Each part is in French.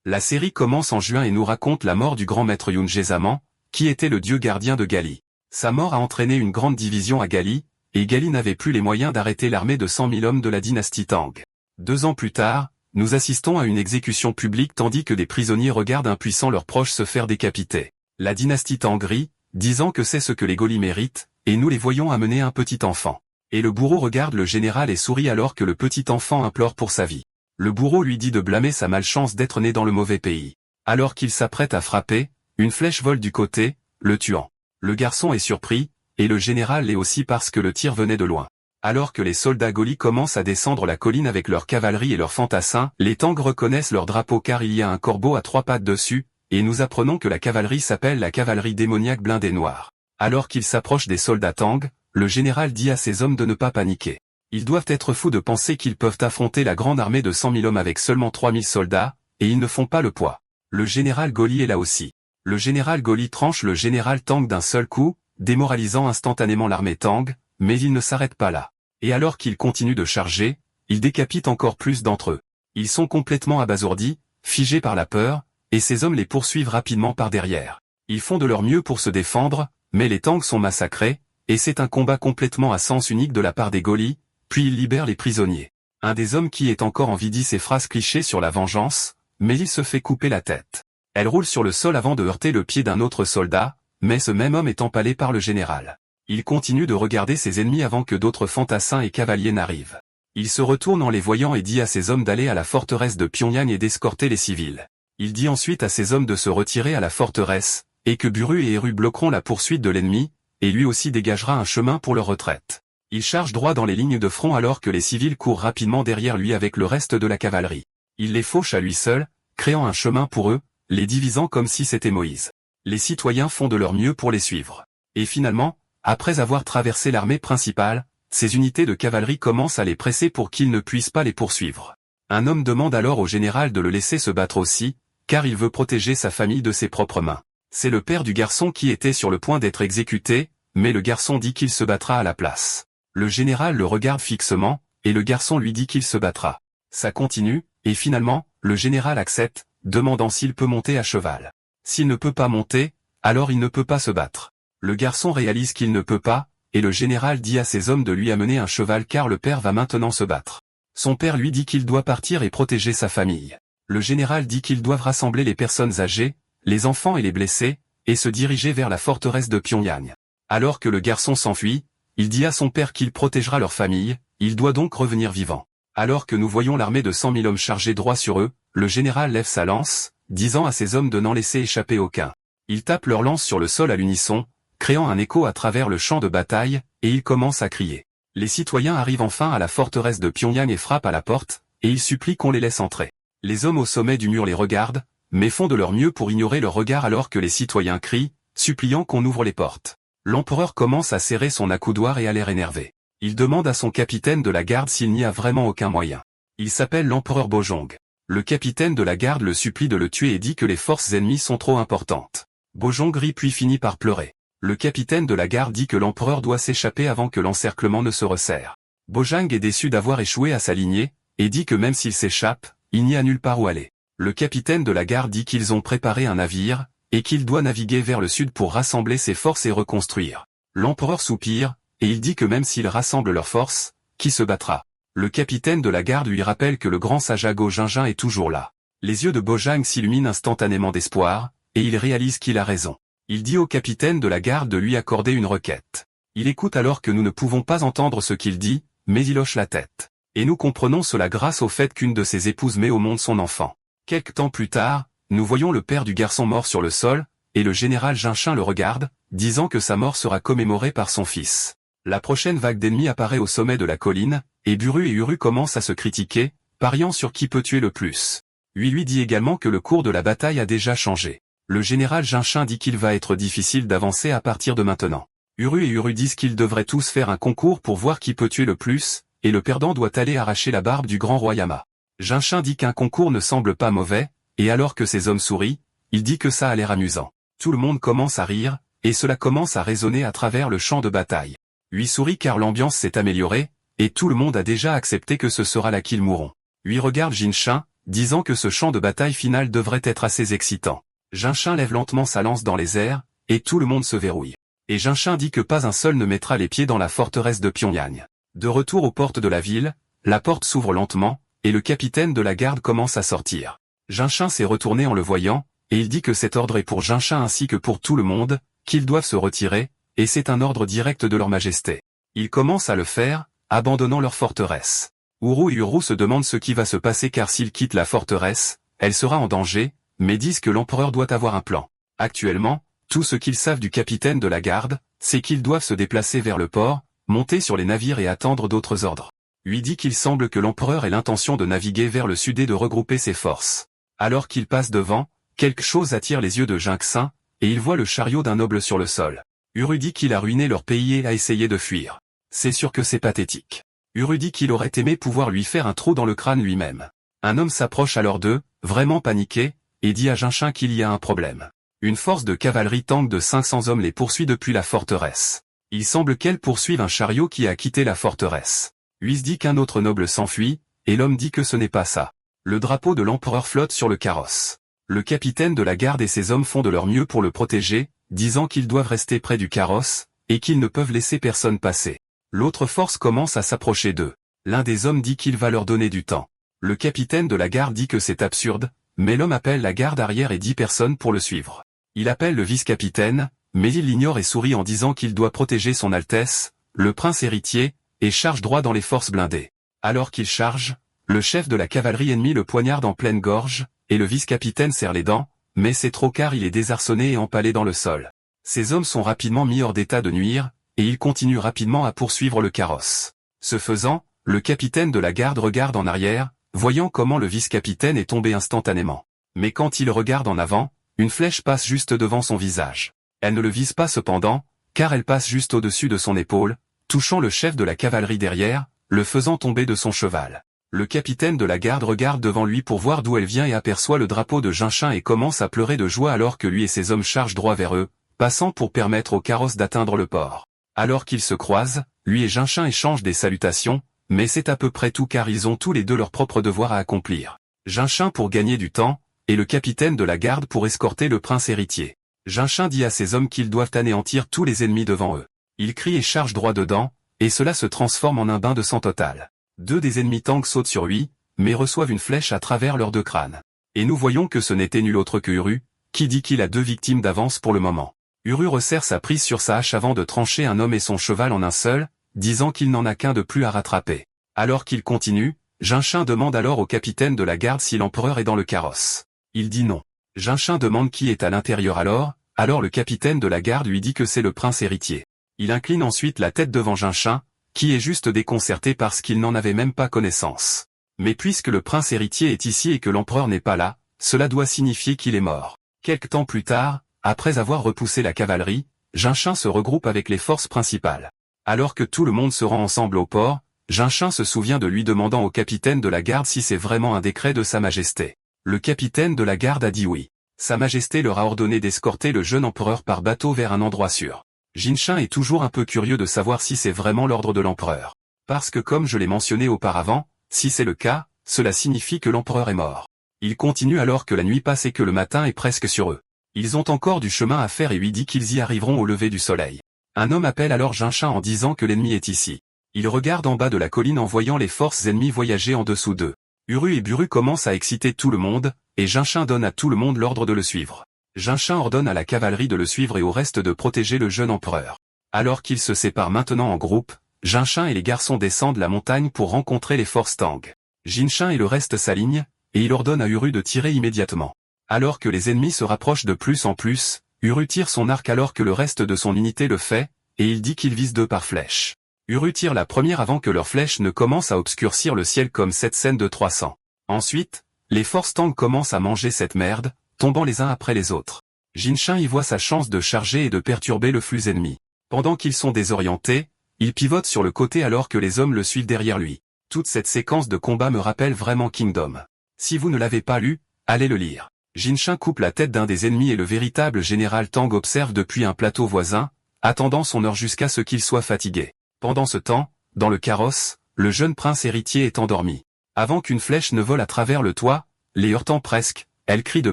La série commence en juin et nous raconte la mort du grand maître Yungezaman, qui était le dieu gardien de Gali. Sa mort a entraîné une grande division à Gali, et Gali n'avait plus les moyens d'arrêter l'armée de 100 000 hommes de la dynastie Tang. 2 ans plus tard, nous assistons à une exécution publique tandis que des prisonniers regardent impuissants leurs proches se faire décapiter. La dynastie Tang rit, disant que c'est ce que les Goli méritent, et nous les voyons amener un petit enfant. Et le bourreau regarde le général et sourit alors que le petit enfant implore pour sa vie. Le bourreau lui dit de blâmer sa malchance d'être né dans le mauvais pays. Alors qu'il s'apprête à frapper, une flèche vole du côté, le tuant. Le garçon est surpris, et le général l'est aussi parce que le tir venait de loin. Alors que les soldats Goli commencent à descendre la colline avec leur cavalerie et leurs fantassins, les Tang reconnaissent leur drapeau car il y a un corbeau à 3 pattes dessus, et nous apprenons que la cavalerie s'appelle la cavalerie démoniaque blindée noire. Alors qu'ils s'approchent des soldats Tang, le général dit à ses hommes de ne pas paniquer. Ils doivent être fous de penser qu'ils peuvent affronter la grande armée de 100 000 hommes avec seulement 3 000 soldats, et ils ne font pas le poids. Le général Goli est là aussi. Le général Goli tranche le général Tang d'un seul coup, démoralisant instantanément l'armée Tang, mais il ne s'arrête pas là. Et alors qu'il continue de charger, il décapite encore plus d'entre eux. Ils sont complètement abasourdis, figés par la peur, et ces hommes les poursuivent rapidement par derrière. Ils font de leur mieux pour se défendre, mais les Tang sont massacrés, et c'est un combat complètement à sens unique de la part des Goli, puis ils libèrent les prisonniers. Un des hommes qui est encore en vie dit ces phrases clichés sur la vengeance, mais il se fait couper la tête. Elle roule sur le sol avant de heurter le pied d'un autre soldat, mais ce même homme est empalé par le général. Il continue de regarder ses ennemis avant que d'autres fantassins et cavaliers n'arrivent. Il se retourne en les voyant et dit à ses hommes d'aller à la forteresse de Pyongyang et d'escorter les civils. Il dit ensuite à ses hommes de se retirer à la forteresse, et que Buru et Eru bloqueront la poursuite de l'ennemi, et lui aussi dégagera un chemin pour leur retraite. Il charge droit dans les lignes de front alors que les civils courent rapidement derrière lui avec le reste de la cavalerie. Il les fauche à lui seul, créant un chemin pour eux, les divisant comme si c'était Moïse. Les citoyens font de leur mieux pour les suivre. Et finalement, après avoir traversé l'armée principale, ces unités de cavalerie commencent à les presser pour qu'ils ne puissent pas les poursuivre. Un homme demande alors au général de le laisser se battre aussi, car il veut protéger sa famille de ses propres mains. C'est le père du garçon qui était sur le point d'être exécuté, mais le garçon dit qu'il se battra à la place. Le général le regarde fixement, et le garçon lui dit qu'il se battra. Ça continue, et finalement, le général accepte, demandant s'il peut monter à cheval. S'il ne peut pas monter, alors il ne peut pas se battre. Le garçon réalise qu'il ne peut pas, et le général dit à ses hommes de lui amener un cheval car le père va maintenant se battre. Son père lui dit qu'il doit partir et protéger sa famille. Le général dit qu'ils doivent rassembler les personnes âgées, les enfants et les blessés, et se diriger vers la forteresse de Pyongyang. Alors que le garçon s'enfuit, il dit à son père qu'il protégera leur famille, il doit donc revenir vivant. Alors que nous voyons l'armée de 100 000 hommes charger droit sur eux, le général lève sa lance, disant à ses hommes de n'en laisser échapper aucun. Il tape leur lance sur le sol à l'unisson, créant un écho à travers le champ de bataille, et il commence à crier. Les citoyens arrivent enfin à la forteresse de Pyongyang et frappent à la porte, et ils supplient qu'on les laisse entrer. Les hommes au sommet du mur les regardent, mais font de leur mieux pour ignorer leur regard alors que les citoyens crient, suppliant qu'on ouvre les portes. L'empereur commence à serrer son accoudoir et à l'air énervé. Il demande à son capitaine de la garde s'il n'y a vraiment aucun moyen. Il s'appelle l'empereur Bojong. Le capitaine de la garde le supplie de le tuer et dit que les forces ennemies sont trop importantes. Bojong rit puis finit par pleurer. Le capitaine de la garde dit que l'empereur doit s'échapper avant que l'encerclement ne se resserre. Bojang est déçu d'avoir échoué à s'aligner, et dit que même s'il s'échappe, il n'y a nulle part où aller. Le capitaine de la garde dit qu'ils ont préparé un navire, et qu'il doit naviguer vers le sud pour rassembler ses forces et reconstruire. L'empereur soupire, et il dit que même s'ils rassemblent leurs forces, qui se battra? Le capitaine de la garde lui rappelle que le grand sage Go Jingin est toujours là. Les yeux de Bojang s'illuminent instantanément d'espoir, et il réalise qu'il a raison. Il dit au capitaine de la garde de lui accorder une requête. Il écoute alors que nous ne pouvons pas entendre ce qu'il dit, mais il hoche la tête. Et nous comprenons cela grâce au fait qu'une de ses épouses met au monde son enfant. Quelque temps plus tard, nous voyons le père du garçon mort sur le sol, et le général Jinshin le regarde, disant que sa mort sera commémorée par son fils. La prochaine vague d'ennemis apparaît au sommet de la colline, et Buru et Uru commencent à se critiquer, pariant sur qui peut tuer le plus. Lui dit également que le cours de la bataille a déjà changé. Le général Jinshin dit qu'il va être difficile d'avancer à partir de maintenant. Uru et Uru disent qu'ils devraient tous faire un concours pour voir qui peut tuer le plus, et le perdant doit aller arracher la barbe du grand roi Yama. Jinshin dit qu'un concours ne semble pas mauvais, et alors que ses hommes sourient, il dit que ça a l'air amusant. Tout le monde commence à rire, et cela commence à résonner à travers le champ de bataille. Lui sourit car l'ambiance s'est améliorée, et tout le monde a déjà accepté que ce sera là qu'ils mourront. Lui regarde Jinshin, disant que ce champ de bataille final devrait être assez excitant. Jinshin lève lentement sa lance dans les airs, et tout le monde se verrouille. Et Jinshin dit que pas un seul ne mettra les pieds dans la forteresse de Pyongyang. De retour aux portes de la ville, la porte s'ouvre lentement, et le capitaine de la garde commence à sortir. Jinshin s'est retourné en le voyant, et il dit que cet ordre est pour Jinshin ainsi que pour tout le monde, qu'ils doivent se retirer, et c'est un ordre direct de leur majesté. Ils commencent à le faire, abandonnant leur forteresse. Uru et Uru se demandent ce qui va se passer car s'ils quittent la forteresse, elle sera en danger, mais disent que l'empereur doit avoir un plan. Actuellement, tout ce qu'ils savent du capitaine de la garde, c'est qu'ils doivent se déplacer vers le port, monter sur les navires et attendre d'autres ordres. Lui dit qu'il semble que l'empereur ait l'intention de naviguer vers le sud et de regrouper ses forces. Alors qu'il passe devant, quelque chose attire les yeux de Jinxin, et il voit le chariot d'un noble sur le sol. Uru dit qu'il a ruiné leur pays et a essayé de fuir. C'est sûr que c'est pathétique. Uru dit qu'il aurait aimé pouvoir lui faire un trou dans le crâne lui-même. Un homme s'approche alors d'eux, vraiment paniqué, et dit à Jinshin qu'il y a un problème. Une force de cavalerie tank de 500 hommes les poursuit depuis la forteresse. Il semble qu'elle poursuive un chariot qui a quitté la forteresse. Whis dit qu'un autre noble s'enfuit, et l'homme dit que ce n'est pas ça. Le drapeau de l'empereur flotte sur le carrosse. Le capitaine de la garde et ses hommes font de leur mieux pour le protéger, disant qu'ils doivent rester près du carrosse, et qu'ils ne peuvent laisser personne passer. L'autre force commence à s'approcher d'eux. L'un des hommes dit qu'il va leur donner du temps. Le capitaine de la garde dit que c'est absurde, mais l'homme appelle la garde arrière et 10 personnes pour le suivre. Il appelle le vice-capitaine, mais il l'ignore et sourit en disant qu'il doit protéger son Altesse, le prince héritier, et charge droit dans les forces blindées. Alors qu'il charge, le chef de la cavalerie ennemie le poignarde en pleine gorge, et le vice-capitaine serre les dents, mais c'est trop car il est désarçonné et empalé dans le sol. Ces hommes sont rapidement mis hors d'état de nuire, et ils continuent rapidement à poursuivre le carrosse. Ce faisant, le capitaine de la garde regarde en arrière, voyant comment le vice-capitaine est tombé instantanément. Mais quand il regarde en avant, une flèche passe juste devant son visage. Elle ne le vise pas cependant, car elle passe juste au-dessus de son épaule, touchant le chef de la cavalerie derrière, le faisant tomber de son cheval. Le capitaine de la garde regarde devant lui pour voir d'où elle vient et aperçoit le drapeau de Jinshin et commence à pleurer de joie alors que lui et ses hommes chargent droit vers eux, passant pour permettre au carrosse d'atteindre le port. Alors qu'ils se croisent, lui et Jinshin échangent des salutations, mais c'est à peu près tout car ils ont tous les deux leurs propres devoirs à accomplir. Jinshin pour gagner du temps, et le capitaine de la garde pour escorter le prince héritier. Jinshin dit à ses hommes qu'ils doivent anéantir tous les ennemis devant eux. Il crie et charge droit dedans, et cela se transforme en un bain de sang total. 2 des ennemis tanks sautent sur lui, mais reçoivent une flèche à travers leurs 2 crânes. Et nous voyons que ce n'était nul autre que Uru, qui dit qu'il a 2 victimes d'avance pour le moment. Uru resserre sa prise sur sa hache avant de trancher un homme et son cheval en un seul, disant qu'il n'en a qu'un de plus à rattraper. Alors qu'il continue, Jinshin demande alors au capitaine de la garde si l'empereur est dans le carrosse. Il dit non. Jinshin demande qui est à l'intérieur alors le capitaine de la garde lui dit que c'est le prince héritier. Il incline ensuite la tête devant Jinshin, qui est juste déconcerté parce qu'il n'en avait même pas connaissance. Mais puisque le prince héritier est ici et que l'empereur n'est pas là, cela doit signifier qu'il est mort. Quelque temps plus tard, après avoir repoussé la cavalerie, Jinshin se regroupe avec les forces principales. Alors que tout le monde se rend ensemble au port, Jinshin se souvient de lui demandant au capitaine de la garde si c'est vraiment un décret de Sa Majesté. Le capitaine de la garde a dit oui. Sa Majesté leur a ordonné d'escorter le jeune empereur par bateau vers un endroit sûr. Jinshin est toujours un peu curieux de savoir si c'est vraiment l'ordre de l'empereur. Parce que comme je l'ai mentionné auparavant, si c'est le cas, cela signifie que l'empereur est mort. Il continue alors que la nuit passe et que le matin est presque sur eux. Ils ont encore du chemin à faire et lui dit qu'ils y arriveront au lever du soleil. Un homme appelle alors Jinshin en disant que l'ennemi est ici. Il regarde en bas de la colline en voyant les forces ennemies voyager en dessous d'eux. Uru et Buru commencent à exciter tout le monde, et Jinshin donne à tout le monde l'ordre de le suivre. Jinshin ordonne à la cavalerie de le suivre et au reste de protéger le jeune empereur. Alors qu'ils se séparent maintenant en groupe, Jinshin et les garçons descendent la montagne pour rencontrer les forces Tang. Jinshin et le reste s'alignent, et il ordonne à Uru de tirer immédiatement. Alors que les ennemis se rapprochent de plus en plus, Uru tire son arc alors que le reste de son unité le fait, et il dit qu'il vise 2 par flèche. Uru tire la première avant que leur flèche ne commence à obscurcir le ciel comme cette scène de 300. Ensuite, les forces Tang commencent à manger cette merde, tombant les uns après les autres. Jinshin y voit sa chance de charger et de perturber le flux ennemi. Pendant qu'ils sont désorientés, il pivote sur le côté alors que les hommes le suivent derrière lui. Toute cette séquence de combat me rappelle vraiment Kingdom. Si vous ne l'avez pas lu, allez le lire. Jinshin coupe la tête d'un des ennemis et le véritable général Tang observe depuis un plateau voisin, attendant son heure jusqu'à ce qu'il soit fatigué. Pendant ce temps, dans le carrosse, le jeune prince héritier est endormi. Avant qu'une flèche ne vole à travers le toit, les heurtant presque, elle crie de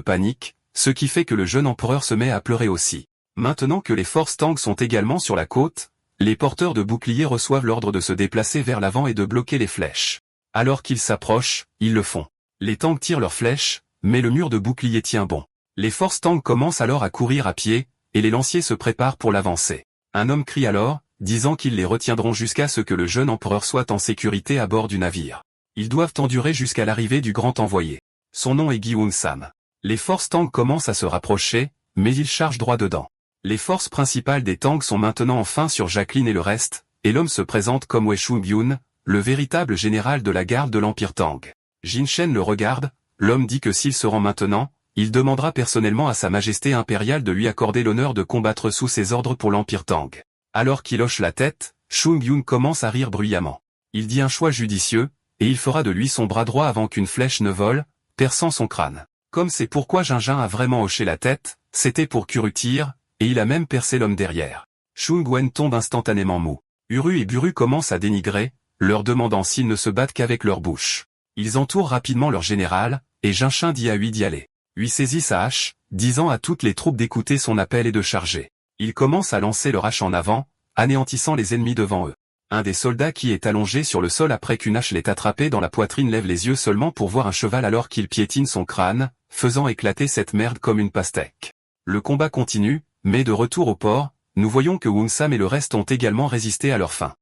panique, ce qui fait que le jeune empereur se met à pleurer aussi. Maintenant que les forces Tang sont également sur la côte, les porteurs de boucliers reçoivent l'ordre de se déplacer vers l'avant et de bloquer les flèches. Alors qu'ils s'approchent, ils le font. Les Tang tirent leurs flèches, mais le mur de boucliers tient bon. Les forces Tang commencent alors à courir à pied, et les lanciers se préparent pour l'avancée. Un homme crie alors, disant qu'ils les retiendront jusqu'à ce que le jeune empereur soit en sécurité à bord du navire. Ils doivent endurer jusqu'à l'arrivée du grand envoyé. Son nom est Gi Sam. Les forces Tang commencent à se rapprocher, mais ils chargent droit dedans. Les forces principales des Tang sont maintenant enfin sur Jacqueline et le reste, et l'homme se présente comme Wei Shungyun, le véritable général de la garde de l'Empire Tang. Jin Shen le regarde, l'homme dit que s'il se rend maintenant, il demandera personnellement à sa majesté impériale de lui accorder l'honneur de combattre sous ses ordres pour l'Empire Tang. Alors qu'il hoche la tête, Shungyun commence à rire bruyamment. Il dit un choix judicieux, et il fera de lui son bras droit avant qu'une flèche ne vole, perçant son crâne. Comme c'est pourquoi Jinjin a vraiment hoché la tête, c'était pour qu'Uru-tire, et il a même percé l'homme derrière. Shungyun tombe instantanément mou. Uru et Buru commencent à dénigrer, leur demandant s'ils ne se battent qu'avec leur bouche. Ils entourent rapidement leur général, et Jinjin dit à Hui d'y aller. Hui saisit sa hache, disant à toutes les troupes d'écouter son appel et de charger. Ils commencent à lancer leur hache en avant, anéantissant les ennemis devant eux. Un des soldats qui est allongé sur le sol après qu'une hache l'ait attrapé dans la poitrine lève les yeux seulement pour voir un cheval alors qu'il piétine son crâne, faisant éclater cette merde comme une pastèque. Le combat continue, mais de retour au port, nous voyons que Sam et le reste ont également résisté à leur faim.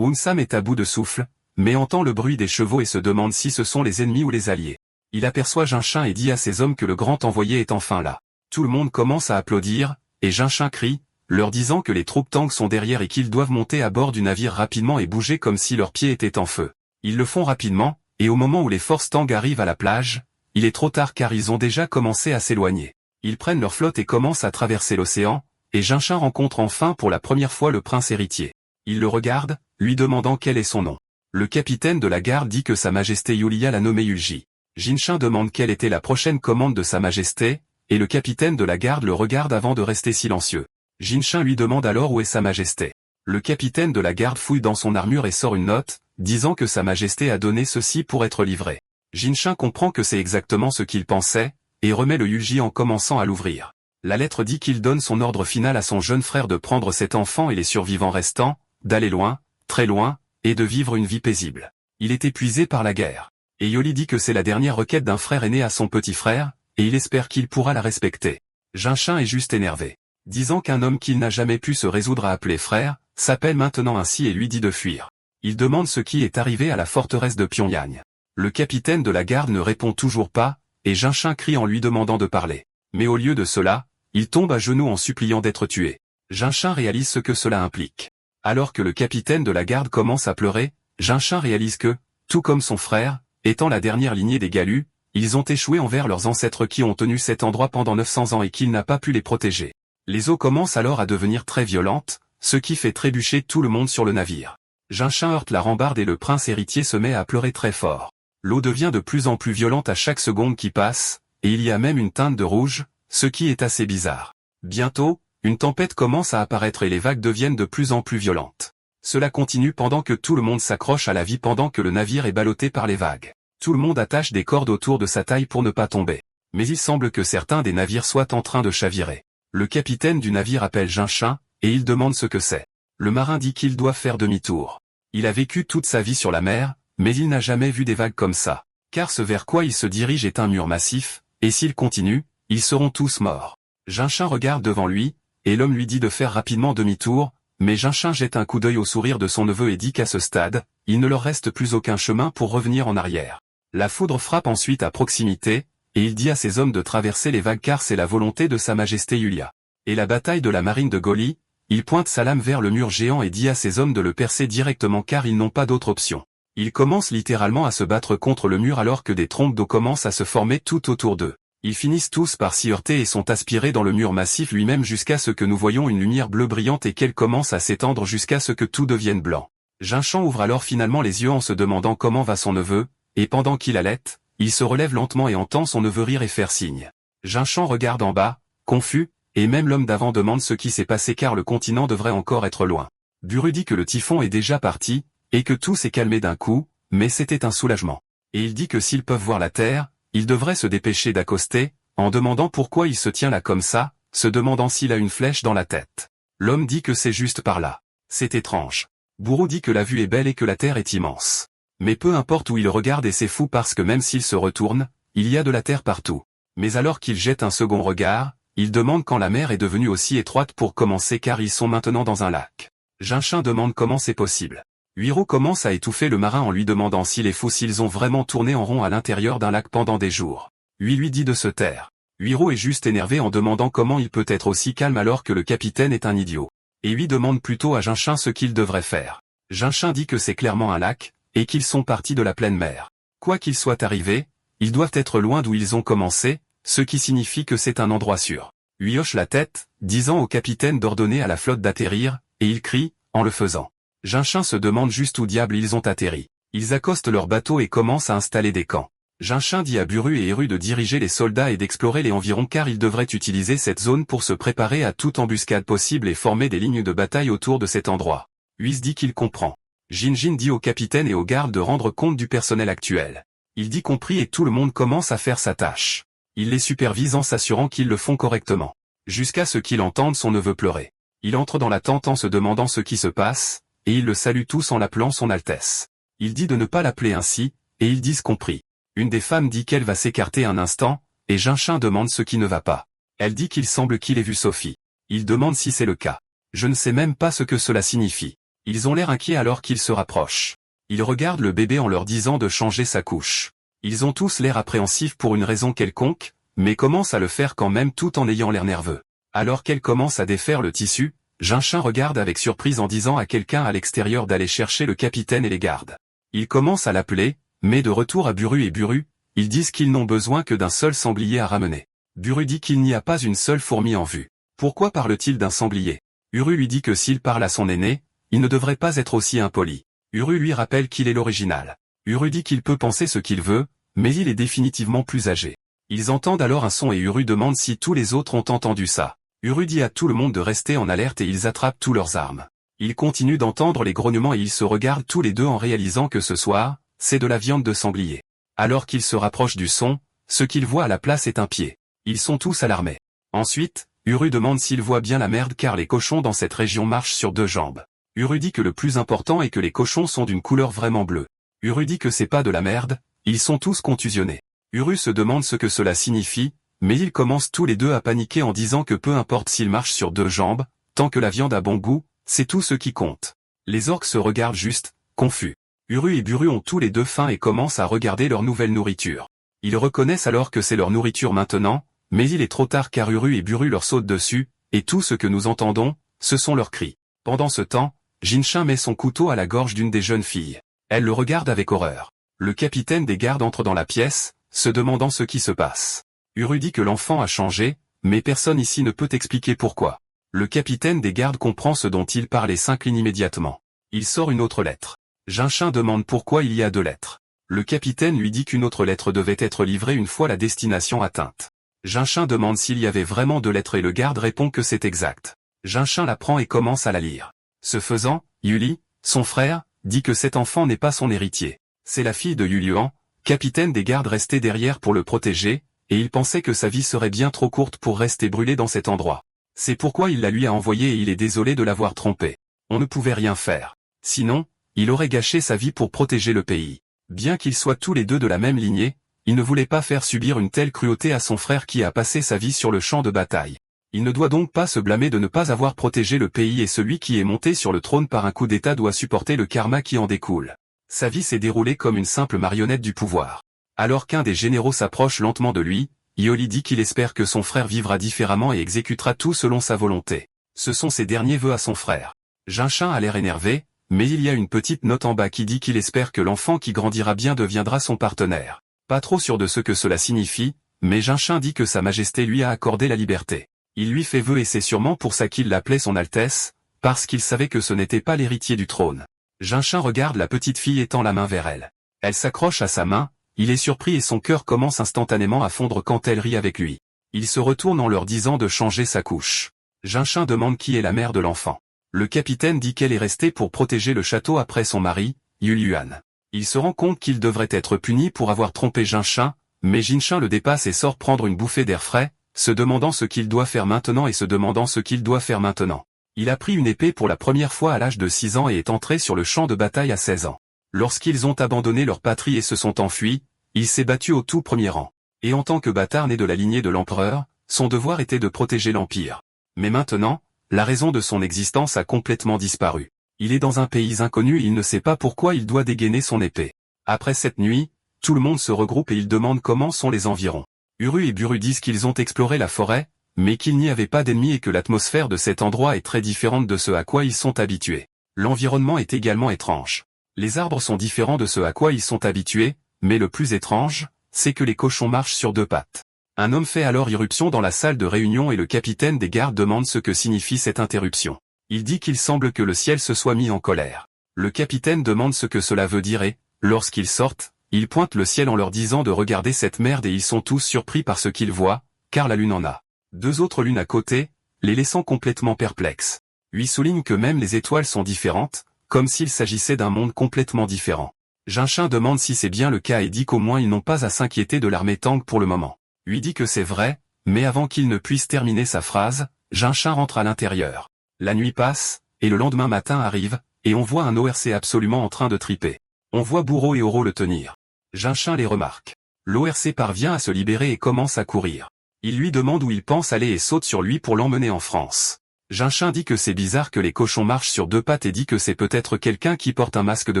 Sam est à bout de souffle, mais entend le bruit des chevaux et se demande si ce sont les ennemis ou les alliés. Il aperçoit Jinjin et dit à ses hommes que le grand envoyé est enfin là. Tout le monde commence à applaudir, et Jinjin crie, leur disant que les troupes Tang sont derrière et qu'ils doivent monter à bord du navire rapidement et bouger comme si leurs pieds étaient en feu. Ils le font rapidement, et au moment où les forces Tang arrivent à la plage, il est trop tard car ils ont déjà commencé à s'éloigner. Ils prennent leur flotte et commencent à traverser l'océan, et Jinjin rencontre enfin pour la première fois le prince héritier. Il le regarde, lui demandant quel est son nom. Le capitaine de la garde dit que sa majesté Yulia l'a nommé Yulji. Jinjin demande quelle était la prochaine commande de sa majesté, et le capitaine de la garde le regarde avant de rester silencieux. Jinjin lui demande alors où est sa majesté. Le capitaine de la garde fouille dans son armure et sort une note, disant que sa majesté a donné ceci pour être livré. Jinjin comprend que c'est exactement ce qu'il pensait, et remet le Yulji en commençant à l'ouvrir. La lettre dit qu'il donne son ordre final à son jeune frère de prendre cet enfant et les survivants restants, d'aller loin, très loin, et de vivre une vie paisible. Il est épuisé par la guerre. Et Yoli dit que c'est la dernière requête d'un frère aîné à son petit frère, et il espère qu'il pourra la respecter. Jinjin est juste énervé, disant qu'un homme qu'il n'a jamais pu se résoudre à appeler frère, s'appelle maintenant ainsi et lui dit de fuir. Il demande ce qui est arrivé à la forteresse de Pyongyang. Le capitaine de la garde ne répond toujours pas, et Jinjin crie en lui demandant de parler. Mais au lieu de cela, il tombe à genoux en suppliant d'être tué. Jinjin réalise ce que cela implique. Alors que le capitaine de la garde commence à pleurer, Jinjin réalise que, tout comme son frère, étant la dernière lignée des Galus, ils ont échoué envers leurs ancêtres qui ont tenu cet endroit pendant 900 ans et qu'il n'a pas pu les protéger. Les eaux commencent alors à devenir très violentes, ce qui fait trébucher tout le monde sur le navire. Jinjin heurte la rambarde et le prince héritier se met à pleurer très fort. L'eau devient de plus en plus violente à chaque seconde qui passe, et il y a même une teinte de rouge, ce qui est assez bizarre. Bientôt, une tempête commence à apparaître et les vagues deviennent de plus en plus violentes. Cela continue pendant que tout le monde s'accroche à la vie pendant que le navire est ballotté par les vagues. Tout le monde attache des cordes autour de sa taille pour ne pas tomber. Mais il semble que certains des navires soient en train de chavirer. Le capitaine du navire appelle Jinjin, et il demande ce que c'est. Le marin dit qu'il doit faire demi-tour. Il a vécu toute sa vie sur la mer, mais il n'a jamais vu des vagues comme ça. Car ce vers quoi il se dirige est un mur massif, et s'il continue, ils seront tous morts. Jinjin regarde devant lui, et l'homme lui dit de faire rapidement demi-tour, mais Jinjin jette un coup d'œil au sourire de son neveu et dit qu'à ce stade, il ne leur reste plus aucun chemin pour revenir en arrière. La foudre frappe ensuite à proximité, et il dit à ses hommes de traverser les vagues car c'est la volonté de sa majesté Yulia. Et la bataille de la marine de Goli, il pointe sa lame vers le mur géant et dit à ses hommes de le percer directement car ils n'ont pas d'autre option. Ils commencent littéralement à se battre contre le mur alors que des trompes d'eau commencent à se former tout autour d'eux. Ils finissent tous par s'y heurter et sont aspirés dans le mur massif lui-même jusqu'à ce que nous voyons une lumière bleue brillante et qu'elle commence à s'étendre jusqu'à ce que tout devienne blanc. Jinjin ouvre alors finalement les yeux en se demandant comment va son neveu, et pendant qu'il halète, il se relève lentement et entend son neveu rire et faire signe. Jinjin regarde en bas, confus, et même l'homme d'avant demande ce qui s'est passé car le continent devrait encore être loin. Buru dit que le typhon est déjà parti, et que tout s'est calmé d'un coup, mais c'était un soulagement. Et il dit que s'ils peuvent voir la terre, Il devrait se dépêcher d'accoster, en demandant pourquoi il se tient là comme ça, se demandant s'il a une flèche dans la tête. L'homme dit que c'est juste par là. C'est étrange. Bourreau dit que la vue est belle et que la terre est immense. Mais peu importe où il regarde et c'est fou parce que même s'il se retourne, il y a de la terre partout. Mais alors qu'il jette un second regard, il demande quand la mer est devenue aussi étroite pour commencer car ils sont maintenant dans un lac. Jinshin demande comment c'est possible. Huiro commence à étouffer le marin en lui demandant s'il est fou s'ils ont vraiment tourné en rond à l'intérieur d'un lac pendant des jours. Lui dit de se taire. Huiro est juste énervé en demandant comment il peut être aussi calme alors que le capitaine est un idiot. Et lui demande plutôt à Jinshin ce qu'il devrait faire. Jinshin dit que c'est clairement un lac, et qu'ils sont partis de la pleine mer. Quoi qu'il soit arrivé, ils doivent être loin d'où ils ont commencé, ce qui signifie que c'est un endroit sûr. Lui hoche la tête, disant au capitaine d'ordonner à la flotte d'atterrir, et il crie, en le faisant. Jinshin se demande juste où diable ils ont atterri. Ils accostent leur bateau et commencent à installer des camps. Jinshin dit à Buru et Eru de diriger les soldats et d'explorer les environs car ils devraient utiliser cette zone pour se préparer à toute embuscade possible et former des lignes de bataille autour de cet endroit. Whis dit qu'il comprend. Jinjin dit au capitaine et aux gardes de rendre compte du personnel actuel. Il dit compris et tout le monde commence à faire sa tâche. Il les supervise en s'assurant qu'ils le font correctement. Jusqu'à ce qu'il entende son neveu pleurer. Il entre dans la tente en se demandant ce qui se passe, et il le salue tous en l'appelant son Altesse. Il dit de ne pas l'appeler ainsi, et ils disent compris. Une des femmes dit qu'elle va s'écarter un instant, et Jinshin demande ce qui ne va pas. Elle dit qu'il semble qu'il ait vu Sophie. Il demande si c'est le cas. Je ne sais même pas ce que cela signifie. Ils ont l'air inquiets alors qu'ils se rapprochent. Ils regardent le bébé en leur disant de changer sa couche. Ils ont tous l'air appréhensifs pour une raison quelconque, mais commencent à le faire quand même tout en ayant l'air nerveux. Alors qu'elle commence à défaire le tissu, Jinshin regarde avec surprise en disant à quelqu'un à l'extérieur d'aller chercher le capitaine et les gardes. Il commence à l'appeler, mais de retour à Buru et Buru, ils disent qu'ils n'ont besoin que d'un seul sanglier à ramener. Buru dit qu'il n'y a pas une seule fourmi en vue. Pourquoi parle-t-il d'un sanglier? Uru lui dit que s'il parle à son aîné, il ne devrait pas être aussi impoli. Uru lui rappelle qu'il est l'original. Uru dit qu'il peut penser ce qu'il veut, mais il est définitivement plus âgé. Ils entendent alors un son et Uru demande si tous les autres ont entendu ça. Uru dit à tout le monde de rester en alerte et ils attrapent tous leurs armes. Ils continuent d'entendre les grognements et ils se regardent tous les deux en réalisant que ce soir, c'est de la viande de sanglier. Alors qu'ils se rapprochent du son, ce qu'ils voient à la place est un pied. Ils sont tous alarmés. Ensuite, Uru demande s'il voit bien la merde car les cochons dans cette région marchent sur deux jambes. Uru dit que le plus important est que les cochons sont d'une couleur vraiment bleue. Uru dit que c'est pas de la merde, ils sont tous contusionnés. Uru se demande ce que cela signifie, mais ils commencent tous les deux à paniquer en disant que peu importe s'ils marchent sur deux jambes, tant que la viande a bon goût, c'est tout ce qui compte. Les orques se regardent juste, confus. Uru et Buru ont tous les deux faim et commencent à regarder leur nouvelle nourriture. Ils reconnaissent alors que c'est leur nourriture maintenant, mais il est trop tard car Uru et Buru leur sautent dessus, et tout ce que nous entendons, ce sont leurs cris. Pendant ce temps, Jinshin met son couteau à la gorge d'une des jeunes filles. Elle le regarde avec horreur. Le capitaine des gardes entre dans la pièce, se demandant ce qui se passe. Uru dit que l'enfant a changé, mais personne ici ne peut expliquer pourquoi. Le capitaine des gardes comprend ce dont il parle et s'incline immédiatement. Il sort une autre lettre. Jinshin demande pourquoi il y a deux lettres. Le capitaine lui dit qu'une autre lettre devait être livrée une fois la destination atteinte. Jinshin demande s'il y avait vraiment deux lettres et le garde répond que c'est exact. Jinshin la prend et commence à la lire. Ce faisant, Yuli, son frère, dit que cet enfant n'est pas son héritier. C'est la fille de Yulian, capitaine des gardes resté derrière pour le protéger, et il pensait que sa vie serait bien trop courte pour rester brûlé dans cet endroit. C'est pourquoi il la lui a envoyée et il est désolé de l'avoir trompé. On ne pouvait rien faire. Sinon, il aurait gâché sa vie pour protéger le pays. Bien qu'ils soient tous les deux de la même lignée, il ne voulait pas faire subir une telle cruauté à son frère qui a passé sa vie sur le champ de bataille. Il ne doit donc pas se blâmer de ne pas avoir protégé le pays et celui qui est monté sur le trône par un coup d'état doit supporter le karma qui en découle. Sa vie s'est déroulée comme une simple marionnette du pouvoir. Alors qu'un des généraux s'approche lentement de lui, Ioli dit qu'il espère que son frère vivra différemment et exécutera tout selon sa volonté. Ce sont ses derniers vœux à son frère. Jinshin a l'air énervé, mais il y a une petite note en bas qui dit qu'il espère que l'enfant qui grandira bien deviendra son partenaire. Pas trop sûr de ce que cela signifie, mais Jinshin dit que Sa Majesté lui a accordé la liberté. Il lui fait vœu et c'est sûrement pour ça qu'il l'appelait son Altesse, parce qu'il savait que ce n'était pas l'héritier du trône. Jinshin regarde la petite fille étend la main vers elle. Elle s'accroche à sa main, il est surpris et son cœur commence instantanément à fondre quand elle rit avec lui. Il se retourne en leur disant de changer sa couche. Jinshin demande qui est la mère de l'enfant. Le capitaine dit qu'elle est restée pour protéger le château après son mari, Yulian. Il se rend compte qu'il devrait être puni pour avoir trompé Jinshin, mais Jinshin le dépasse et sort prendre une bouffée d'air frais, se demandant ce qu'il doit faire maintenant et se demandant ce qu'il doit faire maintenant. Il a pris une épée pour la première fois à l'âge de 6 ans et est entré sur le champ de bataille à 16 ans. Lorsqu'ils ont abandonné leur patrie et se sont enfuis, il s'est battu au tout premier rang. Et en tant que bâtard né de la lignée de l'empereur, son devoir était de protéger l'Empire. Mais maintenant, la raison de son existence a complètement disparu. Il est dans un pays inconnu et il ne sait pas pourquoi il doit dégainer son épée. Après cette nuit, tout le monde se regroupe et il demande comment sont les environs. Uru et Buru disent qu'ils ont exploré la forêt, mais qu'il n'y avait pas d'ennemis et que l'atmosphère de cet endroit est très différente de ce à quoi ils sont habitués. L'environnement est également étrange. Les arbres sont différents de ce à quoi ils sont habitués, mais le plus étrange, c'est que les cochons marchent sur deux pattes. Un homme fait alors irruption dans la salle de réunion et le capitaine des gardes demande ce que signifie cette interruption. Il dit qu'il semble que le ciel se soit mis en colère. Le capitaine demande ce que cela veut dire et, lorsqu'ils sortent, il pointe le ciel en leur disant de regarder cette merde et ils sont tous surpris par ce qu'ils voient, car la lune en a 2 autres lunes à côté, les laissant complètement perplexes. Lui souligne que même les étoiles sont différentes, comme s'il s'agissait d'un monde complètement différent. Jinshin demande si c'est bien le cas et dit qu'au moins ils n'ont pas à s'inquiéter de l'armée Tang pour le moment. Lui dit que c'est vrai, mais avant qu'il ne puisse terminer sa phrase, Jinshin rentre à l'intérieur. La nuit passe, et le lendemain matin arrive, et on voit un ORC absolument en train de triper. On voit Buro et Oro le tenir. Jinshin les remarque. L'ORC parvient à se libérer et commence à courir. Il lui demande où il pense aller et saute sur lui pour l'emmener en France. Jinshin dit que c'est bizarre que les cochons marchent sur 2 pattes et dit que c'est peut-être quelqu'un qui porte un masque de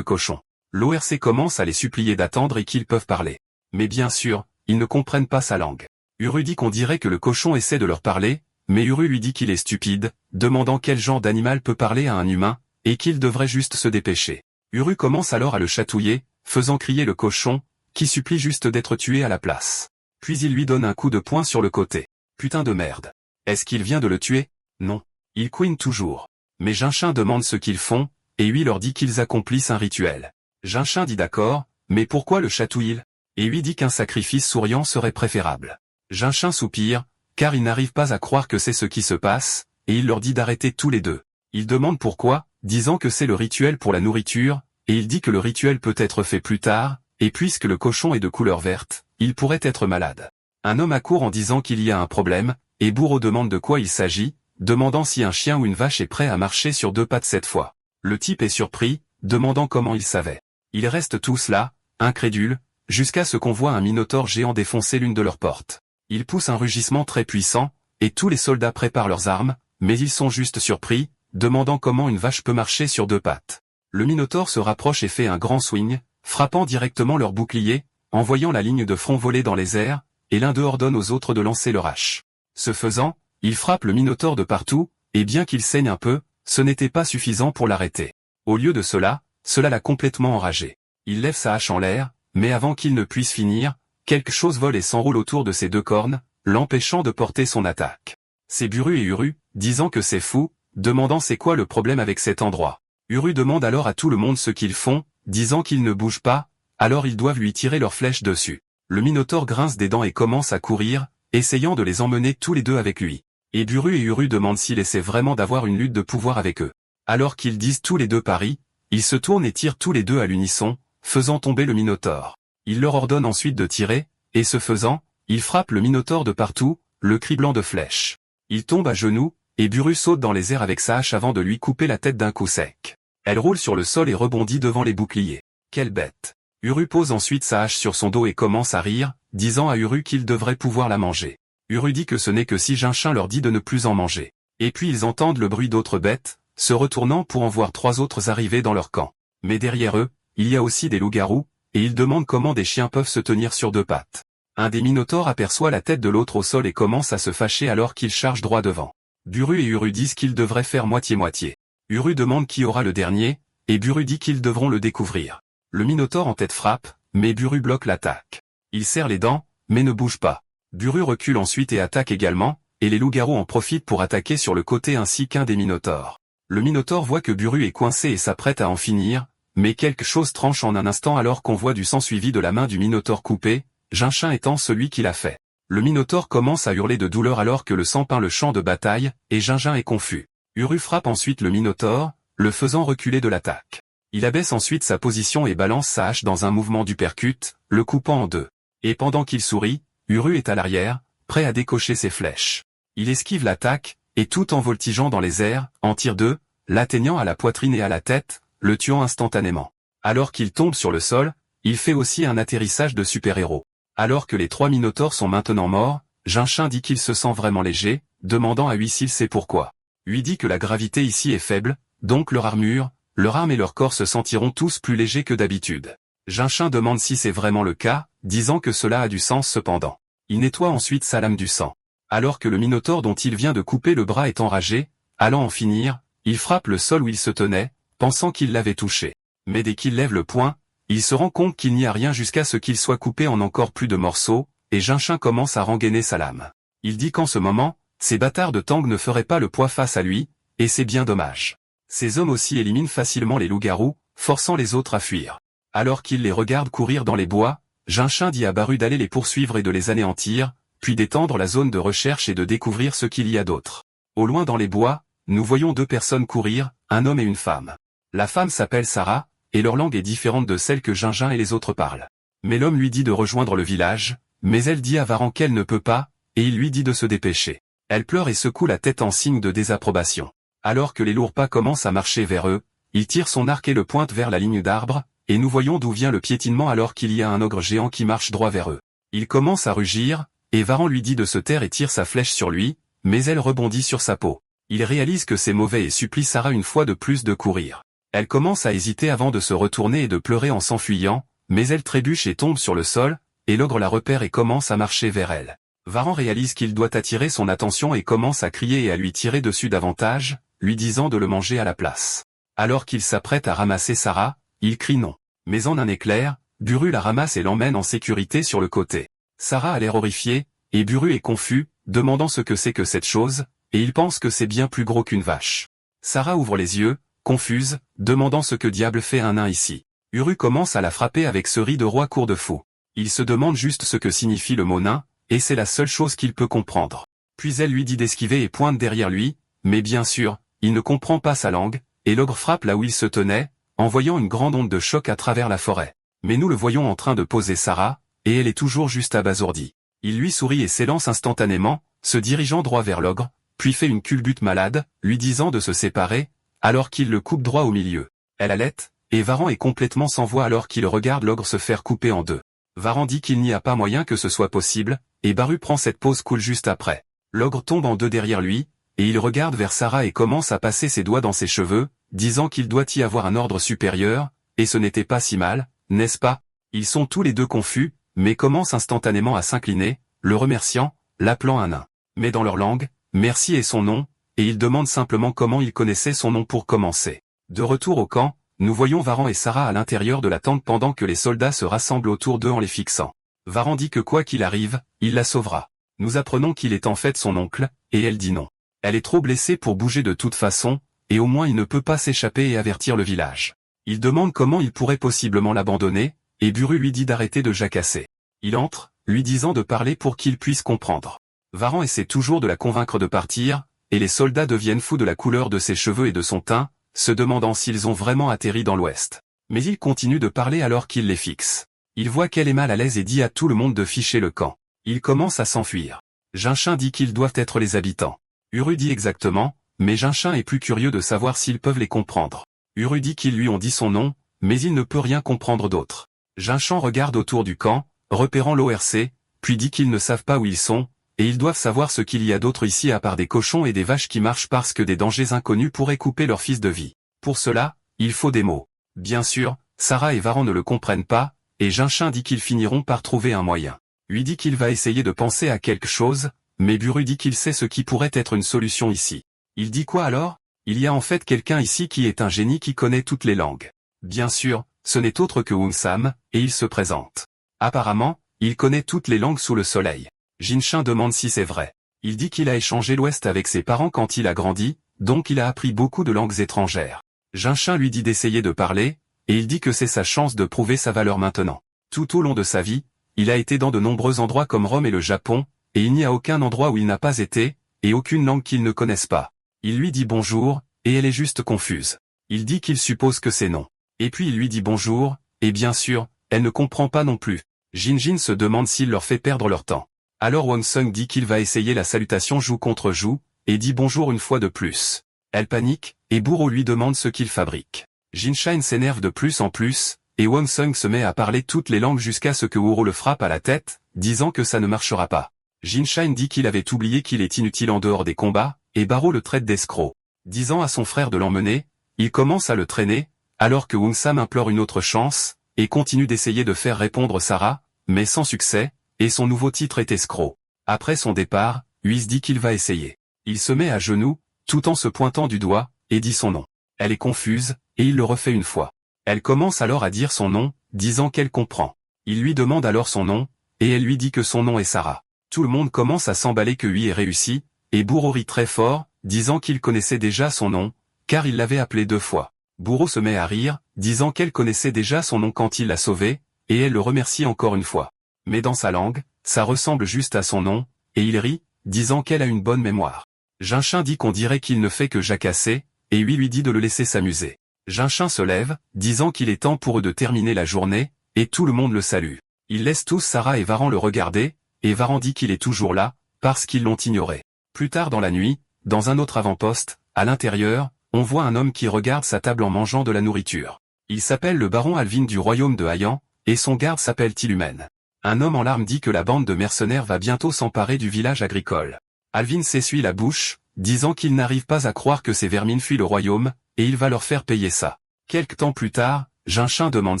cochon. L'ORC commence à les supplier d'attendre et qu'ils peuvent parler. Mais bien sûr, ils ne comprennent pas sa langue. Uru dit qu'on dirait que le cochon essaie de leur parler, mais Uru lui dit qu'il est stupide, demandant quel genre d'animal peut parler à un humain, et qu'il devrait juste se dépêcher. Uru commence alors à le chatouiller, faisant crier le cochon, qui supplie juste d'être tué à la place. Puis il lui donne un coup de poing sur le côté. Putain de merde. Est-ce qu'il vient de le tuer? Non. Il couine toujours. Mais Jinshin demande ce qu'ils font, et lui leur dit qu'ils accomplissent un rituel. Jinshin dit d'accord, mais pourquoi le chatouille-il? Et lui dit qu'un sacrifice souriant serait préférable. Jinshin soupire, car il n'arrive pas à croire que c'est ce qui se passe, et il leur dit d'arrêter tous les deux. Il demande pourquoi, disant que c'est le rituel pour la nourriture, et il dit que le rituel peut être fait plus tard, et puisque le cochon est de couleur verte, il pourrait être malade. Un homme accourt en disant qu'il y a un problème, et Buro demande de quoi il s'agit, demandant si un chien ou une vache est prêt à marcher sur 2 pattes cette fois. Le type est surpris, demandant comment il savait. Ils restent tous là, incrédules, jusqu'à ce qu'on voit un minotaure géant défoncer l'une de leurs portes. Il pousse un rugissement très puissant, et tous les soldats préparent leurs armes, mais ils sont juste surpris, demandant comment une vache peut marcher sur 2 pattes. Le minotaure se rapproche et fait un grand swing, frappant directement leur bouclier, envoyant la ligne de front voler dans les airs, et l'un d'eux ordonne aux autres de lancer leur hache. Ce faisant, il frappe le minotaure de partout, et bien qu'il saigne un peu, ce n'était pas suffisant pour l'arrêter. Au lieu de cela l'a complètement enragé. Il lève sa hache en l'air, mais avant qu'il ne puisse finir, quelque chose vole et s'enroule autour de ses 2 cornes, l'empêchant de porter son attaque. C'est Buru et Uru, disant que c'est fou, demandant c'est quoi le problème avec cet endroit. Uru demande alors à tout le monde ce qu'ils font, disant qu'ils ne bougent pas, alors ils doivent lui tirer leurs flèches dessus. Le minotaure grince des dents et commence à courir, essayant de les emmener tous les deux avec lui. Et Buru et Uru demandent s'il essaie vraiment d'avoir une lutte de pouvoir avec eux. Alors qu'ils disent tous les deux pari, ils se tournent et tirent tous les deux à l'unisson, faisant tomber le minotaure. Il leur ordonne ensuite de tirer, et ce faisant, il frappe le minotaure de partout, le criblant de flèches. Il tombe à genoux, et Buru saute dans les airs avec sa hache avant de lui couper la tête d'un coup sec. Elle roule sur le sol et rebondit devant les boucliers. Quelle bête! Uru pose ensuite sa hache sur son dos et commence à rire, disant à Uru qu'il devrait pouvoir la manger. Uru dit que ce n'est que si Jinshin leur dit de ne plus en manger. Et puis ils entendent le bruit d'autres bêtes, se retournant pour en voir 3 autres arriver dans leur camp. Mais derrière eux, il y a aussi des loups-garous, et ils demandent comment des chiens peuvent se tenir sur 2 pattes. Un des minotaures aperçoit la tête de l'autre au sol et commence à se fâcher alors qu'il charge droit devant. Buru et Uru disent qu'ils devraient faire moitié-moitié. Uru demande qui aura le dernier, et Buru dit qu'ils devront le découvrir. Le minotaure en tête frappe, mais Buru bloque l'attaque. Il serre les dents, mais ne bouge pas. Buru recule ensuite et attaque également, et les loups-garous en profitent pour attaquer sur le côté ainsi qu'un des minotaures. Le minotaure voit que Buru est coincé et s'apprête à en finir, mais quelque chose tranche en un instant alors qu'on voit du sang suivi de la main du minotaure coupé, Jinshin étant celui qui l'a fait. Le minotaure commence à hurler de douleur alors que le sang peint le champ de bataille, et Jinshin est confus. Uru frappe ensuite le minotaure, le faisant reculer de l'attaque. Il abaisse ensuite sa position et balance sa hache dans un mouvement d'uppercut, le coupant en 2. Et pendant qu'il sourit, Uru est à l'arrière, prêt à décocher ses flèches. Il esquive l'attaque, et tout en voltigeant dans les airs, en tire deux, l'atteignant à la poitrine et à la tête, le tuant instantanément. Alors qu'il tombe sur le sol, il fait aussi un atterrissage de super-héros. Alors que les 3 minotaures sont maintenant morts, Jinshin dit qu'il se sent vraiment léger, demandant à Ui s'il sait pourquoi. Ui dit que la gravité ici est faible, donc leur armure, leur âme et leur corps se sentiront tous plus légers que d'habitude. Jinshin demande si c'est vraiment le cas, disant que cela a du sens cependant. Il nettoie ensuite sa lame du sang. Alors que le minotaure dont il vient de couper le bras est enragé, allant en finir, il frappe le sol où il se tenait, pensant qu'il l'avait touché. Mais dès qu'il lève le poing, il se rend compte qu'il n'y a rien jusqu'à ce qu'il soit coupé en encore plus de morceaux, et Jinshin commence à rengainer sa lame. Il dit qu'en ce moment, ces bâtards de Tang ne feraient pas le poids face à lui, et c'est bien dommage. Ces hommes aussi éliminent facilement les loups-garous, forçant les autres à fuir. Alors qu'il les regarde courir dans les bois, Jinshin dit à Baru d'aller les poursuivre et de les anéantir, puis d'étendre la zone de recherche et de découvrir ce qu'il y a d'autre. Au loin dans les bois, nous voyons 2 personnes courir, un homme et une femme. La femme s'appelle Sarah, et leur langue est différente de celle que Jinshin et les autres parlent. Mais l'homme lui dit de rejoindre le village, mais elle dit à Varan qu'elle ne peut pas, et il lui dit de se dépêcher. Elle pleure et secoue la tête en signe de désapprobation. Alors que les lourds pas commencent à marcher vers eux, il tire son arc et le pointe vers la ligne d'arbres, et nous voyons d'où vient le piétinement alors qu'il y a un ogre géant qui marche droit vers eux. Il commence à rugir, et Varan lui dit de se taire et tire sa flèche sur lui, mais elle rebondit sur sa peau. Il réalise que c'est mauvais et supplie Sarah une fois de plus de courir. Elle commence à hésiter avant de se retourner et de pleurer en s'enfuyant, mais elle trébuche et tombe sur le sol, et l'ogre la repère et commence à marcher vers elle. Varan réalise qu'il doit attirer son attention et commence à crier et à lui tirer dessus davantage, lui disant de le manger à la place. Alors qu'il s'apprête à ramasser Sarah, il crie non. Mais en un éclair, Buru la ramasse et l'emmène en sécurité sur le côté. Sarah a l'air horrifiée, et Buru est confus, demandant ce que c'est que cette chose, et il pense que c'est bien plus gros qu'une vache. Sarah ouvre les yeux, confuse, demandant ce que diable fait un nain ici. Uru commence à la frapper avec ce riz de roi court de fou. Il se demande juste ce que signifie le mot nain, et c'est la seule chose qu'il peut comprendre. Puis elle lui dit d'esquiver et pointe derrière lui, mais bien sûr, il ne comprend pas sa langue, et l'ogre frappe là où il se tenait, envoyant une grande onde de choc à travers la forêt. Mais nous le voyons en train de poser Sarah, et elle est toujours juste abasourdie. Il lui sourit et s'élance instantanément, se dirigeant droit vers l'ogre, puis fait une culbute malade, lui disant de se séparer, alors qu'il le coupe droit au milieu. Elle halète, et Varan est complètement sans voix alors qu'il regarde l'ogre se faire couper en 2. Varan dit qu'il n'y a pas moyen que ce soit possible, et Baru prend cette pause cool juste après. L'ogre tombe en 2 derrière lui, et il regarde vers Sarah et commence à passer ses doigts dans ses cheveux, disant qu'il doit y avoir un ordre supérieur, et ce n'était pas si mal, n'est-ce pas? Ils sont tous les 2 confus, mais commencent instantanément à s'incliner, le remerciant, l'appelant un nain. Mais dans leur langue, merci est son nom, et ils demandent simplement comment il connaissait son nom pour commencer. De retour au camp, nous voyons Varan et Sarah à l'intérieur de la tente pendant que les soldats se rassemblent autour d'eux en les fixant. Varan dit que quoi qu'il arrive, il la sauvera. Nous apprenons qu'il est en fait son oncle, et elle dit non. Elle est trop blessée pour bouger de toute façon, et au moins il ne peut pas s'échapper et avertir le village. Il demande comment il pourrait possiblement l'abandonner, et Buru lui dit d'arrêter de jacasser. Il entre, lui disant de parler pour qu'il puisse comprendre. Varan essaie toujours de la convaincre de partir, et les soldats deviennent fous de la couleur de ses cheveux et de son teint, se demandant s'ils ont vraiment atterri dans l'ouest. Mais il continue de parler alors qu'il les fixe. Il voit qu'elle est mal à l'aise et dit à tout le monde de ficher le camp. Il commence à s'enfuir. Jinshin dit qu'ils doivent être les habitants. Uru dit exactement, mais Jinshin est plus curieux de savoir s'ils peuvent les comprendre. Uru dit qu'ils lui ont dit son nom, mais il ne peut rien comprendre d'autre. Jinshin regarde autour du camp, repérant l'ORC, puis dit qu'ils ne savent pas où ils sont, et ils doivent savoir ce qu'il y a d'autre ici à part des cochons et des vaches qui marchent parce que des dangers inconnus pourraient couper leur fils de vie. Pour cela, il faut des mots. Bien sûr, Sarah et Varan ne le comprennent pas, et Jinshin dit qu'ils finiront par trouver un moyen. Lui dit qu'il va essayer de penser à quelque chose, mais Buru dit qu'il sait ce qui pourrait être une solution ici. Il dit quoi alors? Il y a en fait quelqu'un ici qui est un génie qui connaît toutes les langues. Bien sûr, ce n'est autre que Wunsam, et il se présente. Apparemment, il connaît toutes les langues sous le soleil. Jinshin demande si c'est vrai. Il dit qu'il a échangé l'Ouest avec ses parents quand il a grandi, donc il a appris beaucoup de langues étrangères. Jinshin lui dit d'essayer de parler, et il dit que c'est sa chance de prouver sa valeur maintenant. Tout au long de sa vie, il a été dans de nombreux endroits comme Rome et le Japon, et il n'y a aucun endroit où il n'a pas été, et aucune langue qu'il ne connaisse pas. Il lui dit bonjour, et elle est juste confuse. Il dit qu'il suppose que c'est non. Et puis il lui dit bonjour, et bien sûr, elle ne comprend pas non plus. Jinjin se demande s'il leur fait perdre leur temps. Alors Wang Sung dit qu'il va essayer la salutation joue contre joue, et dit bonjour une fois de plus. Elle panique, et Buro lui demande ce qu'il fabrique. Jinshine s'énerve de plus en plus, et Wang Sung se met à parler toutes les langues jusqu'à ce que Uro le frappe à la tête, disant que ça ne marchera pas. Jinshine dit qu'il avait oublié qu'il est inutile en dehors des combats, et Baro le traite d'escroc. Disant à son frère de l'emmener, il commence à le traîner, alors que Wongsam implore une autre chance, et continue d'essayer de faire répondre Sarah, mais sans succès, et son nouveau titre est escroc. Après son départ, Huis dit qu'il va essayer. Il se met à genoux, tout en se pointant du doigt, et dit son nom. Elle est confuse, et il le refait une fois. Elle commence alors à dire son nom, disant qu'elle comprend. Il lui demande alors son nom, et elle lui dit que son nom est Sarah. Tout le monde commence à s'emballer que Hui ait réussi, et Buro rit très fort, disant qu'il connaissait déjà son nom, car il l'avait appelé 2 fois. Buro se met à rire, disant qu'elle connaissait déjà son nom quand il l'a sauvée, et elle le remercie encore une fois. Mais dans sa langue, ça ressemble juste à son nom, et il rit, disant qu'elle a une bonne mémoire. Jinshin dit qu'on dirait qu'il ne fait que jacasser, et Hui lui dit de le laisser s'amuser. Jinshin se lève, disant qu'il est temps pour eux de terminer la journée, et tout le monde le salue. Ils laissent tous Sarah et Varan le regarder, et Varan dit qu'il est toujours là, parce qu'ils l'ont ignoré. Plus tard dans la nuit, dans un autre avant-poste, à l'intérieur, on voit un homme qui regarde sa table en mangeant de la nourriture. Il s'appelle le baron Alvin du royaume de Hayan, et son garde s'appelle Tilumen. Un homme en larmes dit que la bande de mercenaires va bientôt s'emparer du village agricole. Alvin s'essuie la bouche, disant qu'il n'arrive pas à croire que ces vermines fuient le royaume, et il va leur faire payer ça. Quelque temps plus tard, Jinshin demande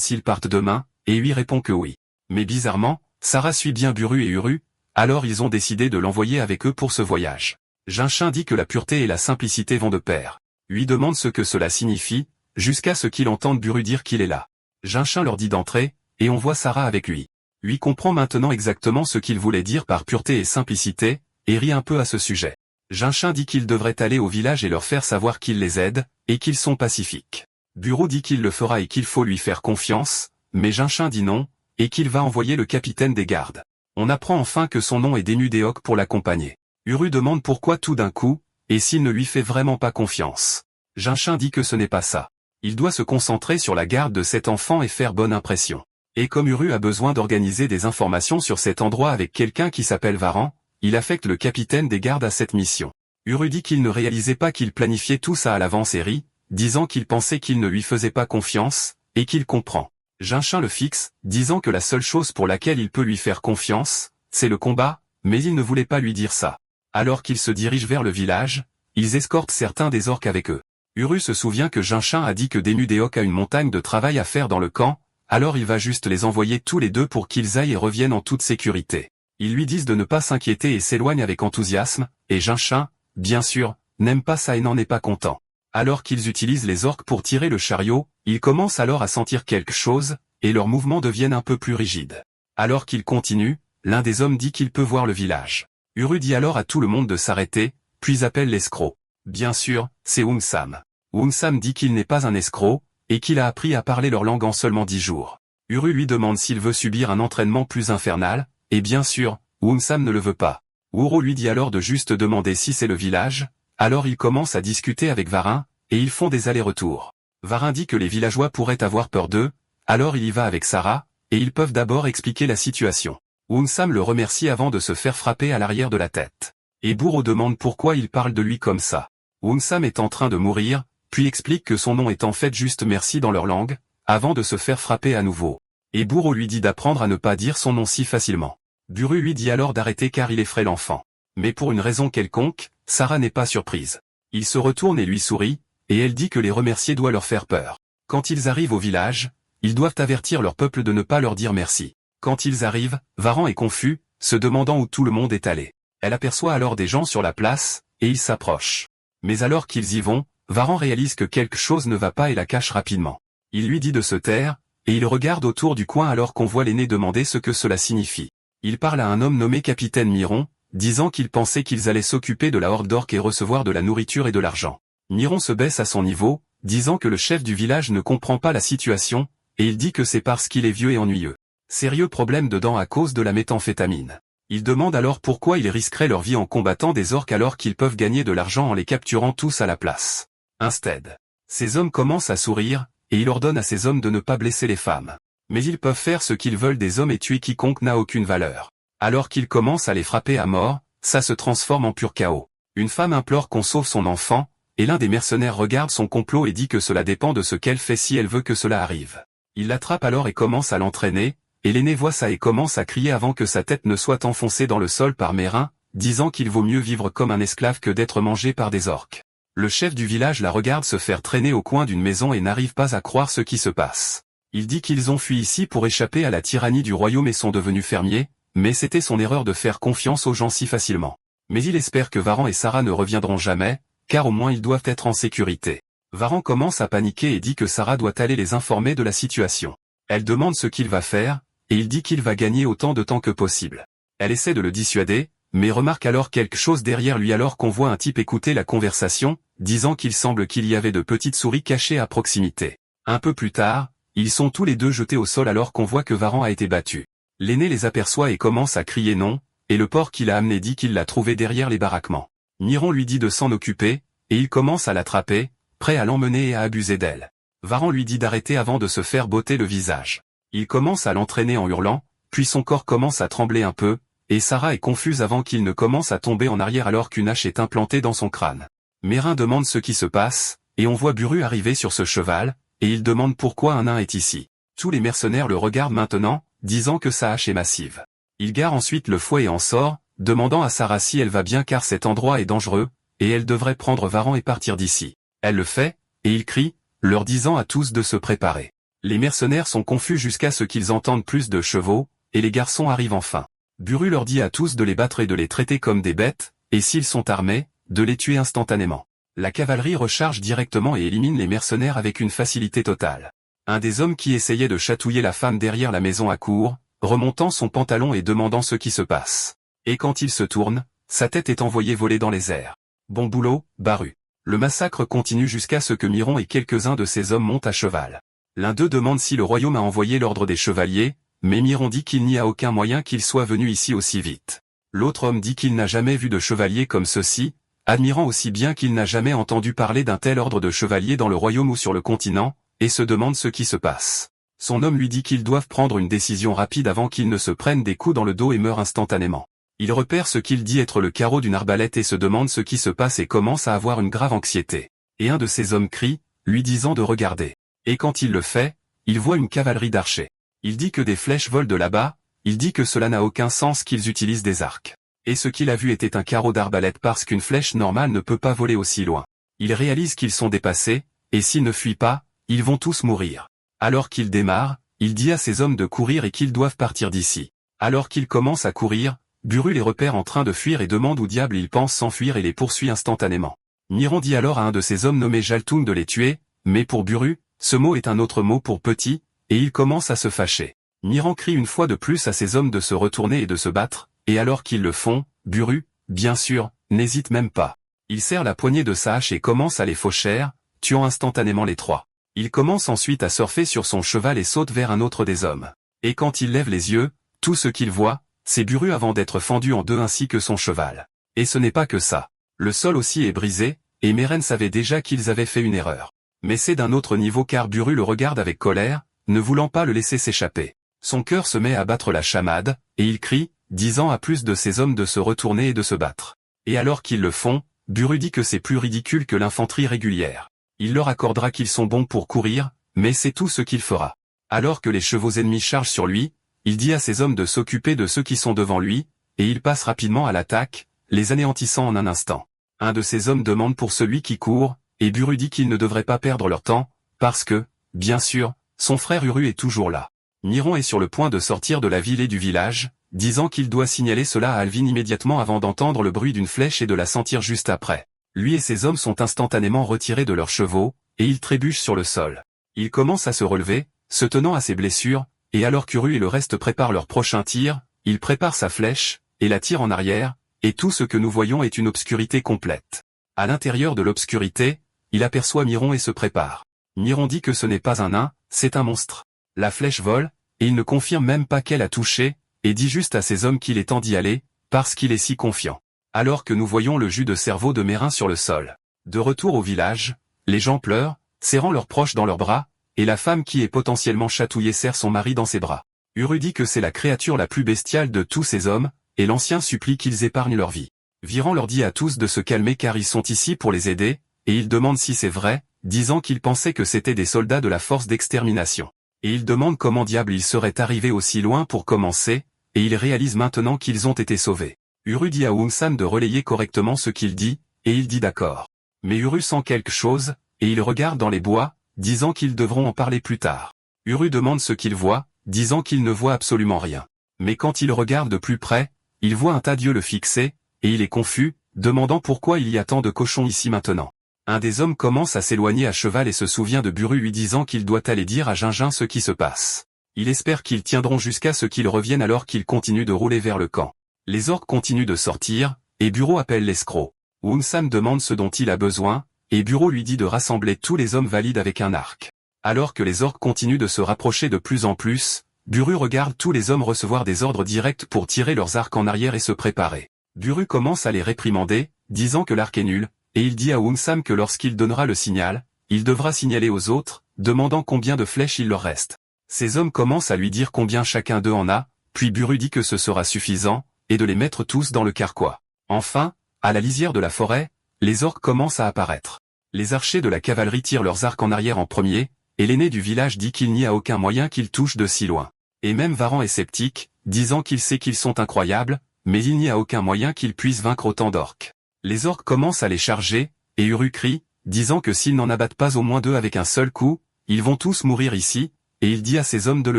s'ils partent demain, et Hui répond que oui. Mais bizarrement, Sarah suit bien Buru et Uru, alors ils ont décidé de l'envoyer avec eux pour ce voyage. Jinshin dit que la pureté et la simplicité vont de pair. Hui demande ce que cela signifie, jusqu'à ce qu'il entende Buru dire qu'il est là. Jinshin leur dit d'entrer, et on voit Sarah avec lui. Hui comprend maintenant exactement ce qu'il voulait dire par pureté et simplicité, et rit un peu à ce sujet. Jinshin dit qu'il devrait aller au village et leur faire savoir qu'il les aide, et qu'ils sont pacifiques. Buru dit qu'il le fera et qu'il faut lui faire confiance, mais Jinshin dit non, et qu'il va envoyer le capitaine des gardes. On apprend enfin que son nom est Denudeok pour l'accompagner. Uru demande pourquoi tout d'un coup, et s'il ne lui fait vraiment pas confiance. Jinshin dit que ce n'est pas ça. Il doit se concentrer sur la garde de cet enfant et faire bonne impression. Et comme Uru a besoin d'organiser des informations sur cet endroit avec quelqu'un qui s'appelle Varan, il affecte le capitaine des gardes à cette mission. Uru dit qu'il ne réalisait pas qu'il planifiait tout ça à l'avance et rit, disant qu'il pensait qu'il ne lui faisait pas confiance, et qu'il comprend. Jinshin le fixe, disant que la seule chose pour laquelle il peut lui faire confiance, c'est le combat, mais il ne voulait pas lui dire ça. Alors qu'ils se dirigent vers le village, ils escortent certains des orques avec eux. Uru se souvient que Jinshin a dit que Denudeok a une montagne de travail à faire dans le camp, alors il va juste les envoyer tous les deux pour qu'ils aillent et reviennent en toute sécurité. Ils lui disent de ne pas s'inquiéter et s'éloignent avec enthousiasme, et Jinshin, bien sûr, n'aime pas ça et n'en est pas content. Alors qu'ils utilisent les orques pour tirer le chariot, ils commencent alors à sentir quelque chose, et leurs mouvements deviennent un peu plus rigides. Alors qu'ils continuent, l'un des hommes dit qu'il peut voir le village. Uru dit alors à tout le monde de s'arrêter, puis appelle l'escroc. Bien sûr, c'est Wongsam. Wongsam dit qu'il n'est pas un escroc, et qu'il a appris à parler leur langue en seulement 10 jours. Uru lui demande s'il veut subir un entraînement plus infernal, et bien sûr, Wongsam ne le veut pas. Uro lui dit alors de juste demander si c'est le village, alors il commence à discuter avec Varin, et ils font des allers-retours. Varin dit que les villageois pourraient avoir peur d'eux, alors il y va avec Sarah, et ils peuvent d'abord expliquer la situation. Wongsam le remercie avant de se faire frapper à l'arrière de la tête. Et Buro demande pourquoi il parle de lui comme ça. Wongsam est en train de mourir, puis explique que son nom est en fait juste merci dans leur langue, avant de se faire frapper à nouveau. Et Buro lui dit d'apprendre à ne pas dire son nom si facilement. Buru lui dit alors d'arrêter car il effraie l'enfant. Mais pour une raison quelconque, Sarah n'est pas surprise. Il se retourne et lui sourit, et elle dit que les remercier doit leur faire peur. Quand ils arrivent au village, ils doivent avertir leur peuple de ne pas leur dire merci. Quand ils arrivent, Varan est confus, se demandant où tout le monde est allé. Elle aperçoit alors des gens sur la place, et ils s'approchent. Mais alors qu'ils y vont, Varan réalise que quelque chose ne va pas et la cache rapidement. Il lui dit de se taire, et il regarde autour du coin alors qu'on voit l'aîné demander ce que cela signifie. Il parle à un homme nommé Capitaine Miron, disant qu'il pensait qu'ils allaient s'occuper de la horde d'orques et recevoir de la nourriture et de l'argent. Miron se baisse à son niveau, disant que le chef du village ne comprend pas la situation, et il dit que c'est parce qu'il est vieux et ennuyeux. Sérieux problème de dents à cause de la méthamphétamine. Il demande alors pourquoi ils risqueraient leur vie en combattant des orques alors qu'ils peuvent gagner de l'argent en les capturant tous à la place. Instead. Ces hommes commencent à sourire, et il ordonne à ces hommes de ne pas blesser les femmes. Mais ils peuvent faire ce qu'ils veulent des hommes et tuer quiconque n'a aucune valeur. Alors qu'ils commencent à les frapper à mort, ça se transforme en pur chaos. Une femme implore qu'on sauve son enfant, et l'un des mercenaires regarde son complot et dit que cela dépend de ce qu'elle fait si elle veut que cela arrive. Il l'attrape alors et commence à l'entraîner, et l'aîné voit ça et commence à crier avant que sa tête ne soit enfoncée dans le sol par Mérins, disant qu'il vaut mieux vivre comme un esclave que d'être mangé par des orques. Le chef du village la regarde se faire traîner au coin d'une maison et n'arrive pas à croire ce qui se passe. Il dit qu'ils ont fui ici pour échapper à la tyrannie du royaume et sont devenus fermiers, mais c'était son erreur de faire confiance aux gens si facilement. Mais il espère que Varan et Sarah ne reviendront jamais, car au moins ils doivent être en sécurité. Varan commence à paniquer et dit que Sarah doit aller les informer de la situation. Elle demande ce qu'il va faire, et il dit qu'il va gagner autant de temps que possible. Elle essaie de le dissuader, mais remarque alors quelque chose derrière lui alors qu'on voit un type écouter la conversation, disant qu'il semble qu'il y avait de petites souris cachées à proximité. Un peu plus tard, ils sont tous les deux jetés au sol alors qu'on voit que Varan a été battu. L'aîné les aperçoit et commence à crier non, et le porc qui l'a amené dit qu'il l'a trouvé derrière les baraquements. Miron lui dit de s'en occuper, et il commence à l'attraper, prêt à l'emmener et à abuser d'elle. Varan lui dit d'arrêter avant de se faire botter le visage. Il commence à l'entraîner en hurlant, puis son corps commence à trembler un peu, et Sarah est confuse avant qu'il ne commence à tomber en arrière alors qu'une hache est implantée dans son crâne. Mérins demande ce qui se passe, et on voit Buru arriver sur ce cheval, et il demande pourquoi un nain est ici. Tous les mercenaires le regardent maintenant, disant que sa hache est massive. Il gare ensuite le fouet et en sort, demandant à Sarah si elle va bien car cet endroit est dangereux, et elle devrait prendre Varan et partir d'ici. Elle le fait, et il crie, leur disant à tous de se préparer. Les mercenaires sont confus jusqu'à ce qu'ils entendent plus de chevaux, et les garçons arrivent enfin. Buru leur dit à tous de les battre et de les traiter comme des bêtes, et s'ils sont armés, de les tuer instantanément. La cavalerie recharge directement et élimine les mercenaires avec une facilité totale. Un des hommes qui essayait de chatouiller la femme derrière la maison accourt, remontant son pantalon et demandant ce qui se passe. Et quand il se tourne, sa tête est envoyée voler dans les airs. Bon boulot, Baru. Le massacre continue jusqu'à ce que Miron et quelques-uns de ses hommes montent à cheval. L'un d'eux demande si le royaume a envoyé l'ordre des chevaliers, mais Miron dit qu'il n'y a aucun moyen qu'il soit venu ici aussi vite. L'autre homme dit qu'il n'a jamais vu de chevaliers comme ceux-ci, admirant aussi bien qu'il n'a jamais entendu parler d'un tel ordre de chevaliers dans le royaume ou sur le continent, et se demande ce qui se passe. Son homme lui dit qu'ils doivent prendre une décision rapide avant qu'ils ne se prennent des coups dans le dos et meurent instantanément. Il repère ce qu'il dit être le carreau d'une arbalète et se demande ce qui se passe et commence à avoir une grave anxiété. Et un de ses hommes crie, lui disant de regarder. Et quand il le fait, il voit une cavalerie d'archers. Il dit que des flèches volent de là-bas, il dit que cela n'a aucun sens qu'ils utilisent des arcs. Et ce qu'il a vu était un carreau d'arbalète parce qu'une flèche normale ne peut pas voler aussi loin. Il réalise qu'ils sont dépassés, et s'ils ne fuient pas, ils vont tous mourir. Alors qu'il démarre, il dit à ses hommes de courir et qu'ils doivent partir d'ici. Alors qu'ils commencent à courir, Buru les repère en train de fuir et demande où diable ils pensent s'enfuir et les poursuit instantanément. Miron dit alors à un de ses hommes nommé Jaltoun de les tuer, mais pour Buru, ce mot est un autre mot pour petit, et il commence à se fâcher. Miron crie une fois de plus à ses hommes de se retourner et de se battre, et alors qu'ils le font, Buru, bien sûr, n'hésite même pas. Il serre la poignée de sa hache et commence à les faucher, tuant instantanément les trois. Il commence ensuite à surfer sur son cheval et saute vers un autre des hommes. Et quand il lève les yeux, tout ce qu'il voit, c'est Buru avant d'être fendu en deux ainsi que son cheval. Et ce n'est pas que ça. Le sol aussi est brisé, et Meren savait déjà qu'ils avaient fait une erreur. Mais c'est d'un autre niveau car Buru le regarde avec colère, ne voulant pas le laisser s'échapper. Son cœur se met à battre la chamade, et il crie, disant à plus de ses hommes de se retourner et de se battre. Et alors qu'ils le font, Buru dit que c'est plus ridicule que l'infanterie régulière. Il leur accordera qu'ils sont bons pour courir, mais c'est tout ce qu'il fera. Alors que les chevaux ennemis chargent sur lui, il dit à ses hommes de s'occuper de ceux qui sont devant lui, et il passe rapidement à l'attaque, les anéantissant en un instant. Un de ses hommes demande pour celui qui court, et Buru dit qu'il ne devrait pas perdre leur temps, parce que, bien sûr, son frère Uru est toujours là. Miron est sur le point de sortir de la ville et du village, disant qu'il doit signaler cela à Alvin immédiatement avant d'entendre le bruit d'une flèche et de la sentir juste après. Lui et ses hommes sont instantanément retirés de leurs chevaux, et ils trébuchent sur le sol. Il commence à se relever, se tenant à ses blessures, et alors qu'Uru et le reste préparent leur prochain tir, il prépare sa flèche, et la tire en arrière, et tout ce que nous voyons est une obscurité complète. À l'intérieur de l'obscurité, il aperçoit Miron et se prépare. Miron dit que ce n'est pas un nain, c'est un monstre. La flèche vole, et il ne confirme même pas qu'elle a touché, et dit juste à ses hommes qu'il est temps d'y aller, parce qu'il est si confiant. Alors que nous voyons le jus de cerveau de Meren sur le sol. De retour au village, les gens pleurent, serrant leurs proches dans leurs bras, et la femme qui est potentiellement chatouillée serre son mari dans ses bras. Uru dit que c'est la créature la plus bestiale de tous ces hommes, et l'ancien supplie qu'ils épargnent leur vie. Viran leur dit à tous de se calmer car ils sont ici pour les aider, et il demande si c'est vrai, disant qu'il pensait que c'était des soldats de la force d'extermination. Et il demande comment diable ils seraient arrivés aussi loin pour commencer, et il réalise maintenant qu'ils ont été sauvés. Uru dit à Aung San de relayer correctement ce qu'il dit, et il dit d'accord. Mais Uru sent quelque chose, et il regarde dans les bois, disant qu'ils devront en parler plus tard. Uru demande ce qu'il voit, disant qu'il ne voit absolument rien. Mais quand il regarde de plus près, il voit un tas d'yeux le fixer, et il est confus, demandant pourquoi il y a tant de cochons ici maintenant. Un des hommes commence à s'éloigner à cheval et se souvient de Buru lui disant qu'il doit aller dire à Gingin ce qui se passe. Il espère qu'ils tiendront jusqu'à ce qu'ils reviennent alors qu'il continue de rouler vers le camp. Les orques continuent de sortir, et Bureau appelle l'escroc. Aung San demande ce dont il a besoin, et Bureau lui dit de rassembler tous les hommes valides avec un arc. Alors que les orques continuent de se rapprocher de plus en plus, Buru regarde tous les hommes recevoir des ordres directs pour tirer leurs arcs en arrière et se préparer. Buru commence à les réprimander, disant que l'arc est nul, et il dit à Aung San que lorsqu'il donnera le signal, il devra signaler aux autres, demandant combien de flèches il leur reste. Ces hommes commencent à lui dire combien chacun d'eux en a, puis Buru dit que ce sera suffisant, et de les mettre tous dans le carquois. Enfin, à la lisière de la forêt, les orques commencent à apparaître. Les archers de la cavalerie tirent leurs arcs en arrière en premier, et l'aîné du village dit qu'il n'y a aucun moyen qu'ils touchent de si loin. Et même Varan est sceptique, disant qu'il sait qu'ils sont incroyables, mais il n'y a aucun moyen qu'ils puissent vaincre autant d'orques. Les orques commencent à les charger, et Uru crie, disant que s'ils n'en abattent pas au moins 2 avec un seul coup, ils vont tous mourir ici, et il dit à ses hommes de le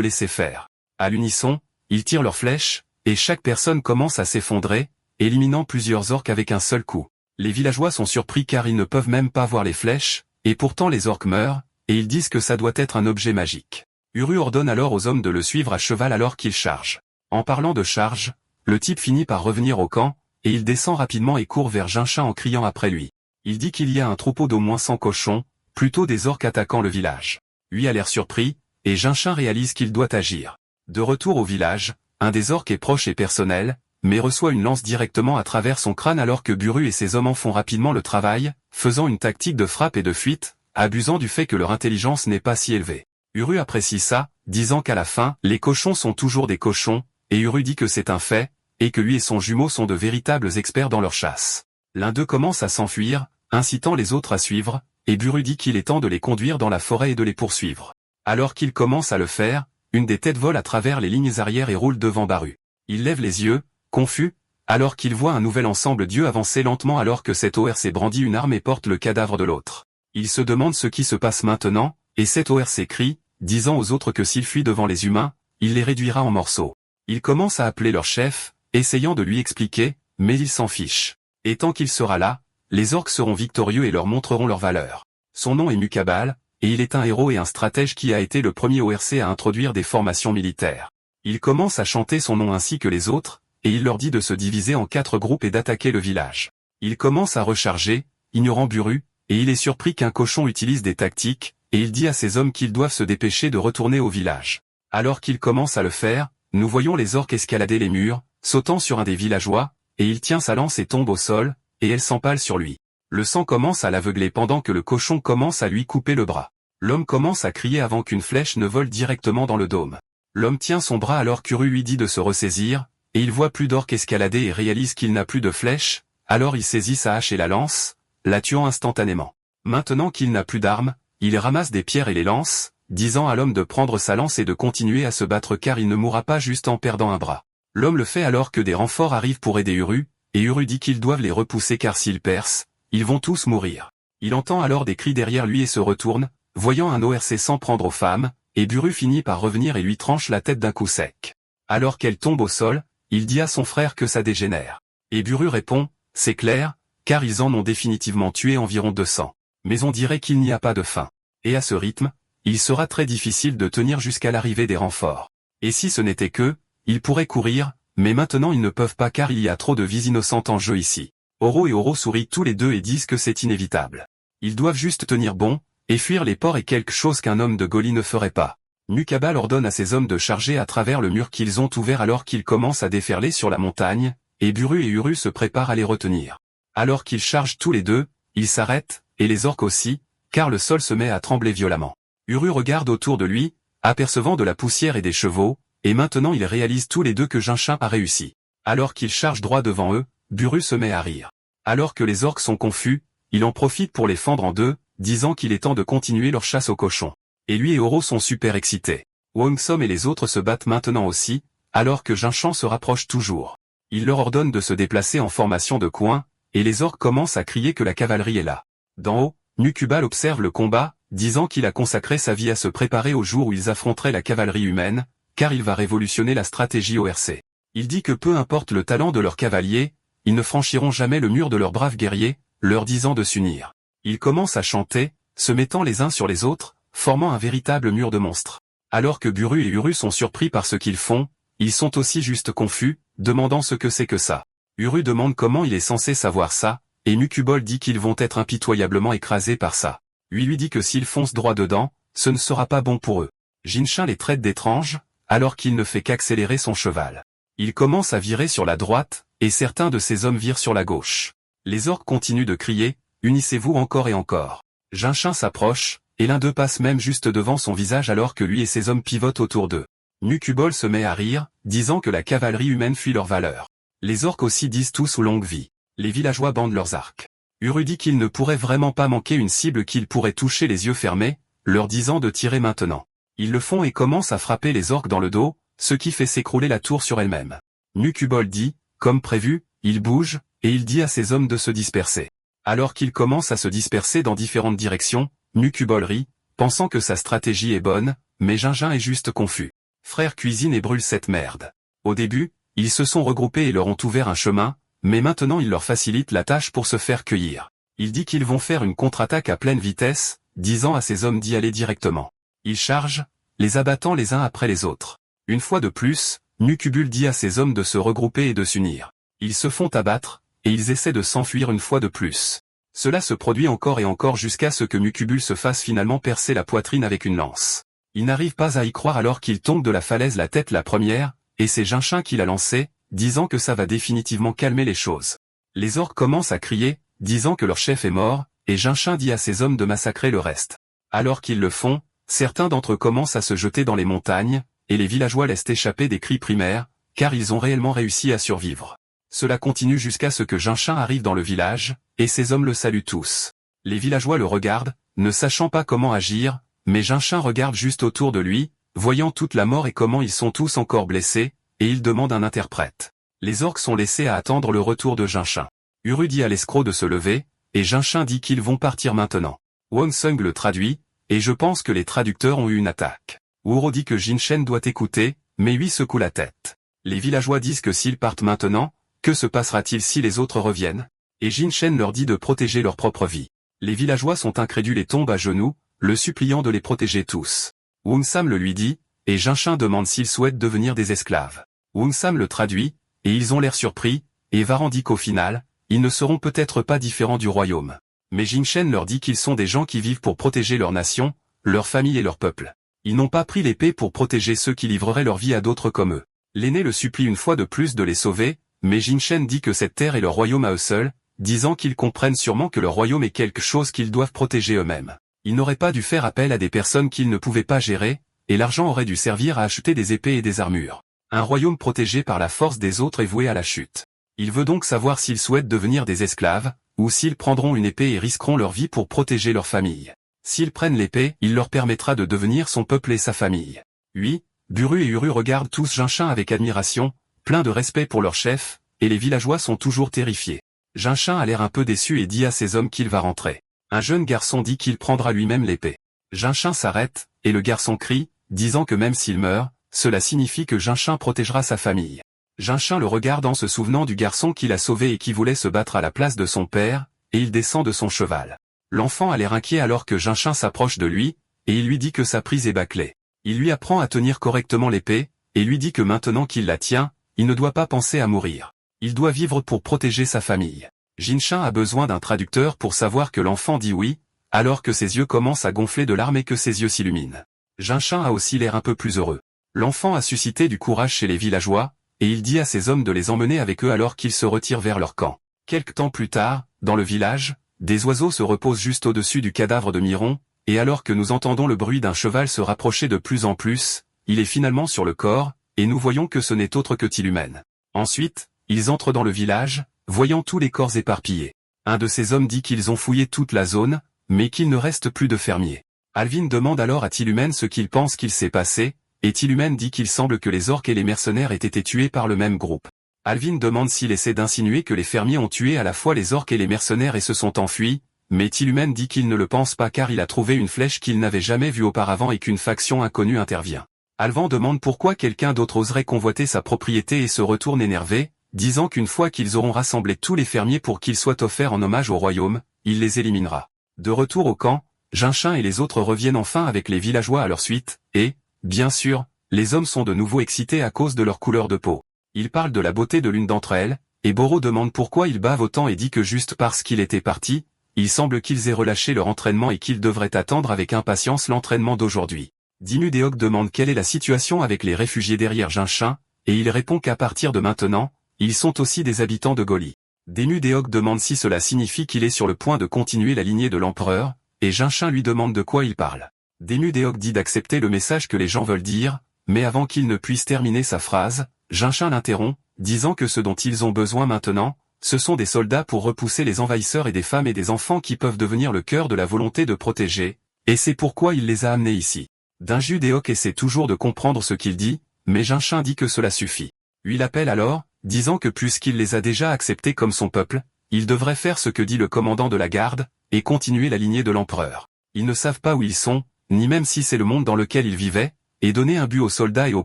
laisser faire. À l'unisson, ils tirent leurs flèches, et chaque personne commence à s'effondrer, éliminant plusieurs orques avec un seul coup. Les villageois sont surpris car ils ne peuvent même pas voir les flèches, et pourtant les orques meurent, et ils disent que ça doit être un objet magique. Uru ordonne alors aux hommes de le suivre à cheval alors qu'il charge. En parlant de charge, le type finit par revenir au camp, et il descend rapidement et court vers Gingin en criant après lui. Il dit qu'il y a un troupeau d'au moins 100 cochons, plutôt des orques attaquant le village. Lui a l'air surpris, et Gingin réalise qu'il doit agir. De retour au village, un des orques est proche et personnel, mais reçoit une lance directement à travers son crâne alors que Buru et ses hommes en font rapidement le travail, faisant une tactique de frappe et de fuite, abusant du fait que leur intelligence n'est pas si élevée. Uru apprécie ça, disant qu'à la fin, les cochons sont toujours des cochons, et Uru dit que c'est un fait, et que lui et son jumeau sont de véritables experts dans leur chasse. L'un d'eux commence à s'enfuir, incitant les autres à suivre, et Buru dit qu'il est temps de les conduire dans la forêt et de les poursuivre. Alors qu'il commence à le faire, une des têtes vole à travers les lignes arrière et roule devant Baru. Il lève les yeux, confus, alors qu'il voit un nouvel ensemble d'yeux avancer lentement alors que cet ORC brandit une arme et porte le cadavre de l'autre. Il se demande ce qui se passe maintenant, et cet ORC crie, disant aux autres que s'il fuit devant les humains, il les réduira en morceaux. Il commence à appeler leur chef, essayant de lui expliquer, mais il s'en fiche. Et tant qu'il sera là, les orques seront victorieux et leur montreront leur valeur. Son nom est Mukabal, et il est un héros et un stratège qui a été le premier ORC à introduire des formations militaires. Il commence à chanter son nom ainsi que les autres, et il leur dit de se diviser en 4 groupes et d'attaquer le village. Il commence à recharger, ignorant Buru, et il est surpris qu'un cochon utilise des tactiques, et il dit à ses hommes qu'ils doivent se dépêcher de retourner au village. Alors qu'il commence à le faire, nous voyons les orques escalader les murs, sautant sur un des villageois, et il tient sa lance et tombe au sol, et elle s'empale sur lui. Le sang commence à l'aveugler pendant que le cochon commence à lui couper le bras. L'homme commence à crier avant qu'une flèche ne vole directement dans le dôme. L'homme tient son bras alors qu'Uru lui dit de se ressaisir, et il voit plus d'orques escalader et réalise qu'il n'a plus de flèches, alors il saisit sa hache et la lance, la tuant instantanément. Maintenant qu'il n'a plus d'armes, il ramasse des pierres et les lance, disant à l'homme de prendre sa lance et de continuer à se battre car il ne mourra pas juste en perdant un bras. L'homme le fait alors que des renforts arrivent pour aider Uru, et Uru dit qu'ils doivent les repousser car s'ils percent, ils vont tous mourir. Il entend alors des cris derrière lui et se retourne, voyant un ORC s'en prendre aux femmes, et Buru finit par revenir et lui tranche la tête d'un coup sec. Alors qu'elle tombe au sol, il dit à son frère que ça dégénère. Et Buru répond, c'est clair, car ils en ont définitivement tué environ 200. Mais on dirait qu'il n'y a pas de fin. Et à ce rythme, il sera très difficile de tenir jusqu'à l'arrivée des renforts. Et si ce n'était que, ils pourraient courir, mais maintenant ils ne peuvent pas car il y a trop de vies innocentes en jeu ici. Oro et Oro sourient tous les deux et disent que c'est inévitable. Ils doivent juste tenir bon, et fuir les ports est quelque chose qu'un homme de Goli ne ferait pas. Mukabal ordonne à ses hommes de charger à travers le mur qu'ils ont ouvert alors qu'ils commencent à déferler sur la montagne, et Buru et Uru se préparent à les retenir. Alors qu'ils chargent tous les deux, ils s'arrêtent, et les orques aussi, car le sol se met à trembler violemment. Uru regarde autour de lui, apercevant de la poussière et des chevaux, et maintenant ils réalisent tous les deux que Jinshin a réussi. Alors qu'il charge droit devant eux, Buru se met à rire. Alors que les orques sont confus, il en profite pour les fendre en deux, disant qu'il est temps de continuer leur chasse aux cochons. Et lui et Oro sont super excités. Wongsom et les autres se battent maintenant aussi, alors que Jinshin se rapproche toujours. Il leur ordonne de se déplacer en formation de coin, et les orques commencent à crier que la cavalerie est là. D'en haut, Nukubal observe le combat, disant qu'il a consacré sa vie à se préparer au jour où ils affronteraient la cavalerie humaine, car il va révolutionner la stratégie ORC. Il dit que peu importe le talent de leurs cavaliers, ils ne franchiront jamais le mur de leurs braves guerriers, leur disant de s'unir. Ils commencent à chanter, se mettant les uns sur les autres, formant un véritable mur de monstres. Alors que Buru et Uru sont surpris par ce qu'ils font, ils sont aussi juste confus, demandant ce que c'est que ça. Uru demande comment il est censé savoir ça, et Nukubal dit qu'ils vont être impitoyablement écrasés par ça. Lui dit que s'ils foncent droit dedans, ce ne sera pas bon pour eux. Jinshin les traite d'étranges, alors qu'il ne fait qu'accélérer son cheval. Il commence à virer sur la droite, et certains de ses hommes virent sur la gauche. Les orques continuent de crier, « Unissez-vous encore et encore ». Jinshin s'approche, et l'un d'eux passe même juste devant son visage alors que lui et ses hommes pivotent autour d'eux. Nukubal se met à rire, disant que la cavalerie humaine fuit leur valeur. Les orques aussi disent tous longue vie. Les villageois bandent leurs arcs. Uru dit qu'il ne pourrait vraiment pas manquer une cible qu'il pourrait toucher les yeux fermés, leur disant de tirer maintenant. Ils le font et commencent à frapper les orques dans le dos, ce qui fait s'écrouler la tour sur elle-même. Nukubal dit, comme prévu, il bouge, et il dit à ses hommes de se disperser. Alors qu'ils commencent à se disperser dans différentes directions, Nukubal rit, pensant que sa stratégie est bonne, mais Jinshin est juste confus. Frère cuisine et brûle cette merde. Au début, ils se sont regroupés et leur ont ouvert un chemin, mais maintenant il leur facilite la tâche pour se faire cueillir. Il dit qu'ils vont faire une contre-attaque à pleine vitesse, disant à ses hommes d'y aller directement. Ils chargent, les abattant les uns après les autres. Une fois de plus, Nukubul dit à ses hommes de se regrouper et de s'unir. Ils se font abattre, et ils essaient de s'enfuir une fois de plus. Cela se produit encore et encore jusqu'à ce que Nukubul se fasse finalement percer la poitrine avec une lance. Il n'arrive pas à y croire alors qu'il tombe de la falaise la tête la première, et c'est Jinshin qui l'a lancé, disant que ça va définitivement calmer les choses. Les orques commencent à crier, disant que leur chef est mort, et Jinshin dit à ses hommes de massacrer le reste. Alors qu'ils le font, certains d'entre eux commencent à se jeter dans les montagnes, et les villageois laissent échapper des cris primaires, car ils ont réellement réussi à survivre. Cela continue jusqu'à ce que Jinshin arrive dans le village, et ses hommes le saluent tous. Les villageois le regardent, ne sachant pas comment agir, mais Jinshin regarde juste autour de lui, voyant toute la mort et comment ils sont tous encore blessés, et il demande un interprète. Les orques sont laissés à attendre le retour de Jinshin. Uru dit à l'escroc de se lever, et Jinshin dit qu'ils vont partir maintenant. Wongsung le traduit, et je pense que les traducteurs ont eu une attaque. Uro dit que Jinshin doit écouter, mais lui secoue la tête. Les villageois disent que s'ils partent maintenant, que se passera-t-il si les autres reviennent? Et Jinshin leur dit de protéger leur propre vie. Les villageois sont incrédules et tombent à genoux, le suppliant de les protéger tous. Wongsam le lui dit, et Jinshin demande s'ils souhaitent devenir des esclaves. Wongsam le traduit, et ils ont l'air surpris, et Varan dit qu'au final, ils ne seront peut-être pas différents du royaume. Mais Jinshin leur dit qu'ils sont des gens qui vivent pour protéger leur nation, leur famille et leur peuple. Ils n'ont pas pris l'épée pour protéger ceux qui livreraient leur vie à d'autres comme eux. L'aîné le supplie une fois de plus de les sauver, mais Jinshin dit que cette terre est leur royaume à eux seuls, disant qu'ils comprennent sûrement que leur royaume est quelque chose qu'ils doivent protéger eux-mêmes. Ils n'auraient pas dû faire appel à des personnes qu'ils ne pouvaient pas gérer, et l'argent aurait dû servir à acheter des épées et des armures. Un royaume protégé par la force des autres est voué à la chute. Il veut donc savoir s'ils souhaitent devenir des esclaves, ou s'ils prendront une épée et risqueront leur vie pour protéger leur famille. S'ils prennent l'épée, il leur permettra de devenir son peuple et sa famille. Oui, Buru et Uru regardent tous Jinshin avec admiration, plein de respect pour leur chef, et les villageois sont toujours terrifiés. Jinshin a l'air un peu déçu et dit à ses hommes qu'il va rentrer. Un jeune garçon dit qu'il prendra lui-même l'épée. Jinshin s'arrête, et le garçon crie, disant que même s'il meurt, cela signifie que Jinshin protégera sa famille. Jinshin le regarde en se souvenant du garçon qu'il a sauvé et qui voulait se battre à la place de son père, et il descend de son cheval. L'enfant a l'air inquiet alors que Jinshin s'approche de lui, et il lui dit que sa prise est bâclée. Il lui apprend à tenir correctement l'épée, et lui dit que maintenant qu'il la tient, il ne doit pas penser à mourir. Il doit vivre pour protéger sa famille. Jinshin a besoin d'un traducteur pour savoir que l'enfant dit oui, alors que ses yeux commencent à gonfler de larmes et que ses yeux s'illuminent. Jinshin a aussi l'air un peu plus heureux. L'enfant a suscité du courage chez les villageois, et il dit à ses hommes de les emmener avec eux alors qu'ils se retirent vers leur camp. Quelque temps plus tard, dans le village, des oiseaux se reposent juste au-dessus du cadavre de Miron, et alors que nous entendons le bruit d'un cheval se rapprocher de plus en plus, il est finalement sur le corps, et nous voyons que ce n'est autre que Tillumène. Ensuite, ils entrent dans le village, voyant tous les corps éparpillés. Un de ces hommes dit qu'ils ont fouillé toute la zone, mais qu'il ne reste plus de fermiers. Alvin demande alors à Tillumène ce qu'il pense qu'il s'est passé, et Tillumène dit qu'il semble que les orques et les mercenaires aient été tués par le même groupe. Alvin demande s'il essaie d'insinuer que les fermiers ont tué à la fois les orques et les mercenaires et se sont enfuis, mais Tillumène dit qu'il ne le pense pas car il a trouvé une flèche qu'il n'avait jamais vue auparavant et qu'une faction inconnue intervient. Alvan demande pourquoi quelqu'un d'autre oserait convoiter sa propriété et se retourne énervé, disant qu'une fois qu'ils auront rassemblé tous les fermiers pour qu'ils soient offerts en hommage au royaume, il les éliminera. De retour au camp, Jinchin et les autres reviennent enfin avec les villageois à leur suite, et, bien sûr, les hommes sont de nouveau excités à cause de leur couleur de peau. Ils parlent de la beauté de l'une d'entre elles, et Boro demande pourquoi ils bavent autant et dit que juste parce qu'il était parti, il semble qu'ils aient relâché leur entraînement et qu'ils devraient attendre avec impatience l'entraînement d'aujourd'hui. Dimudéoc demande quelle est la situation avec les réfugiés derrière Jinchin, et il répond qu'à partir de maintenant, ils sont aussi des habitants de Goli. Dimudéoc demande si cela signifie qu'il est sur le point de continuer la lignée de l'empereur, et Jinchin lui demande de quoi il parle. Dimudéoc dit d'accepter le message que les gens veulent dire, mais avant qu'il ne puisse terminer sa phrase, Jinchin l'interrompt, disant que ce dont ils ont besoin maintenant, ce sont des soldats pour repousser les envahisseurs et des femmes et des enfants qui peuvent devenir le cœur de la volonté de protéger, et c'est pourquoi il les a amenés ici. Dimudéoc essaie toujours de comprendre ce qu'il dit, mais Jinchin dit que cela suffit. Lui l'appelle alors, disant que puisqu'il les a déjà acceptés comme son peuple, il devrait faire ce que dit le commandant de la garde, et continuer la lignée de l'empereur. Ils ne savent pas où ils sont, ni même si c'est le monde dans lequel ils vivaient, et donner un but aux soldats et au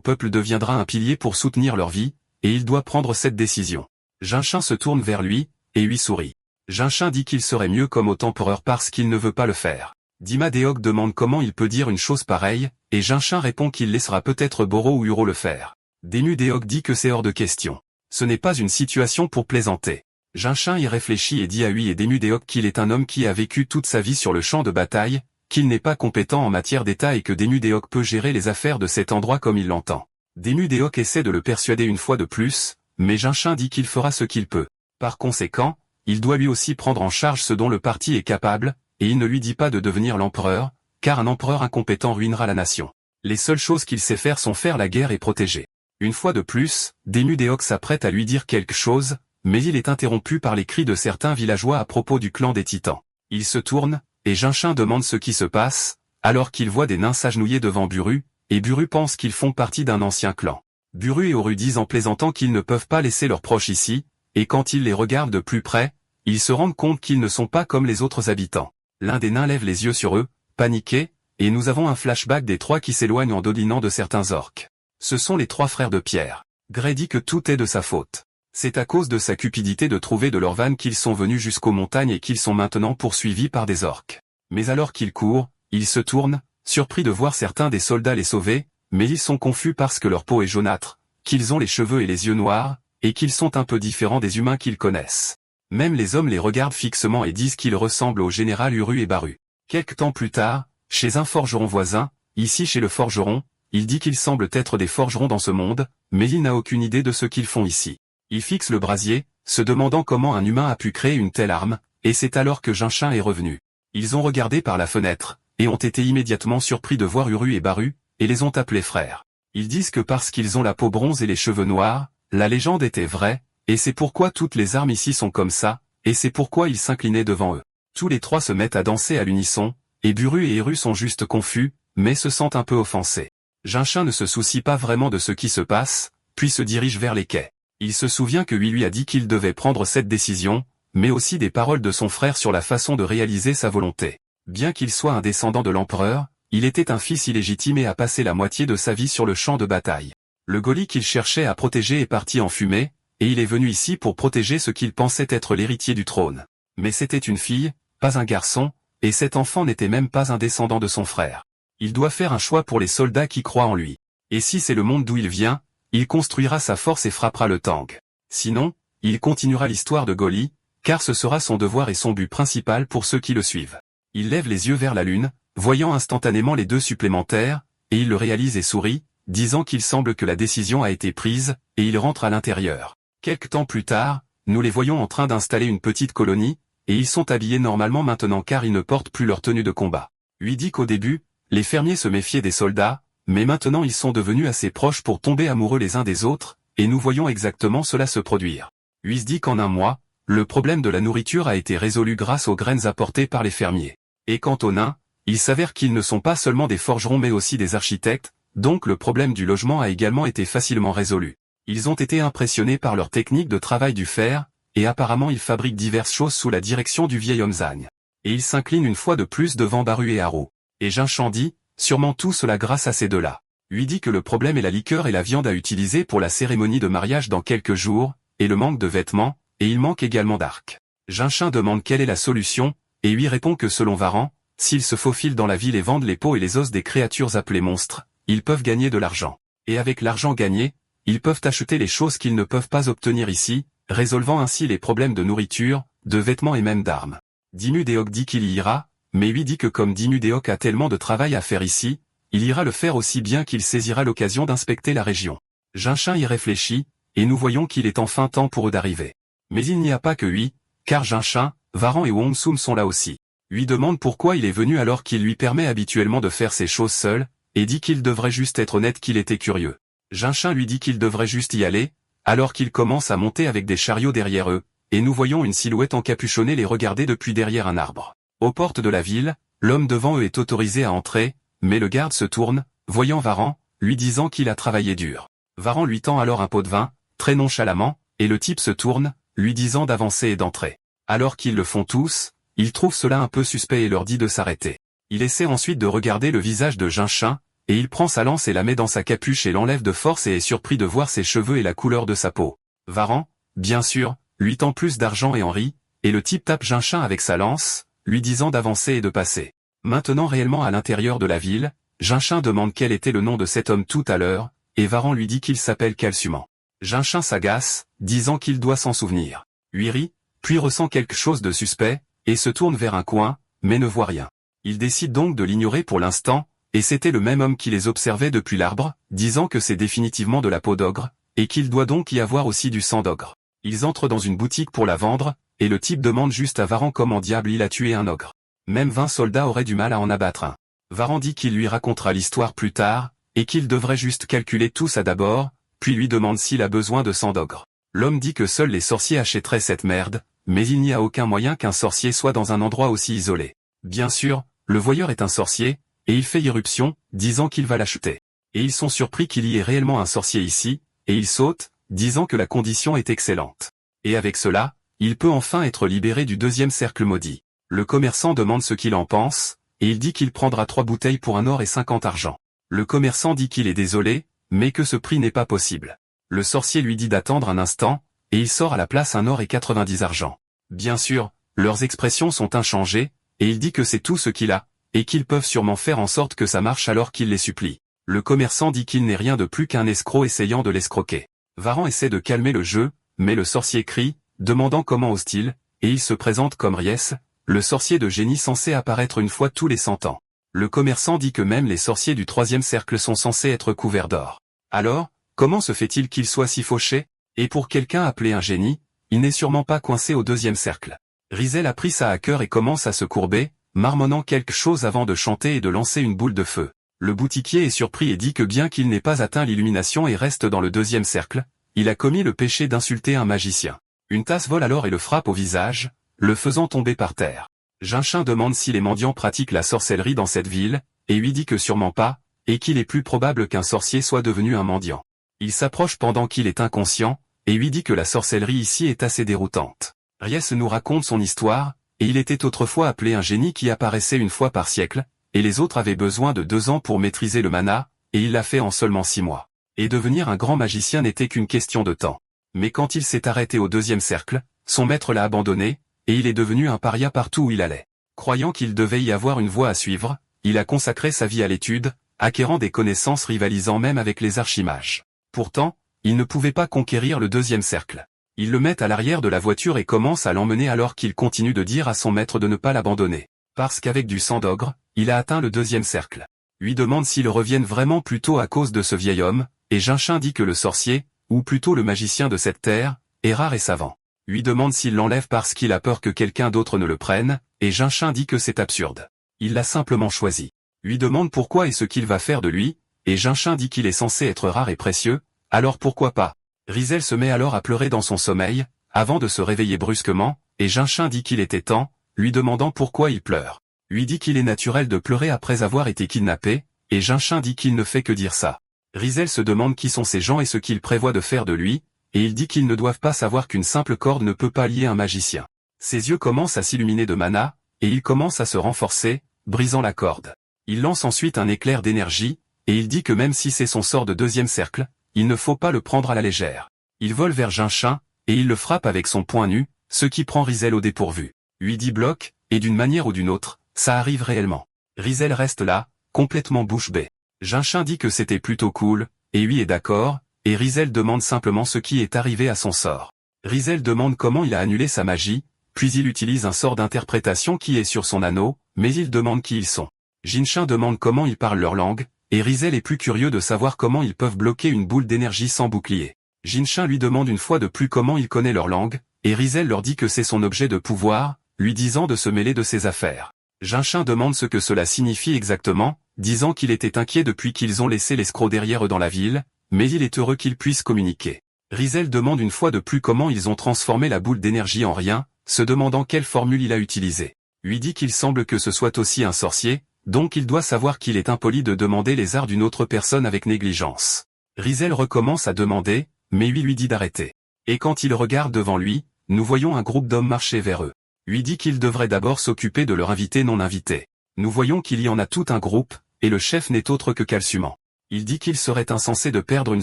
peuple deviendra un pilier pour soutenir leur vie, et il doit prendre cette décision. Jinchin se tourne vers lui, et lui sourit. Jinchin dit qu'il serait mieux comme empereur parce qu'il ne veut pas le faire. Dimudéoc demande comment il peut dire une chose pareille, et Jinchin répond qu'il laissera peut-être Boro ou Uro le faire. Dimudéoc dit que c'est hors de question. Ce n'est pas une situation pour plaisanter. Jinchin y réfléchit et dit à lui et Dimudéoc qu'il est un homme qui a vécu toute sa vie sur le champ de bataille, qu'il n'est pas compétent en matière d'État et que Dimudéoc peut gérer les affaires de cet endroit comme il l'entend. Dimudéoc essaie de le persuader une fois de plus, mais Jinchin dit qu'il fera ce qu'il peut. Par conséquent, il doit lui aussi prendre en charge ce dont le parti est capable, et il ne lui dit pas de devenir l'empereur, car un empereur incompétent ruinera la nation. Les seules choses qu'il sait faire sont faire la guerre et protéger. Une fois de plus, Dimudéoc s'apprête à lui dire quelque chose, mais il est interrompu par les cris de certains villageois à propos du clan des Titans. Il se tourne, et Jinchin demande ce qui se passe, alors qu'il voit des nains s'agenouiller devant Buru, et Buru pense qu'ils font partie d'un ancien clan. Buru et Oru disent en plaisantant qu'ils ne peuvent pas laisser leurs proches ici, et quand ils les regardent de plus près, ils se rendent compte qu'ils ne sont pas comme les autres habitants. L'un des nains lève les yeux sur eux, paniqué, et nous avons un flashback des trois qui s'éloignent en dodelinant de certains orques. Ce sont les trois frères de Pierre. Gray dit que tout est de sa faute. C'est à cause de sa cupidité de trouver de leur vanne qu'ils sont venus jusqu'aux montagnes et qu'ils sont maintenant poursuivis par des orques. Mais alors qu'ils courent, ils se tournent, surpris de voir certains des soldats les sauver, mais ils sont confus parce que leur peau est jaunâtre, qu'ils ont les cheveux et les yeux noirs, et qu'ils sont un peu différents des humains qu'ils connaissent. Même les hommes les regardent fixement et disent qu'ils ressemblent au général Uru et Baru. Quelque temps plus tard, chez un forgeron voisin, ici chez le forgeron, il dit qu'ils semblent être des forgerons dans ce monde, mais il n'a aucune idée de ce qu'ils font ici. Il fixe le brasier, se demandant comment un humain a pu créer une telle arme, et c'est alors que Jinchin est revenu. Ils ont regardé par la fenêtre, et ont été immédiatement surpris de voir Uru et Baru, et les ont appelés frères. Ils disent que parce qu'ils ont la peau bronze et les cheveux noirs, la légende était vraie, et c'est pourquoi toutes les armes ici sont comme ça, et c'est pourquoi ils s'inclinaient devant eux. Tous les trois se mettent à danser à l'unisson, et Buru et Eru sont juste confus, mais se sentent un peu offensés. Jinchin ne se soucie pas vraiment de ce qui se passe, puis se dirige vers les quais. Il se souvient que lui a dit qu'il devait prendre cette décision, mais aussi des paroles de son frère sur la façon de réaliser sa volonté. Bien qu'il soit un descendant de l'empereur, il était un fils illégitime et a passé la moitié de sa vie sur le champ de bataille. Le Goli qu'il cherchait à protéger est parti en fumée, et il est venu ici pour protéger ce qu'il pensait être l'héritier du trône. Mais c'était une fille, pas un garçon, et cet enfant n'était même pas un descendant de son frère. Il doit faire un choix pour les soldats qui croient en lui. Et si c'est le monde d'où il vient, il construira sa force et frappera le Tang. Sinon, il continuera l'histoire de Goli, car ce sera son devoir et son but principal pour ceux qui le suivent. Il lève les yeux vers la lune, voyant instantanément les deux supplémentaires, et il le réalise et sourit, disant qu'il semble que la décision a été prise, et il rentre à l'intérieur. Quelque temps plus tard, nous les voyons en train d'installer une petite colonie, et ils sont habillés normalement maintenant car ils ne portent plus leur tenue de combat. Lui dit qu'au début, les fermiers se méfiaient des soldats, mais maintenant ils sont devenus assez proches pour tomber amoureux les uns des autres, et nous voyons exactement cela se produire. Lui se dit qu'en un mois, le problème de la nourriture a été résolu grâce aux graines apportées par les fermiers. Et quant aux nains, il s'avère qu'ils ne sont pas seulement des forgerons mais aussi des architectes, donc le problème du logement a également été facilement résolu. Ils ont été impressionnés par leur technique de travail du fer, et apparemment ils fabriquent diverses choses sous la direction du vieil homme Zagne. Et ils s'inclinent une fois de plus devant Baru et Haro. Et Jinshan dit, sûrement tout cela grâce à ces deux-là. Lui dit que le problème est la liqueur et la viande à utiliser pour la cérémonie de mariage dans quelques jours, et le manque de vêtements, et il manque également d'arcs. Jinshan demande quelle est la solution, et lui répond que selon Varan, s'ils se faufilent dans la ville et vendent les peaux et les os des créatures appelées monstres, ils peuvent gagner de l'argent. Et avec l'argent gagné, ils peuvent acheter les choses qu'ils ne peuvent pas obtenir ici, résolvant ainsi les problèmes de nourriture, de vêtements et même d'armes. Dimudéok dit qu'il y ira, mais lui dit que comme Dimudéok a tellement de travail à faire ici, il ira le faire aussi bien qu'il saisira l'occasion d'inspecter la région. Jinshan y réfléchit, et nous voyons qu'il est enfin temps pour eux d'arriver. Mais il n'y a pas que lui, car Jinshan, Varan et Wongsum sont là aussi. Lui demande pourquoi il est venu alors qu'il lui permet habituellement de faire ses choses seul, et dit qu'il devrait juste être honnête qu'il était curieux. Jinshan lui dit qu'il devrait juste y aller, alors qu'il commence à monter avec des chariots derrière eux, et nous voyons une silhouette encapuchonnée les regarder depuis derrière un arbre. Aux portes de la ville, l'homme devant eux est autorisé à entrer, mais le garde se tourne, voyant Varan, lui disant qu'il a travaillé dur. Varan lui tend alors un pot de vin, très nonchalamment, et le type se tourne, lui disant d'avancer et d'entrer. Alors qu'ils le font tous, il trouve cela un peu suspect et leur dit de s'arrêter. Il essaie ensuite de regarder le visage de Jinshan, et il prend sa lance et la met dans sa capuche et l'enlève de force et est surpris de voir ses cheveux et la couleur de sa peau. Varan, bien sûr, lui tend plus d'argent et en rit, et le type tape Jinshan avec sa lance, lui disant d'avancer et de passer. Maintenant réellement à l'intérieur de la ville, Jinshan demande quel était le nom de cet homme tout à l'heure, et Varan lui dit qu'il s'appelle Kalsuman. Jinshan s'agace, disant qu'il doit s'en souvenir. Lui rit, puis ressent quelque chose de suspect, et se tourne vers un coin, mais ne voit rien. Il décide donc de l'ignorer pour l'instant, et c'était le même homme qui les observait depuis l'arbre, disant que c'est définitivement de la peau d'ogre, et qu'il doit donc y avoir aussi du sang d'ogre. Ils entrent dans une boutique pour la vendre, et le type demande juste à Varan comment diable il a tué un ogre. Même 20 soldats auraient du mal à en abattre un. Varan dit qu'il lui racontera l'histoire plus tard, et qu'il devrait juste calculer tout ça d'abord, puis lui demande s'il a besoin de sang d'ogre. L'homme dit que seuls les sorciers achèteraient cette merde, mais il n'y a aucun moyen qu'un sorcier soit dans un endroit aussi isolé. Bien sûr, le voyeur est un sorcier, et il fait irruption, disant qu'il va l'acheter. Et ils sont surpris qu'il y ait réellement un sorcier ici, et il saute, disant que la condition est excellente. Et avec cela, il peut enfin être libéré du deuxième cercle maudit. Le commerçant demande ce qu'il en pense, et il dit qu'il prendra 3 bouteilles pour 1 or et 50 argent. Le commerçant dit qu'il est désolé, mais que ce prix n'est pas possible. Le sorcier lui dit d'attendre un instant, et il sort à la place 1 or et 90 argent. Bien sûr, leurs expressions sont inchangées, et il dit que c'est tout ce qu'il a, et qu'ils peuvent sûrement faire en sorte que ça marche alors qu'il les supplie. Le commerçant dit qu'il n'est rien de plus qu'un escroc essayant de l'escroquer. Varan essaie de calmer le jeu, mais le sorcier crie, demandant comment ose-t-il, et il se présente comme Ries, le sorcier de génie censé apparaître une fois tous les 100 ans. Le commerçant dit que même les sorciers du 3e cercle sont censés être couverts d'or. Alors, comment se fait-il qu'il soit si fauché? Et pour quelqu'un appelé un génie, il n'est sûrement pas coincé au 2e cercle. Rizel a pris ça à cœur et commence à se courber, marmonnant quelque chose avant de chanter et de lancer une boule de feu. Le boutiquier est surpris et dit que bien qu'il n'ait pas atteint l'illumination et reste dans le 2e cercle, il a commis le péché d'insulter un magicien. Une tasse vole alors et le frappe au visage, le faisant tomber par terre. Jinshan demande si les mendiants pratiquent la sorcellerie dans cette ville, et lui dit que sûrement pas, et qu'il est plus probable qu'un sorcier soit devenu un mendiant. Il s'approche pendant qu'il est inconscient, et lui dit que la sorcellerie ici est assez déroutante. Ries nous raconte son histoire, et il était autrefois appelé un génie qui apparaissait une fois par siècle, et les autres avaient besoin de 2 ans pour maîtriser le mana, et il l'a fait en seulement 6 mois. Et devenir un grand magicien n'était qu'une question de temps. Mais quand il s'est arrêté au 2e cercle, son maître l'a abandonné, et il est devenu un paria partout où il allait. Croyant qu'il devait y avoir une voie à suivre, il a consacré sa vie à l'étude, acquérant des connaissances rivalisant même avec les archimages. Pourtant, il ne pouvait pas conquérir le 2e cercle. Il le met à l'arrière de la voiture et commence à l'emmener alors qu'il continue de dire à son maître de ne pas l'abandonner. Parce qu'avec du sang d'ogre, il a atteint le 2e cercle. Lui demande s'ils reviennent vraiment plutôt à cause de ce vieil homme, et Jinshan dit que le sorcier, ou plutôt le magicien de cette terre, est rare et savant. Lui demande s'il l'enlève parce qu'il a peur que quelqu'un d'autre ne le prenne, et Jinshan dit que c'est absurde. Il l'a simplement choisi. Lui demande pourquoi et ce qu'il va faire de lui, et Jinshin dit qu'il est censé être rare et précieux, alors pourquoi pas. Rizel se met alors à pleurer dans son sommeil, avant de se réveiller brusquement, et Jinshin dit qu'il était temps, lui demandant pourquoi il pleure. Lui dit qu'il est naturel de pleurer après avoir été kidnappé, et Jinshin dit qu'il ne fait que dire ça. Rizel se demande qui sont ces gens et ce qu'ils prévoient de faire de lui, et il dit qu'ils ne doivent pas savoir qu'une simple corde ne peut pas lier un magicien. Ses yeux commencent à s'illuminer de mana, et il commence à se renforcer, brisant la corde. Il lance ensuite un éclair d'énergie, et il dit que même si c'est son sort de deuxième cercle, il ne faut pas le prendre à la légère. Il vole vers Jinshin, et il le frappe avec son poing nu, ce qui prend Rizel au dépourvu. Lui dit bloc, et d'une manière ou d'une autre, ça arrive réellement. Rizel reste là, complètement bouche bée. Jinshin dit que c'était plutôt cool, et lui est d'accord, et Rizel demande simplement ce qui est arrivé à son sort. Rizel demande comment il a annulé sa magie, puis il utilise un sort d'interprétation qui est sur son anneau, mais il demande qui ils sont. Jinshin demande comment ils parlent leur langue, et Rizel est plus curieux de savoir comment ils peuvent bloquer une boule d'énergie sans bouclier. Jinshin lui demande une fois de plus comment il connaît leur langue, et Rizel leur dit que c'est son objet de pouvoir, lui disant de se mêler de ses affaires. Jinshin demande ce que cela signifie exactement, disant qu'il était inquiet depuis qu'ils ont laissé l'escroc derrière eux dans la ville, mais il est heureux qu'ils puissent communiquer. Rizel demande une fois de plus comment ils ont transformé la boule d'énergie en rien, se demandant quelle formule il a utilisée. Lui dit qu'il semble que ce soit aussi un sorcier, donc il doit savoir qu'il est impoli de demander les arts d'une autre personne avec négligence. Rizel recommence à demander, mais lui dit d'arrêter. Et quand il regarde devant lui, nous voyons un groupe d'hommes marcher vers eux. Lui dit qu'il devrait d'abord s'occuper de leur invité non invité. Nous voyons qu'il y en a tout un groupe, et le chef n'est autre que Calciuman. Il dit qu'il serait insensé de perdre une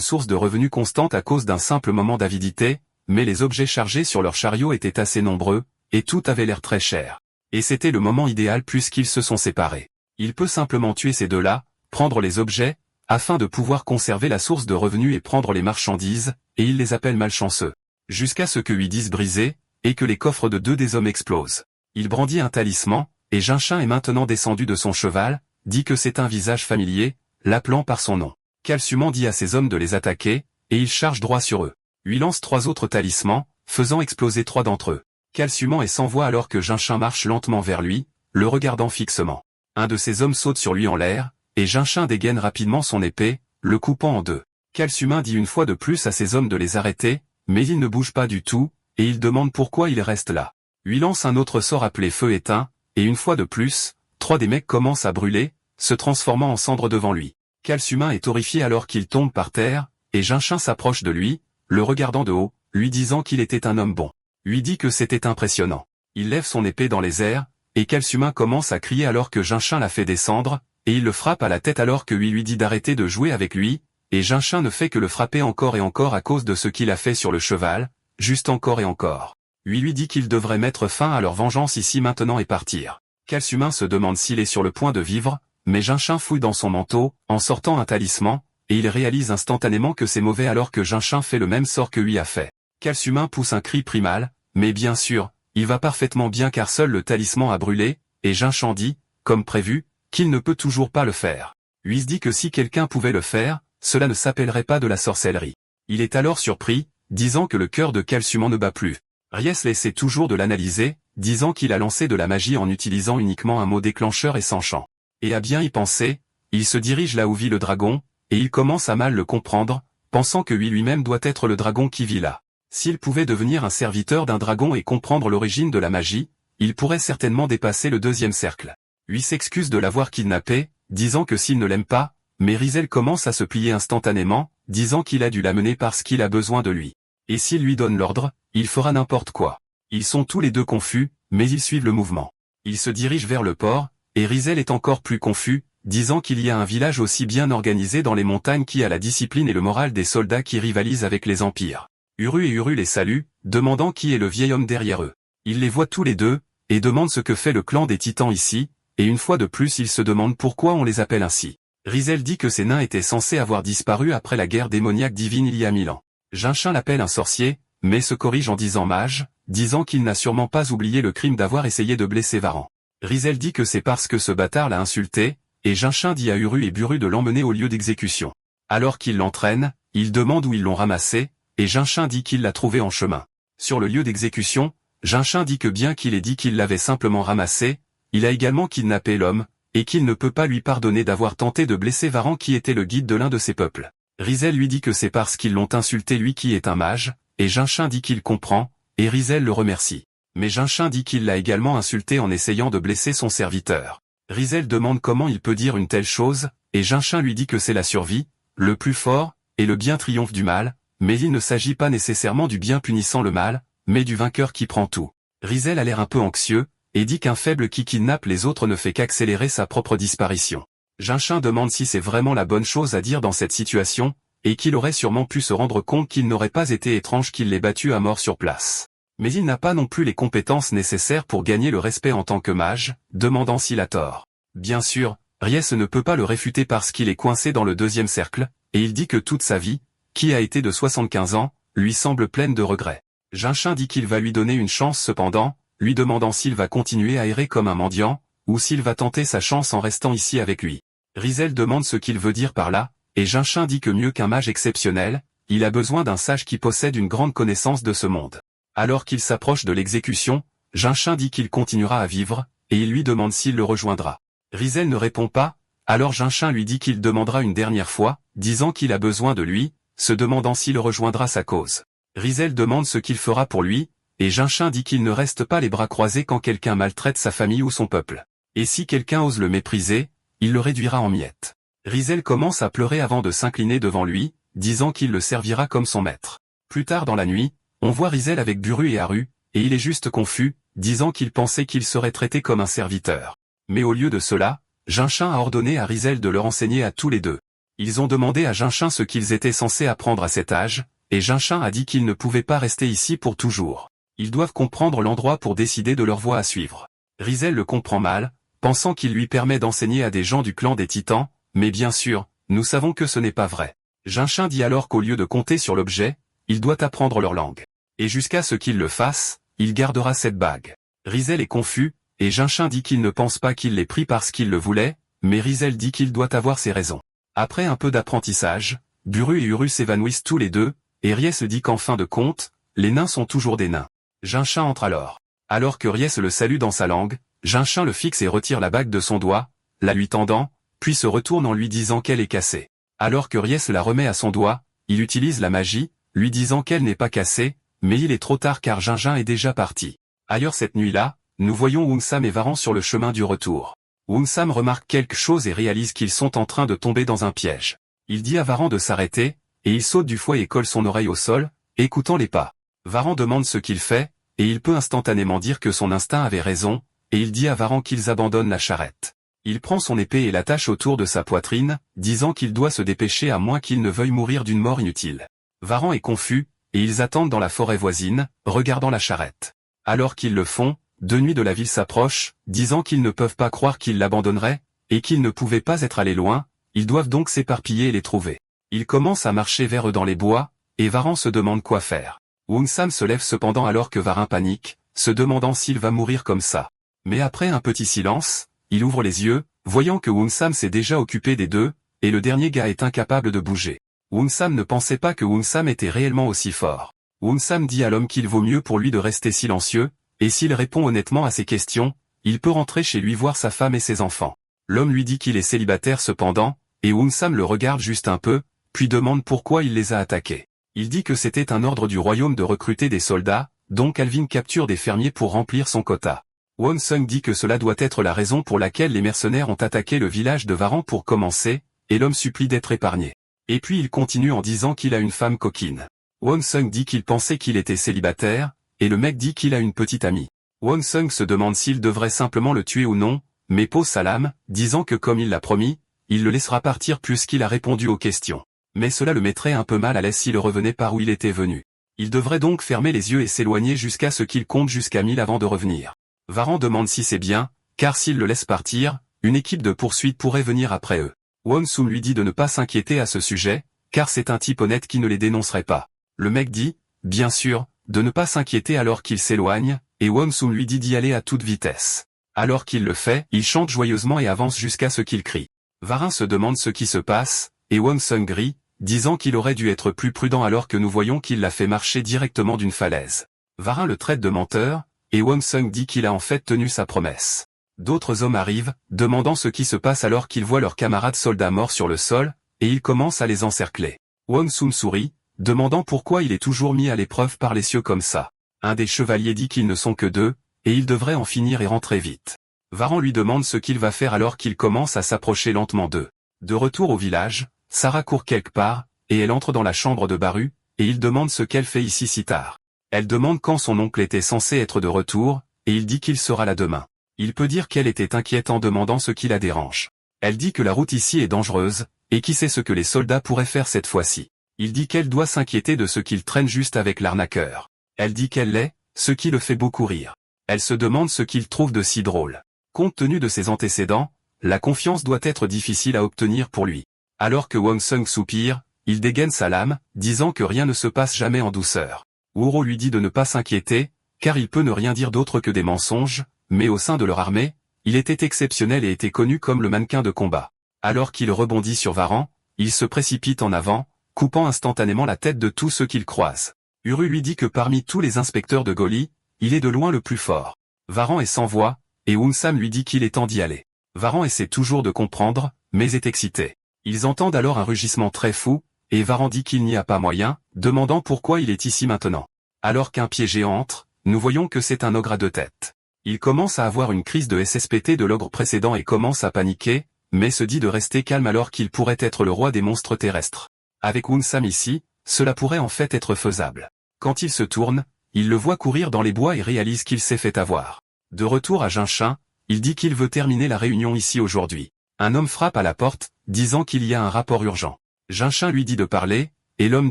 source de revenus constante à cause d'un simple moment d'avidité, mais les objets chargés sur leur chariot étaient assez nombreux, et tout avait l'air très cher. Et c'était le moment idéal puisqu'ils se sont séparés. Il peut simplement tuer ces deux-là, prendre les objets, afin de pouvoir conserver la source de revenus et prendre les marchandises, et il les appelle malchanceux. Jusqu'à ce que lui disent briser, et que les coffres de deux des hommes explosent. Il brandit un talisman, et Jinshin est maintenant descendu de son cheval, dit que c'est un visage familier, l'appelant par son nom. Calciuman dit à ses hommes de les attaquer, et il charge droit sur eux. Lui lance 3 autres talismans, faisant exploser 3 d'entre eux. Calciuman est sans voix alors que Jinshin marche lentement vers lui, le regardant fixement. Un de ses hommes saute sur lui en l'air, et Jinshin dégaine rapidement son épée, le coupant en deux. Calciuman dit une fois de plus à ses hommes de les arrêter, mais ils ne bougent pas du tout, et il demande pourquoi ils restent là. Lui lance un autre sort appelé feu éteint, et une fois de plus, 3 des mecs commencent à brûler, se transformant en cendres devant lui. Calciuman est horrifié alors qu'il tombe par terre, et Jinshin s'approche de lui, le regardant de haut, lui disant qu'il était un homme bon. Lui dit que c'était impressionnant. Il lève son épée dans les airs, et Calciuman commence à crier alors que Jinshin la fait descendre, et il le frappe à la tête alors que lui dit d'arrêter de jouer avec lui, et Jinshin ne fait que le frapper encore et encore à cause de ce qu'il a fait sur le cheval, juste encore et encore. Lui dit qu'il devrait mettre fin à leur vengeance ici maintenant et partir. Calciuman se demande s'il est sur le point de vivre, mais Jinshin fouille dans son manteau, en sortant un talisman, et il réalise instantanément que c'est mauvais alors que Jinshin fait le même sort que lui a fait. Calciuman pousse un cri primal, mais bien sûr, il va parfaitement bien car seul le talisman a brûlé, et Jinshin dit, comme prévu, qu'il ne peut toujours pas le faire. Lui dit que si quelqu'un pouvait le faire, cela ne s'appellerait pas de la sorcellerie. Il est alors surpris, disant que le cœur de Calciuman ne bat plus. Ries essaie toujours de l'analyser, disant qu'il a lancé de la magie en utilisant uniquement un mot déclencheur et sans chant. Et à bien y penser, il se dirige là où vit le dragon, et il commence à mal le comprendre, pensant que lui-même doit être le dragon qui vit là. S'il pouvait devenir un serviteur d'un dragon et comprendre l'origine de la magie, il pourrait certainement dépasser le deuxième cercle. Lui s'excuse de l'avoir kidnappé, disant que s'il ne l'aime pas, mais Rizel commence à se plier instantanément, disant qu'il a dû l'amener parce qu'il a besoin de lui. Et s'il lui donne l'ordre, il fera n'importe quoi. Ils sont tous les deux confus, mais ils suivent le mouvement. Ils se dirigent vers le port, et Rizel est encore plus confus, disant qu'il y a un village aussi bien organisé dans les montagnes qui a la discipline et le moral des soldats qui rivalisent avec les empires. Uru et Uru les saluent, demandant qui est le vieil homme derrière eux. Il les voit tous les deux, et demande ce que fait le clan des titans ici, et une fois de plus il se demande pourquoi on les appelle ainsi. Rizel dit que ces nains étaient censés avoir disparu après la guerre démoniaque divine il y a 1000 ans. Jinshin l'appelle un sorcier, mais se corrige en disant mage, disant qu'il n'a sûrement pas oublié le crime d'avoir essayé de blesser Varan. Rizel dit que c'est parce que ce bâtard l'a insulté, et Jinshin dit à Uru et Buru de l'emmener au lieu d'exécution. Alors qu'il l'entraîne, il demande où ils l'ont ramassé, et Jinshin dit qu'il l'a trouvé en chemin. Sur le lieu d'exécution, Jinshin dit que bien qu'il ait dit qu'il l'avait simplement ramassé, il a également kidnappé l'homme, et qu'il ne peut pas lui pardonner d'avoir tenté de blesser Varan qui était le guide de l'un de ses peuples. Rizel lui dit que c'est parce qu'ils l'ont insulté lui qui est un mage, et Jinshin dit qu'il comprend, et Rizel le remercie. Mais Jinshin dit qu'il l'a également insulté en essayant de blesser son serviteur. Rizel demande comment il peut dire une telle chose, et Jinshin lui dit que c'est la survie, le plus fort, et le bien triomphe du mal, mais il ne s'agit pas nécessairement du bien punissant le mal, mais du vainqueur qui prend tout. Rizel a l'air un peu anxieux, et dit qu'un faible qui kidnappe les autres ne fait qu'accélérer sa propre disparition. Jinshin demande si c'est vraiment la bonne chose à dire dans cette situation, et qu'il aurait sûrement pu se rendre compte qu'il n'aurait pas été étrange qu'il l'ait battu à mort sur place. Mais il n'a pas non plus les compétences nécessaires pour gagner le respect en tant que mage, demandant s'il a tort. Bien sûr, Riès ne peut pas le réfuter parce qu'il est coincé dans le deuxième cercle, et il dit que toute sa vie, qui a été de 75 ans, lui semble pleine de regrets. Jinshin dit qu'il va lui donner une chance cependant, lui demandant s'il va continuer à errer comme un mendiant, ou s'il va tenter sa chance en restant ici avec lui. Rizel demande ce qu'il veut dire par là, et Jinshin dit que mieux qu'un mage exceptionnel, il a besoin d'un sage qui possède une grande connaissance de ce monde. Alors qu'il s'approche de l'exécution, Jinshin dit qu'il continuera à vivre, et il lui demande s'il le rejoindra. Rizel ne répond pas, alors Jinshin lui dit qu'il demandera une dernière fois, disant qu'il a besoin de lui, se demandant s'il rejoindra sa cause. Rizel demande ce qu'il fera pour lui, et Jinshin dit qu'il ne reste pas les bras croisés quand quelqu'un maltraite sa famille ou son peuple. Et si quelqu'un ose le mépriser, il le réduira en miettes. Rizel commence à pleurer avant de s'incliner devant lui, disant qu'il le servira comme son maître. Plus tard dans la nuit, on voit Rizel avec Buru et Haru, et il est juste confus, disant qu'il pensait qu'il serait traité comme un serviteur. Mais au lieu de cela, Jinshin a ordonné à Rizel de leur enseigner à tous les deux. Ils ont demandé à Jinshin ce qu'ils étaient censés apprendre à cet âge, et Jinshin a dit qu'ils ne pouvaient pas rester ici pour toujours. Ils doivent comprendre l'endroit pour décider de leur voie à suivre. Rizel le comprend mal, pensant qu'il lui permet d'enseigner à des gens du clan des Titans, mais bien sûr, nous savons que ce n'est pas vrai. Jinshin dit alors qu'au lieu de compter sur l'objet, il doit apprendre leur langue. Et jusqu'à ce qu'il le fasse, il gardera cette bague. Rizel est confus, et Jinshin dit qu'il ne pense pas qu'il l'ait pris parce qu'il le voulait, mais Rizel dit qu'il doit avoir ses raisons. Après un peu d'apprentissage, Buru et Uru s'évanouissent tous les deux, et Riès dit qu'en fin de compte, les nains sont toujours des nains. Jinshin entre alors. Alors que Riès le salue dans sa langue, Jinshin le fixe et retire la bague de son doigt, la lui tendant, puis se retourne en lui disant qu'elle est cassée. Alors que Riès la remet à son doigt, il utilise la magie, lui disant qu'elle n'est pas cassée, mais il est trop tard car Jinshin est déjà parti. Ailleurs cette nuit-là, nous voyons Woonsam et Varan sur le chemin du retour. Woonsam remarque quelque chose et réalise qu'ils sont en train de tomber dans un piège. Il dit à Varan de s'arrêter, et il saute du foie et colle son oreille au sol, écoutant les pas. Varan demande ce qu'il fait, et il peut instantanément dire que son instinct avait raison, et il dit à Varan qu'ils abandonnent la charrette. Il prend son épée et l'attache autour de sa poitrine, disant qu'il doit se dépêcher à moins qu'il ne veuille mourir d'une mort inutile. Varan est confus, et ils attendent dans la forêt voisine, regardant la charrette. Alors qu'ils le font, deux nuits de la ville s'approchent, disant qu'ils ne peuvent pas croire qu'ils l'abandonneraient, et qu'ils ne pouvaient pas être allés loin, ils doivent donc s'éparpiller et les trouver. Ils commencent à marcher vers eux dans les bois, et Varan se demande quoi faire. Woonsam se lève cependant alors que Varan panique, se demandant s'il va mourir comme ça. Mais après un petit silence, il ouvre les yeux, voyant que Woonsam s'est déjà occupé des deux, et le dernier gars est incapable de bouger. Woonsam ne pensait pas que Woonsam était réellement aussi fort. Woonsam dit à l'homme qu'il vaut mieux pour lui de rester silencieux, et s'il répond honnêtement à ses questions, il peut rentrer chez lui voir sa femme et ses enfants. L'homme lui dit qu'il est célibataire cependant, et Woonsam le regarde juste un peu, puis demande pourquoi il les a attaqués. Il dit que c'était un ordre du royaume de recruter des soldats, donc Alvin capture des fermiers pour remplir son quota. Wonsung dit que cela doit être la raison pour laquelle les mercenaires ont attaqué le village de Varan pour commencer, et l'homme supplie d'être épargné. Et puis il continue en disant qu'il a une femme coquine. Wonsung dit qu'il pensait qu'il était célibataire, et le mec dit qu'il a une petite amie. Wonsung se demande s'il devrait simplement le tuer ou non, mais pose sa lame, disant que comme il l'a promis, il le laissera partir puisqu'il a répondu aux questions. Mais cela le mettrait un peu mal à l'aise s'il revenait par où il était venu. Il devrait donc fermer les yeux et s'éloigner jusqu'à ce qu'il compte jusqu'à 1000 avant de revenir. Varan demande si c'est bien, car s'il le laisse partir, une équipe de poursuite pourrait venir après eux. Wonsum lui dit de ne pas s'inquiéter à ce sujet, car c'est un type honnête qui ne les dénoncerait pas. Le mec dit, bien sûr, de ne pas s'inquiéter alors qu'il s'éloigne, et Wonsum lui dit d'y aller à toute vitesse. Alors qu'il le fait, il chante joyeusement et avance jusqu'à ce qu'il crie. Varin se demande ce qui se passe, et Wonsung rit, disant qu'il aurait dû être plus prudent alors que nous voyons qu'il l'a fait marcher directement d'une falaise. Varin le traite de menteur, et Wonsung dit qu'il a en fait tenu sa promesse. D'autres hommes arrivent, demandant ce qui se passe alors qu'ils voient leurs camarades soldats morts sur le sol, et ils commencent à les encercler. Wang Sum sourit, demandant pourquoi il est toujours mis à l'épreuve par les cieux comme ça. Un des chevaliers dit qu'ils ne sont que deux, et il devrait en finir et rentrer vite. Varan lui demande ce qu'il va faire alors qu'il commence à s'approcher lentement d'eux. De retour au village, Sarah court quelque part, et elle entre dans la chambre de Baru, et il demande ce qu'elle fait ici si tard. Elle demande quand son oncle était censé être de retour, et il dit qu'il sera là demain. Il peut dire qu'elle était inquiète en demandant ce qui la dérange. Elle dit que la route ici est dangereuse, et qui sait ce que les soldats pourraient faire cette fois-ci. Il dit qu'elle doit s'inquiéter de ce qu'il traîne juste avec l'arnaqueur. Elle dit qu'elle l'est, ce qui le fait beaucoup rire. Elle se demande ce qu'il trouve de si drôle. Compte tenu de ses antécédents, la confiance doit être difficile à obtenir pour lui. Alors que Wang Sung soupire, il dégaine sa lame, disant que rien ne se passe jamais en douceur. Wuro lui dit de ne pas s'inquiéter, car il peut ne rien dire d'autre que des mensonges, mais au sein de leur armée, il était exceptionnel et était connu comme le mannequin de combat. Alors qu'il rebondit sur Varan, il se précipite en avant, coupant instantanément la tête de tous ceux qu'il croise. Uru lui dit que parmi tous les inspecteurs de Goli, il est de loin le plus fort. Varan est sans voix, et Wun-Sam lui dit qu'il est temps d'y aller. Varan essaie toujours de comprendre, mais est excité. Ils entendent alors un rugissement très fou, et Varan dit qu'il n'y a pas moyen, demandant pourquoi il est ici maintenant. Alors qu'un pied géant entre, nous voyons que c'est un ogre à 2 têtes. Il commence à avoir une crise de SSPT de l'ogre précédent et commence à paniquer, mais se dit de rester calme alors qu'il pourrait être le roi des monstres terrestres. Avec Wun-Sam ici, cela pourrait en fait être faisable. Quand il se tourne, il le voit courir dans les bois et réalise qu'il s'est fait avoir. De retour à Jinshin, il dit qu'il veut terminer la réunion ici aujourd'hui. Un homme frappe à la porte, disant qu'il y a un rapport urgent. Jinshin lui dit de parler, et l'homme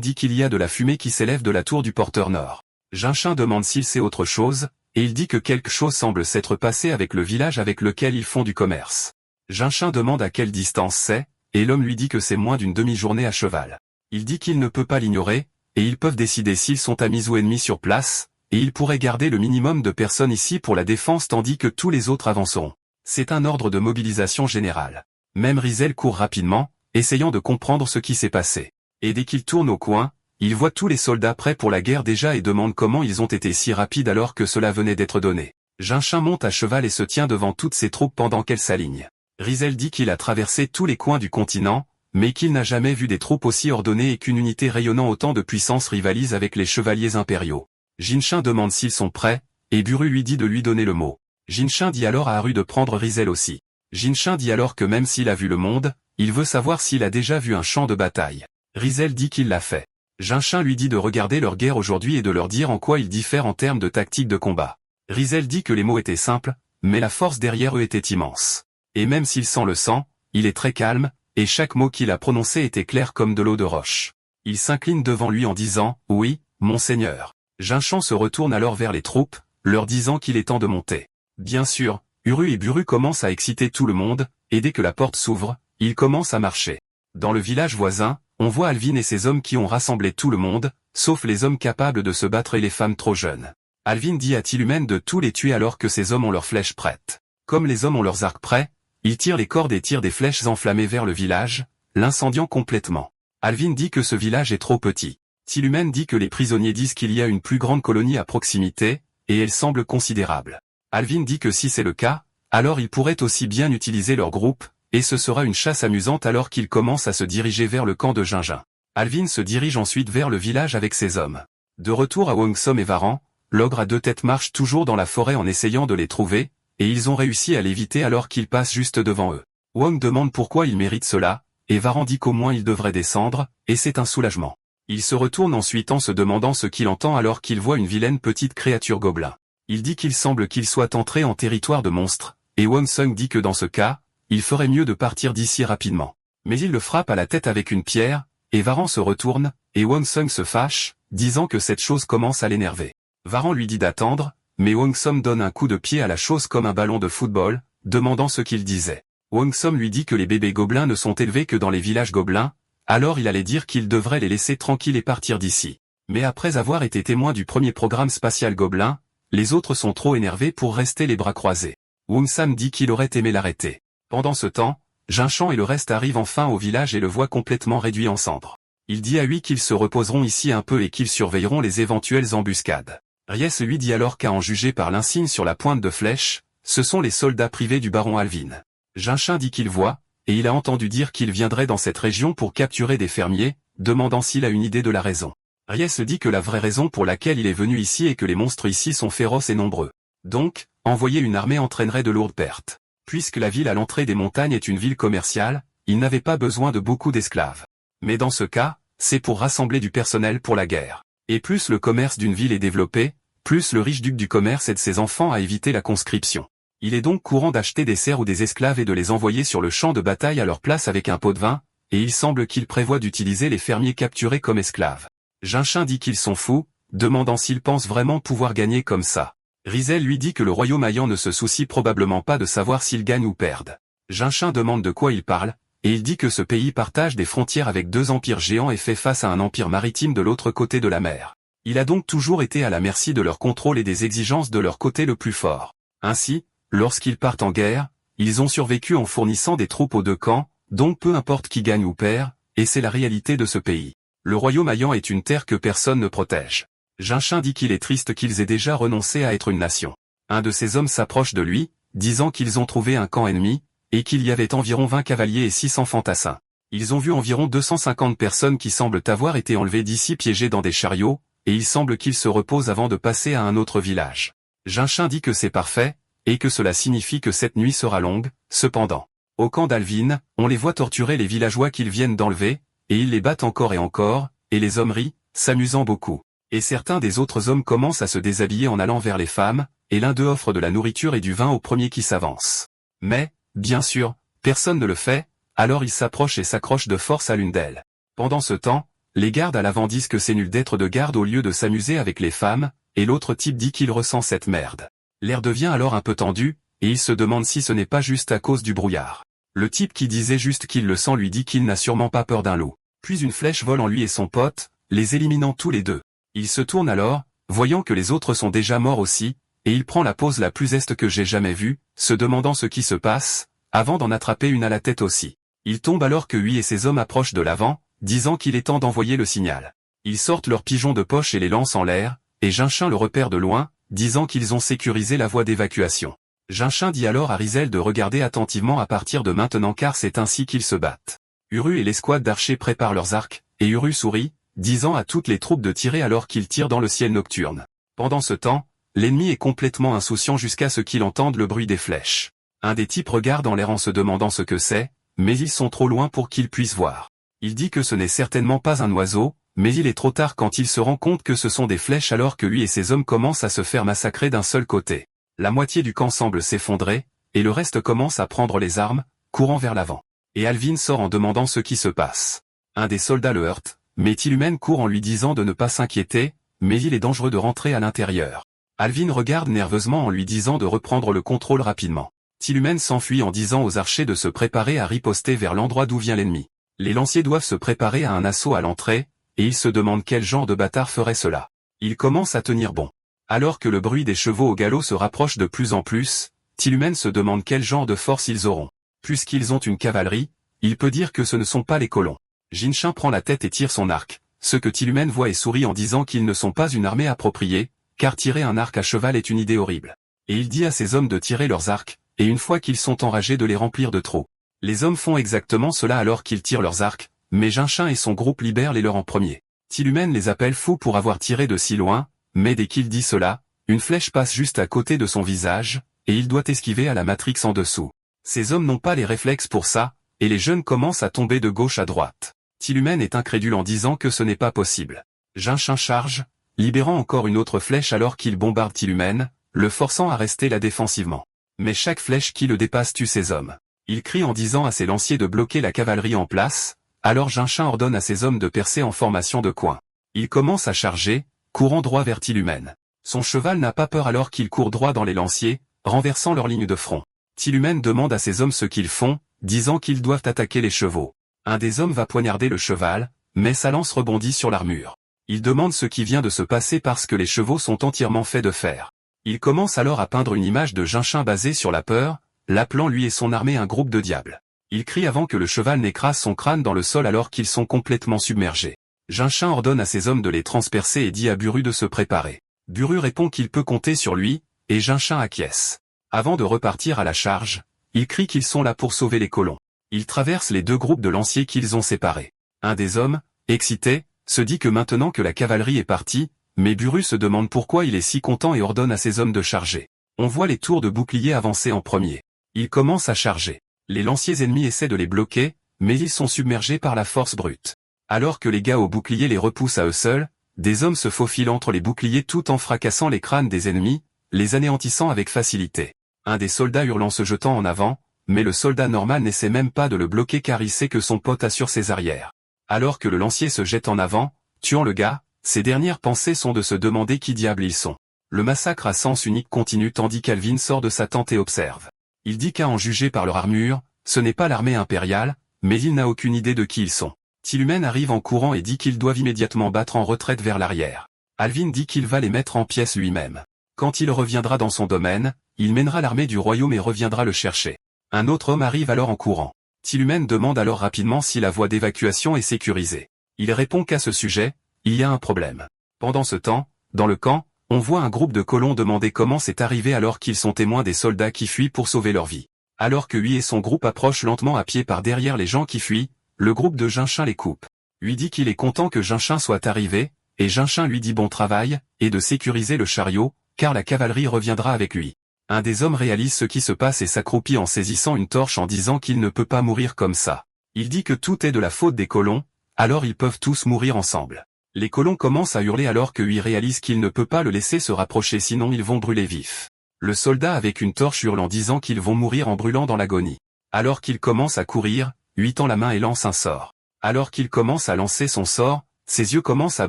dit qu'il y a de la fumée qui s'élève de la tour du porteur nord. Jinshin demande s'il sait autre chose, et il dit que quelque chose semble s'être passé avec le village avec lequel ils font du commerce. Jinshin demande à quelle distance c'est, et l'homme lui dit que c'est moins d'une demi-journée à cheval. Il dit qu'il ne peut pas l'ignorer, et ils peuvent décider s'ils sont amis ou ennemis sur place, et ils pourraient garder le minimum de personnes ici pour la défense tandis que tous les autres avanceront. C'est un ordre de mobilisation générale. Même Rizel court rapidement, essayant de comprendre ce qui s'est passé. Et dès qu'il tourne au coin, il voit tous les soldats prêts pour la guerre déjà et demande comment ils ont été si rapides alors que cela venait d'être donné. Jinshin monte à cheval et se tient devant toutes ses troupes pendant qu'elles s'alignent. Rizel dit qu'il a traversé tous les coins du continent, mais qu'il n'a jamais vu des troupes aussi ordonnées et qu'une unité rayonnant autant de puissance rivalise avec les chevaliers impériaux. Jinshin demande s'ils sont prêts, et Buru lui dit de lui donner le mot. Jinshin dit alors à Haru de prendre Rizel aussi. Jinshin dit alors que même s'il a vu le monde, il veut savoir s'il a déjà vu un champ de bataille. Rizel dit qu'il l'a fait. Jinshin lui dit de regarder leur guerre aujourd'hui et de leur dire en quoi ils diffèrent en termes de tactique de combat. Rizel dit que les mots étaient simples, mais la force derrière eux était immense. Et même s'il sent le sang, il est très calme, et chaque mot qu'il a prononcé était clair comme de l'eau de roche. Il s'incline devant lui en disant « Oui, monseigneur ». Jinshin se retourne alors vers les troupes, leur disant qu'il est temps de monter. Bien sûr, Uru et Buru commencent à exciter tout le monde, et dès que la porte s'ouvre, ils commencent à marcher. Dans le village voisin, on voit Alvin et ses hommes qui ont rassemblé tout le monde, sauf les hommes capables de se battre et les femmes trop jeunes. Alvin dit à Tilumen de tous les tuer alors que ces hommes ont leurs flèches prêtes. Comme les hommes ont leurs arcs prêts, ils tirent les cordes et tirent des flèches enflammées vers le village, l'incendiant complètement. Alvin dit que ce village est trop petit. Tilumen dit que les prisonniers disent qu'il y a une plus grande colonie à proximité, et elle semble considérable. Alvin dit que si c'est le cas, alors ils pourraient aussi bien utiliser leur groupe, et ce sera une chasse amusante alors qu'ils commencent à se diriger vers le camp de Jinjin. Alvin se dirige ensuite vers le village avec ses hommes. De retour à Wongsom et Varan, l'ogre à 2 têtes marche toujours dans la forêt en essayant de les trouver, et ils ont réussi à l'éviter alors qu'ils passent juste devant eux. Wong demande pourquoi ils méritent cela, et Varan dit qu'au moins ils devraient descendre, et c'est un soulagement. Il se retourne ensuite en se demandant ce qu'il entend alors qu'il voit une vilaine petite créature gobelin. Il dit qu'il semble qu'il soit entré en territoire de monstres, et Wong Sung dit que dans ce cas, il ferait mieux de partir d'ici rapidement. Mais il le frappe à la tête avec une pierre, et Varan se retourne, et Wong Sung se fâche, disant que cette chose commence à l'énerver. Varan lui dit d'attendre, mais Wong Sum donne un coup de pied à la chose comme un ballon de football, demandant ce qu'il disait. Wong Sum lui dit que les bébés gobelins ne sont élevés que dans les villages gobelins, alors il allait dire qu'il devrait les laisser tranquilles et partir d'ici. Mais après avoir été témoin du premier programme spatial gobelin, les autres sont trop énervés pour rester les bras croisés. Wong Sam dit qu'il aurait aimé l'arrêter. Pendant ce temps, Jinshan et le reste arrivent enfin au village et le voient complètement réduit en cendres. Il dit à lui qu'ils se reposeront ici un peu et qu'ils surveilleront les éventuelles embuscades. Ries lui dit alors qu'à en juger par l'insigne sur la pointe de flèche, ce sont les soldats privés du baron Alvin. Jinshin dit qu'il voit, et il a entendu dire qu'il viendrait dans cette région pour capturer des fermiers, demandant s'il a une idée de la raison. Ries dit que la vraie raison pour laquelle il est venu ici est que les monstres ici sont féroces et nombreux. Donc, envoyer une armée entraînerait de lourdes pertes. Puisque la ville à l'entrée des montagnes est une ville commerciale, il n'avait pas besoin de beaucoup d'esclaves. Mais dans ce cas, c'est pour rassembler du personnel pour la guerre. Et plus le commerce d'une ville est développé, plus le riche duc du commerce aide ses enfants à éviter la conscription. Il est donc courant d'acheter des serfs ou des esclaves et de les envoyer sur le champ de bataille à leur place avec un pot de vin, et il semble qu'il prévoit d'utiliser les fermiers capturés comme esclaves. Jinshin dit qu'ils sont fous, demandant s'ils pensent vraiment pouvoir gagner comme ça. Rizel lui dit que le royaume Ayan ne se soucie probablement pas de savoir s'ils gagnent ou perdent. Jinshin demande de quoi il parle, et il dit que ce pays partage des frontières avec deux empires géants et fait face à un empire maritime de l'autre côté de la mer. Il a donc toujours été à la merci de leur contrôle et des exigences de leur côté le plus fort. Ainsi, lorsqu'ils partent en guerre, ils ont survécu en fournissant des troupes aux deux camps, donc peu importe qui gagne ou perd, et c'est la réalité de ce pays. Le royaume Ayan est une terre que personne ne protège. Jinshin dit qu'il est triste qu'ils aient déjà renoncé à être une nation. Un de ses hommes s'approche de lui, disant qu'ils ont trouvé un camp ennemi, et qu'il y avait environ 20 cavaliers et 600 fantassins. Ils ont vu environ 250 personnes qui semblent avoir été enlevées d'ici piégées dans des chariots, et il semble qu'ils se reposent avant de passer à un autre village. Jinshin dit que c'est parfait, et que cela signifie que cette nuit sera longue. Cependant, au camp d'Alvin, on les voit torturer les villageois qu'ils viennent d'enlever, et ils les battent encore et encore, et les hommes rient, s'amusant beaucoup. Et certains des autres hommes commencent à se déshabiller en allant vers les femmes, et l'un d'eux offre de la nourriture et du vin au premier qui s'avance. Mais, bien sûr, personne ne le fait, alors il s'approche et s'accroche de force à l'une d'elles. Pendant ce temps, les gardes à l'avant disent que c'est nul d'être de garde au lieu de s'amuser avec les femmes, et l'autre type dit qu'il ressent cette merde. L'air devient alors un peu tendu, et il se demande si ce n'est pas juste à cause du brouillard. Le type qui disait juste qu'il le sent lui dit qu'il n'a sûrement pas peur d'un loup. Puis une flèche vole en lui et son pote, les éliminant tous les deux. Il se tourne alors, voyant que les autres sont déjà morts aussi, et il prend la pose la plus est que j'ai jamais vue, se demandant ce qui se passe, avant d'en attraper une à la tête aussi. Il tombe alors que lui et ses hommes approchent de l'avant, disant qu'il est temps d'envoyer le signal. Ils sortent leurs pigeons de poche et les lancent en l'air, et Jinshin le repère de loin, disant qu'ils ont sécurisé la voie d'évacuation. Jinshin dit alors à Rizel de regarder attentivement à partir de maintenant car c'est ainsi qu'ils se battent. Uru et l'escouade d'archers préparent leurs arcs, et Uru sourit, disant à toutes les troupes de tirer alors qu'ils tirent dans le ciel nocturne. Pendant ce temps, l'ennemi est complètement insouciant jusqu'à ce qu'il entende le bruit des flèches. Un des types regarde en l'air en se demandant ce que c'est, mais ils sont trop loin pour qu'ils puissent voir. Il dit que ce n'est certainement pas un oiseau, mais il est trop tard quand il se rend compte que ce sont des flèches alors que lui et ses hommes commencent à se faire massacrer d'un seul côté. La moitié du camp semble s'effondrer, et le reste commence à prendre les armes, courant vers l'avant. Et Alvin sort en demandant ce qui se passe. Un des soldats le heurte, mais Tilumen court en lui disant de ne pas s'inquiéter, mais il est dangereux de rentrer à l'intérieur. Alvin regarde nerveusement en lui disant de reprendre le contrôle rapidement. Tilumen s'enfuit en disant aux archers de se préparer à riposter vers l'endroit d'où vient l'ennemi. Les lanciers doivent se préparer à un assaut à l'entrée, et ils se demandent quel genre de bâtard ferait cela. Ils commencent à tenir bon. Alors que le bruit des chevaux au galop se rapproche de plus en plus, Tilumen se demande quel genre de force ils auront. Puisqu'ils ont une cavalerie, il peut dire que ce ne sont pas les colons. Jinshin prend la tête et tire son arc, ce que Tilumen voit et sourit en disant qu'ils ne sont pas une armée appropriée, car tirer un arc à cheval est une idée horrible. Et il dit à ses hommes de tirer leurs arcs, et une fois qu'ils sont enragés de les remplir de trop. Les hommes font exactement cela alors qu'ils tirent leurs arcs, mais Jinshin et son groupe libèrent les leurs en premier. Tilumen les appelle fous pour avoir tiré de si loin, mais dès qu'il dit cela, une flèche passe juste à côté de son visage, et il doit esquiver à la Matrix en dessous. Ces hommes n'ont pas les réflexes pour ça, et les jeunes commencent à tomber de gauche à droite. Tilumen est incrédule en disant que ce n'est pas possible. Jinshin charge, libérant encore une autre flèche alors qu'il bombarde Tilumen, le forçant à rester là défensivement. Mais chaque flèche qui le dépasse tue ses hommes. Il crie en disant à ses lanciers de bloquer la cavalerie en place, alors Jinshin ordonne à ses hommes de percer en formation de coin. Il commence à charger, courant droit vers Tilumen. Son cheval n'a pas peur alors qu'il court droit dans les lanciers, renversant leur ligne de front. Tilumen demande à ses hommes ce qu'ils font, disant qu'ils doivent attaquer les chevaux. Un des hommes va poignarder le cheval, mais sa lance rebondit sur l'armure. Il demande ce qui vient de se passer parce que les chevaux sont entièrement faits de fer. Il commence alors à peindre une image de Jinshin basée sur la peur, l'appelant lui et son armée un groupe de diables. Il crie avant que le cheval n'écrase son crâne dans le sol alors qu'ils sont complètement submergés. Jinshin ordonne à ses hommes de les transpercer et dit à Buru de se préparer. Buru répond qu'il peut compter sur lui, et Jinshin acquiesce. Avant de repartir à la charge, ils crient qu'ils sont là pour sauver les colons. Ils traversent les deux groupes de lanciers qu'ils ont séparés. Un des hommes, excité, se dit que maintenant que la cavalerie est partie, mais Buru se demande pourquoi il est si content et ordonne à ses hommes de charger. On voit les tours de boucliers avancer en premier. Ils commencent à charger. Les lanciers ennemis essaient de les bloquer, mais ils sont submergés par la force brute. Alors que les gars aux boucliers les repoussent à eux seuls, des hommes se faufilent entre les boucliers tout en fracassant les crânes des ennemis, les anéantissant avec facilité. Un des soldats hurlant se jetant en avant, mais le soldat normal n'essaie même pas de le bloquer car il sait que son pote assure ses arrières. Alors que le lancier se jette en avant, tuant le gars, ses dernières pensées sont de se demander qui diable ils sont. Le massacre à sens unique continue tandis qu'Alvin sort de sa tente et observe. Il dit qu'à en juger par leur armure, ce n'est pas l'armée impériale, mais il n'a aucune idée de qui ils sont. Tilumen arrive en courant et dit qu'ils doivent immédiatement battre en retraite vers l'arrière. Alvin dit qu'il va les mettre en pièces lui-même. Quand il reviendra dans son domaine, il mènera l'armée du royaume et reviendra le chercher. Un autre homme arrive alors en courant. Tilumen demande alors rapidement si la voie d'évacuation est sécurisée. Il répond qu'à ce sujet, il y a un problème. Pendant ce temps, dans le camp, on voit un groupe de colons demander comment c'est arrivé alors qu'ils sont témoins des soldats qui fuient pour sauver leur vie. Alors que Huy et son groupe approchent lentement à pied par derrière les gens qui fuient, le groupe de Jinshin les coupe. Huy dit qu'il est content que Jinshin soit arrivé, et Jinshin lui dit bon travail, et de sécuriser le chariot, car la cavalerie reviendra avec lui. Un des hommes réalise ce qui se passe et s'accroupit en saisissant une torche en disant qu'il ne peut pas mourir comme ça. Il dit que tout est de la faute des colons, alors ils peuvent tous mourir ensemble. Les colons commencent à hurler alors que Huy réalise qu'il ne peut pas le laisser se rapprocher sinon ils vont brûler vifs. Le soldat avec une torche hurle en disant qu'ils vont mourir en brûlant dans l'agonie. Alors qu'il commence à courir, Huy tend la main et lance un sort. Alors qu'il commence à lancer son sort, ses yeux commencent à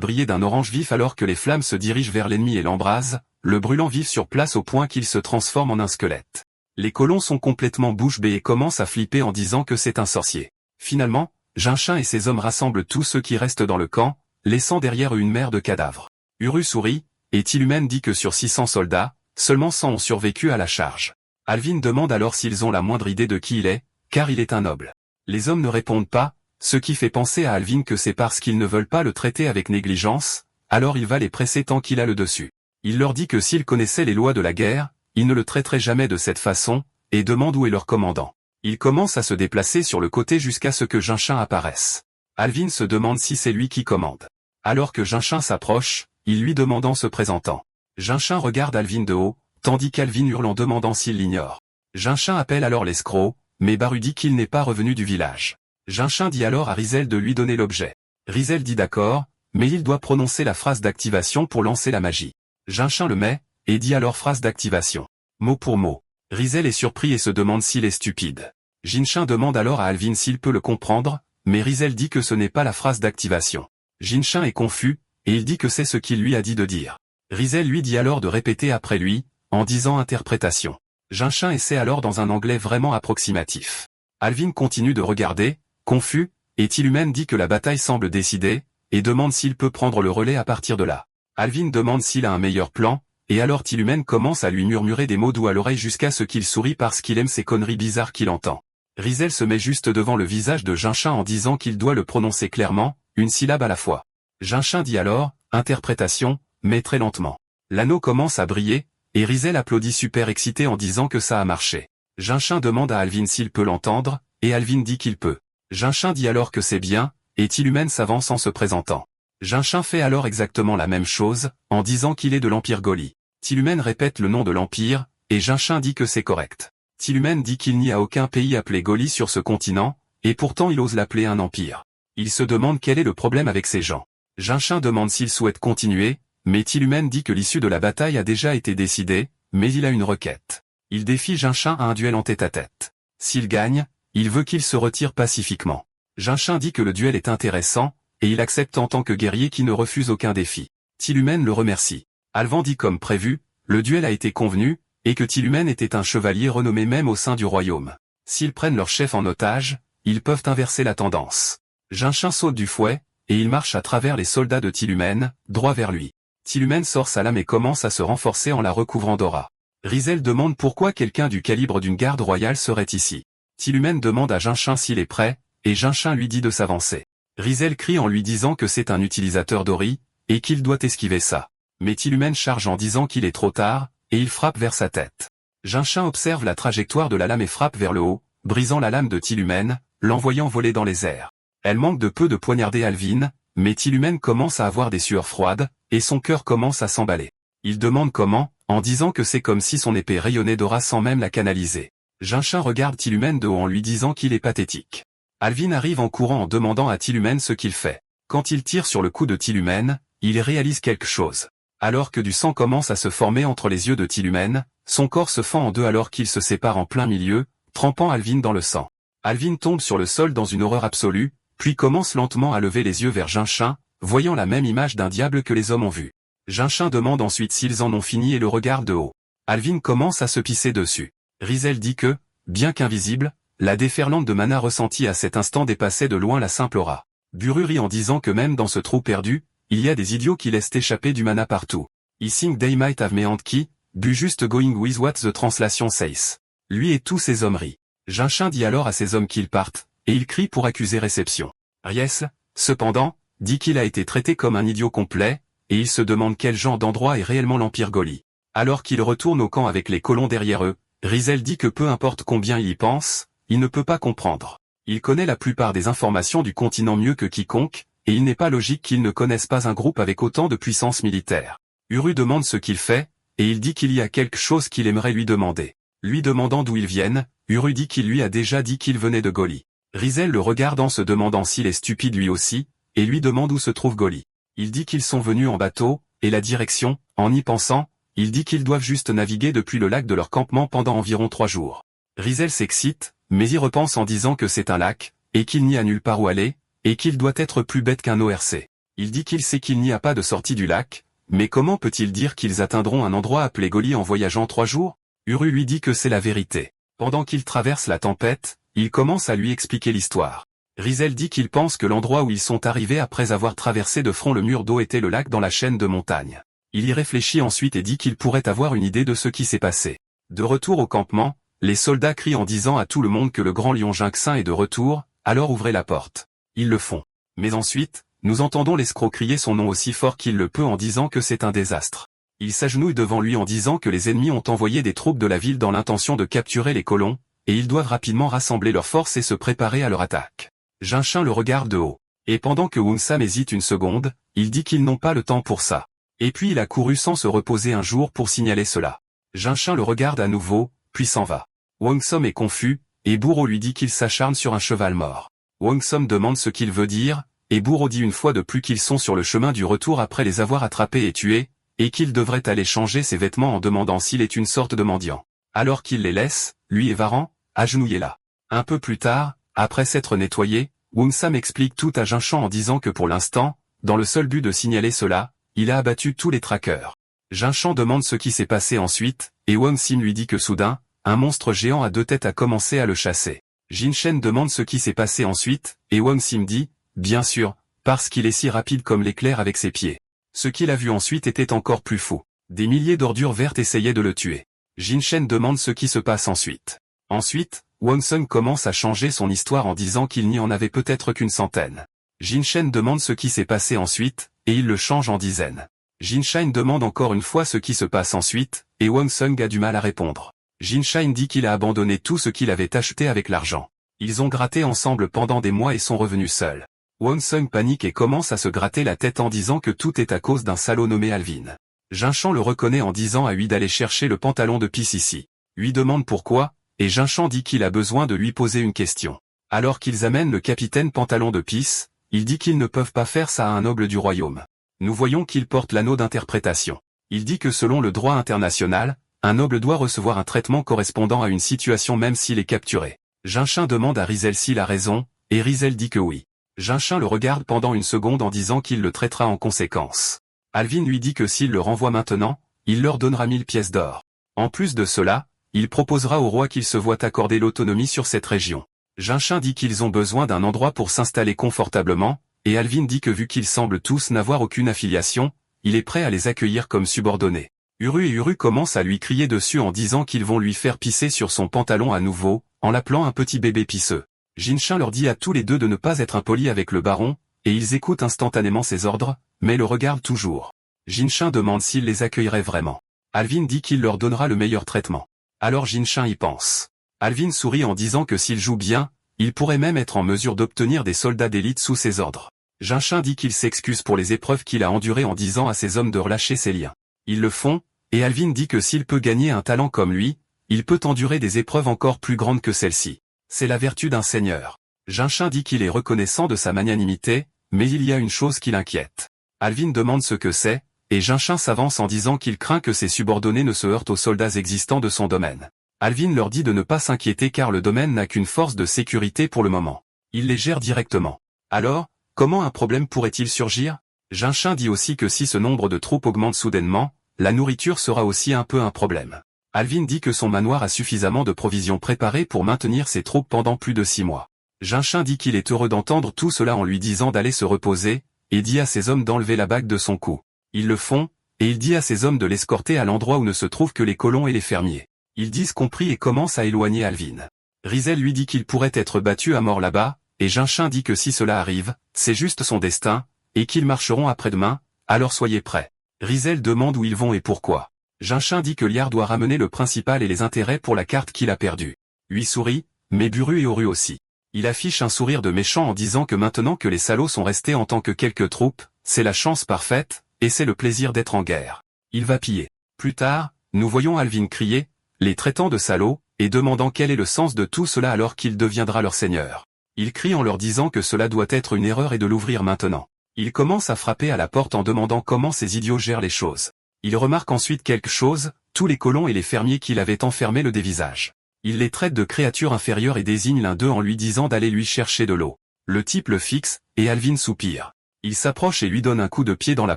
briller d'un orange vif alors que les flammes se dirigent vers l'ennemi et l'embrasent, le brûlant vif sur place au point qu'il se transforme en un squelette. Les colons sont complètement bouche bée et commencent à flipper en disant que c'est un sorcier. Finalement, Jinshin et ses hommes rassemblent tous ceux qui restent dans le camp, laissant derrière eux une mer de cadavres. Uru sourit, et Tilumen dit que sur 600 soldats, seulement 100 ont survécu à la charge. Alvin demande alors s'ils ont la moindre idée de qui il est, car il est un noble. Les hommes ne répondent pas, ce qui fait penser à Alvin que c'est parce qu'ils ne veulent pas le traiter avec négligence, alors il va les presser tant qu'il a le dessus. Il leur dit que s'ils connaissaient les lois de la guerre, ils ne le traiteraient jamais de cette façon, et demande où est leur commandant. Il commence à se déplacer sur le côté jusqu'à ce que Jinshin apparaisse. Alvin se demande si c'est lui qui commande. Alors que Jinshin s'approche, il lui demande en se présentant. Jinshin regarde Alvin de haut, tandis qu'Alvin hurle en demandant s'il l'ignore. Jinshin appelle alors l'escroc, mais Baru dit qu'il n'est pas revenu du village. Jinshin dit alors à Rizel de lui donner l'objet. Rizel dit d'accord, mais il doit prononcer la phrase d'activation pour lancer la magie. Jinshin le met, et dit alors phrase d'activation. Mot pour mot. Rizel est surpris et se demande s'il est stupide. Jinshin demande alors à Alvin s'il peut le comprendre, mais Rizel dit que ce n'est pas la phrase d'activation. Jinshin est confus, et il dit que c'est ce qu'il lui a dit de dire. Rizel lui dit alors de répéter après lui, en disant interprétation. Jinshin essaie alors dans un anglais vraiment approximatif. Alvin continue de regarder, confus, et Tilumen dit que la bataille semble décidée, et demande s'il peut prendre le relais à partir de là. Alvin demande s'il a un meilleur plan, et alors Tilumen commence à lui murmurer des mots doux à l'oreille jusqu'à ce qu'il sourit parce qu'il aime ces conneries bizarres qu'il entend. Rizel se met juste devant le visage de Jinshin en disant qu'il doit le prononcer clairement, une syllabe à la fois. Jinshin dit alors, interprétation, mais très lentement. L'anneau commence à briller, et Rizel applaudit super excité en disant que ça a marché. Jinshin demande à Alvin s'il peut l'entendre, et Alvin dit qu'il peut. Jinshin dit alors que c'est bien, et Tilumen s'avance en se présentant. Jinshin fait alors exactement la même chose, en disant qu'il est de l'Empire Goli. Tilumen répète le nom de l'Empire, et Jinshin dit que c'est correct. Tilumen dit qu'il n'y a aucun pays appelé Goli sur ce continent, et pourtant il ose l'appeler un empire. Il se demande quel est le problème avec ces gens. Jinshin demande s'il souhaite continuer, mais Tilumen dit que l'issue de la bataille a déjà été décidée, mais il a une requête. Il défie Jinshin à un duel en tête-à-tête. S'il gagne, il veut qu'il se retire pacifiquement. Jinshin dit que le duel est intéressant, et il accepte en tant que guerrier qui ne refuse aucun défi. Tilumen le remercie. Alvan dit comme prévu, le duel a été convenu, et que Tilumen était un chevalier renommé même au sein du royaume. S'ils prennent leur chef en otage, ils peuvent inverser la tendance. Jinshin saute du fouet, et il marche à travers les soldats de Tilumen, droit vers lui. Tilumen sort sa lame et commence à se renforcer en la recouvrant d'aura. Rizel demande pourquoi quelqu'un du calibre d'une garde royale serait ici. Tilumen demande à Jinshin s'il est prêt, et Jinshin lui dit de s'avancer. Rizel crie en lui disant que c'est un utilisateur d'Ori, et qu'il doit esquiver ça. Mais Tilumen charge en disant qu'il est trop tard, et il frappe vers sa tête. Jinshin observe la trajectoire de la lame et frappe vers le haut, brisant la lame de Tillumène, l'envoyant voler dans les airs. Elle manque de peu de poignarder Alvin, mais Tillumène commence à avoir des sueurs froides, et son cœur commence à s'emballer. Il demande comment, en disant que c'est comme si son épée rayonnait d'aura sans même la canaliser. Jinshin regarde Tillumène de haut en lui disant qu'il est pathétique. Alvin arrive en courant en demandant à Tillumène ce qu'il fait. Quand il tire sur le cou de Tillumène, il réalise quelque chose. Alors que du sang commence à se former entre les yeux de Tillumène, son corps se fend en deux alors qu'il se sépare en plein milieu, trempant Alvin dans le sang. Alvin tombe sur le sol dans une horreur absolue, puis commence lentement à lever les yeux vers Jinshin, voyant la même image d'un diable que les hommes ont vu. Jinshin demande ensuite s'ils en ont fini et le regarde de haut. Alvin commence à se pisser dessus. Rizel dit que, bien qu'invisible, la déferlante de mana ressentie à cet instant dépassait de loin la simple aura. Buru rit en disant que même dans ce trou perdu, il y a des idiots qui laissent échapper du mana partout. I think they might have meant qui, bu just going with what the translation says. Lui et tous ses hommes rient. Jinshin dit alors à ses hommes qu'ils partent, et il crie pour accuser réception. Ries, cependant, dit qu'il a été traité comme un idiot complet, et il se demande quel genre d'endroit est réellement l'Empire Goli. Alors qu'il retourne au camp avec les colons derrière eux, Rizel dit que peu importe combien il y pense, il ne peut pas comprendre. Il connaît la plupart des informations du continent mieux que quiconque, et il n'est pas logique qu'il ne connaisse pas un groupe avec autant de puissance militaire. Uru demande ce qu'il fait, et il dit qu'il y a quelque chose qu'il aimerait lui demander. Lui demandant d'où ils viennent, Uru dit qu'il lui a déjà dit qu'il venait de Goli. Rizel le regarde en se demandant s'il est stupide lui aussi, et lui demande où se trouve Goli. Il dit qu'ils sont venus en bateau, et la direction, en y pensant, il dit qu'ils doivent juste naviguer depuis le lac de leur campement pendant environ 3 jours. Rizel s'excite, mais y repense en disant que c'est un lac, et qu'il n'y a nulle part où aller, et qu'il doit être plus bête qu'un ORC. Il dit qu'il sait qu'il n'y a pas de sortie du lac, mais comment peut-il dire qu'ils atteindront un endroit appelé Goli en voyageant 3 jours? Uru lui dit que c'est la vérité. Pendant qu'il traverse la tempête, il commence à lui expliquer l'histoire. Rizel dit qu'il pense que l'endroit où ils sont arrivés après avoir traversé de front le mur d'eau était le lac dans la chaîne de montagnes. Il y réfléchit ensuite et dit qu'il pourrait avoir une idée de ce qui s'est passé. De retour au campement, les soldats crient en disant à tout le monde que le grand lion Jinxin est de retour, alors ouvrez la porte. Ils le font. Mais ensuite, nous entendons l'escroc crier son nom aussi fort qu'il le peut en disant que c'est un désastre. Il s'agenouille devant lui en disant que les ennemis ont envoyé des troupes de la ville dans l'intention de capturer les colons, et ils doivent rapidement rassembler leurs forces et se préparer à leur attaque. Jinshin le regarde de haut. Et pendant que Wonsam hésite une seconde, il dit qu'ils n'ont pas le temps pour ça. Et puis il a couru sans se reposer un jour pour signaler cela. Jinshin le regarde à nouveau, puis s'en va. Wonsam est confus, et Bourreau lui dit qu'il s'acharne sur un cheval mort. Wonsam demande ce qu'il veut dire, et Bourreau dit une fois de plus qu'ils sont sur le chemin du retour après les avoir attrapés et tués, et qu'il devrait aller changer ses vêtements en demandant s'il est une sorte de mendiant. Alors qu'il les laisse, lui et Varan, agenouillés là. Un peu plus tard, après s'être nettoyé, Wonsam explique tout à Jinshin en disant que pour l'instant, dans le seul but de signaler cela, il a abattu tous les traqueurs. Jinshin demande ce qui s'est passé ensuite, et Wonsam lui dit que soudain, un monstre géant à 2 têtes a commencé à le chasser. Jinshin demande ce qui s'est passé ensuite, et Wonsam dit, bien sûr, parce qu'il est si rapide comme l'éclair avec ses pieds. Ce qu'il a vu ensuite était encore plus fou. Des milliers d'ordures vertes essayaient de le tuer. Jinshin demande ce qui se passe ensuite. Ensuite, Wonsam commence à changer son histoire en disant qu'il n'y en avait peut-être qu'une centaine. Jinshin demande ce qui s'est passé ensuite, et il le change en dizaines. Jinshin demande encore une fois ce qui se passe ensuite, et Wonsam a du mal à répondre. Jinshin dit qu'il a abandonné tout ce qu'il avait acheté avec l'argent. Ils ont gratté ensemble pendant des mois et sont revenus seuls. Wonsam panique et commence à se gratter la tête en disant que tout est à cause d'un salaud nommé Alvin. Jinshin le reconnaît en disant à lui d'aller chercher le pantalon de Peace ici. Lui demande pourquoi, et Jinshin dit qu'il a besoin de lui poser une question. Alors qu'ils amènent le capitaine Pantalon de Peace, il dit qu'ils ne peuvent pas faire ça à un noble du royaume. Nous voyons qu'il porte l'anneau d'interprétation. Il dit que selon le droit international, un noble doit recevoir un traitement correspondant à une situation même s'il est capturé. Jinshin demande à Rizel s'il a raison, et Rizel dit que oui. Jinshin le regarde pendant une seconde en disant qu'il le traitera en conséquence. Alvin lui dit que s'il le renvoie maintenant, il leur donnera 1000 pièces d'or. En plus de cela, il proposera au roi qu'il se voit accorder l'autonomie sur cette région. Jinshin dit qu'ils ont besoin d'un endroit pour s'installer confortablement, et Alvin dit que vu qu'ils semblent tous n'avoir aucune affiliation, il est prêt à les accueillir comme subordonnés. Uru et Uru commencent à lui crier dessus en disant qu'ils vont lui faire pisser sur son pantalon à nouveau, en l'appelant un petit bébé pisseux. Jinshin leur dit à tous les deux de ne pas être impolis avec le baron, et ils écoutent instantanément ses ordres, mais le regardent toujours. Jinshin demande s'il les accueillerait vraiment. Alvin dit qu'il leur donnera le meilleur traitement. Alors Jinshin y pense. Alvin sourit en disant que s'il joue bien, il pourrait même être en mesure d'obtenir des soldats d'élite sous ses ordres. Jinshin dit qu'il s'excuse pour les épreuves qu'il a endurées en disant à ses hommes de relâcher ses liens. Ils le font, et Alvin dit que s'il peut gagner un talent comme lui, il peut endurer des épreuves encore plus grandes que celle-ci. C'est la vertu d'un seigneur. Jinshin dit qu'il est reconnaissant de sa magnanimité, mais il y a une chose qui l'inquiète. Alvin demande ce que c'est, et Jinshin s'avance en disant qu'il craint que ses subordonnés ne se heurtent aux soldats existants de son domaine. Alvin leur dit de ne pas s'inquiéter car le domaine n'a qu'une force de sécurité pour le moment. Il les gère directement. Alors, comment un problème pourrait-il surgir? Jinshin dit aussi que si ce nombre de troupes augmente soudainement, la nourriture sera aussi un peu un problème. Alvin dit que son manoir a suffisamment de provisions préparées pour maintenir ses troupes pendant plus de 6 mois. Jinshin dit qu'il est heureux d'entendre tout cela en lui disant d'aller se reposer, et dit à ses hommes d'enlever la bague de son cou. Ils le font, et il dit à ses hommes de l'escorter à l'endroit où ne se trouvent que les colons et les fermiers. Ils disent compris et commencent à éloigner Alvin. Rizel lui dit qu'il pourrait être battu à mort là-bas, et Jinshin dit que si cela arrive, c'est juste son destin, et qu'ils marcheront après-demain, alors soyez prêts. Rizel demande où ils vont et pourquoi. Jinshin dit que Liard doit ramener le principal et les intérêts pour la carte qu'il a perdue. Lui sourit, mais Buru et Oru aussi. Il affiche un sourire de méchant en disant que maintenant que les salauds sont restés en tant que quelques troupes, c'est la chance parfaite, et c'est le plaisir d'être en guerre. Il va piller. Plus tard, nous voyons Alvin crier, les traitant de salauds, et demandant quel est le sens de tout cela alors qu'il deviendra leur seigneur. Il crie en leur disant que cela doit être une erreur et de l'ouvrir maintenant. Il commence à frapper à la porte en demandant comment ces idiots gèrent les choses. Il remarque ensuite quelque chose, tous les colons et les fermiers qu'il avait enfermés le dévisagent. Il les traite de créatures inférieures et désigne l'un d'eux en lui disant d'aller lui chercher de l'eau. Le type le fixe, et Alvin soupire. Il s'approche et lui donne un coup de pied dans la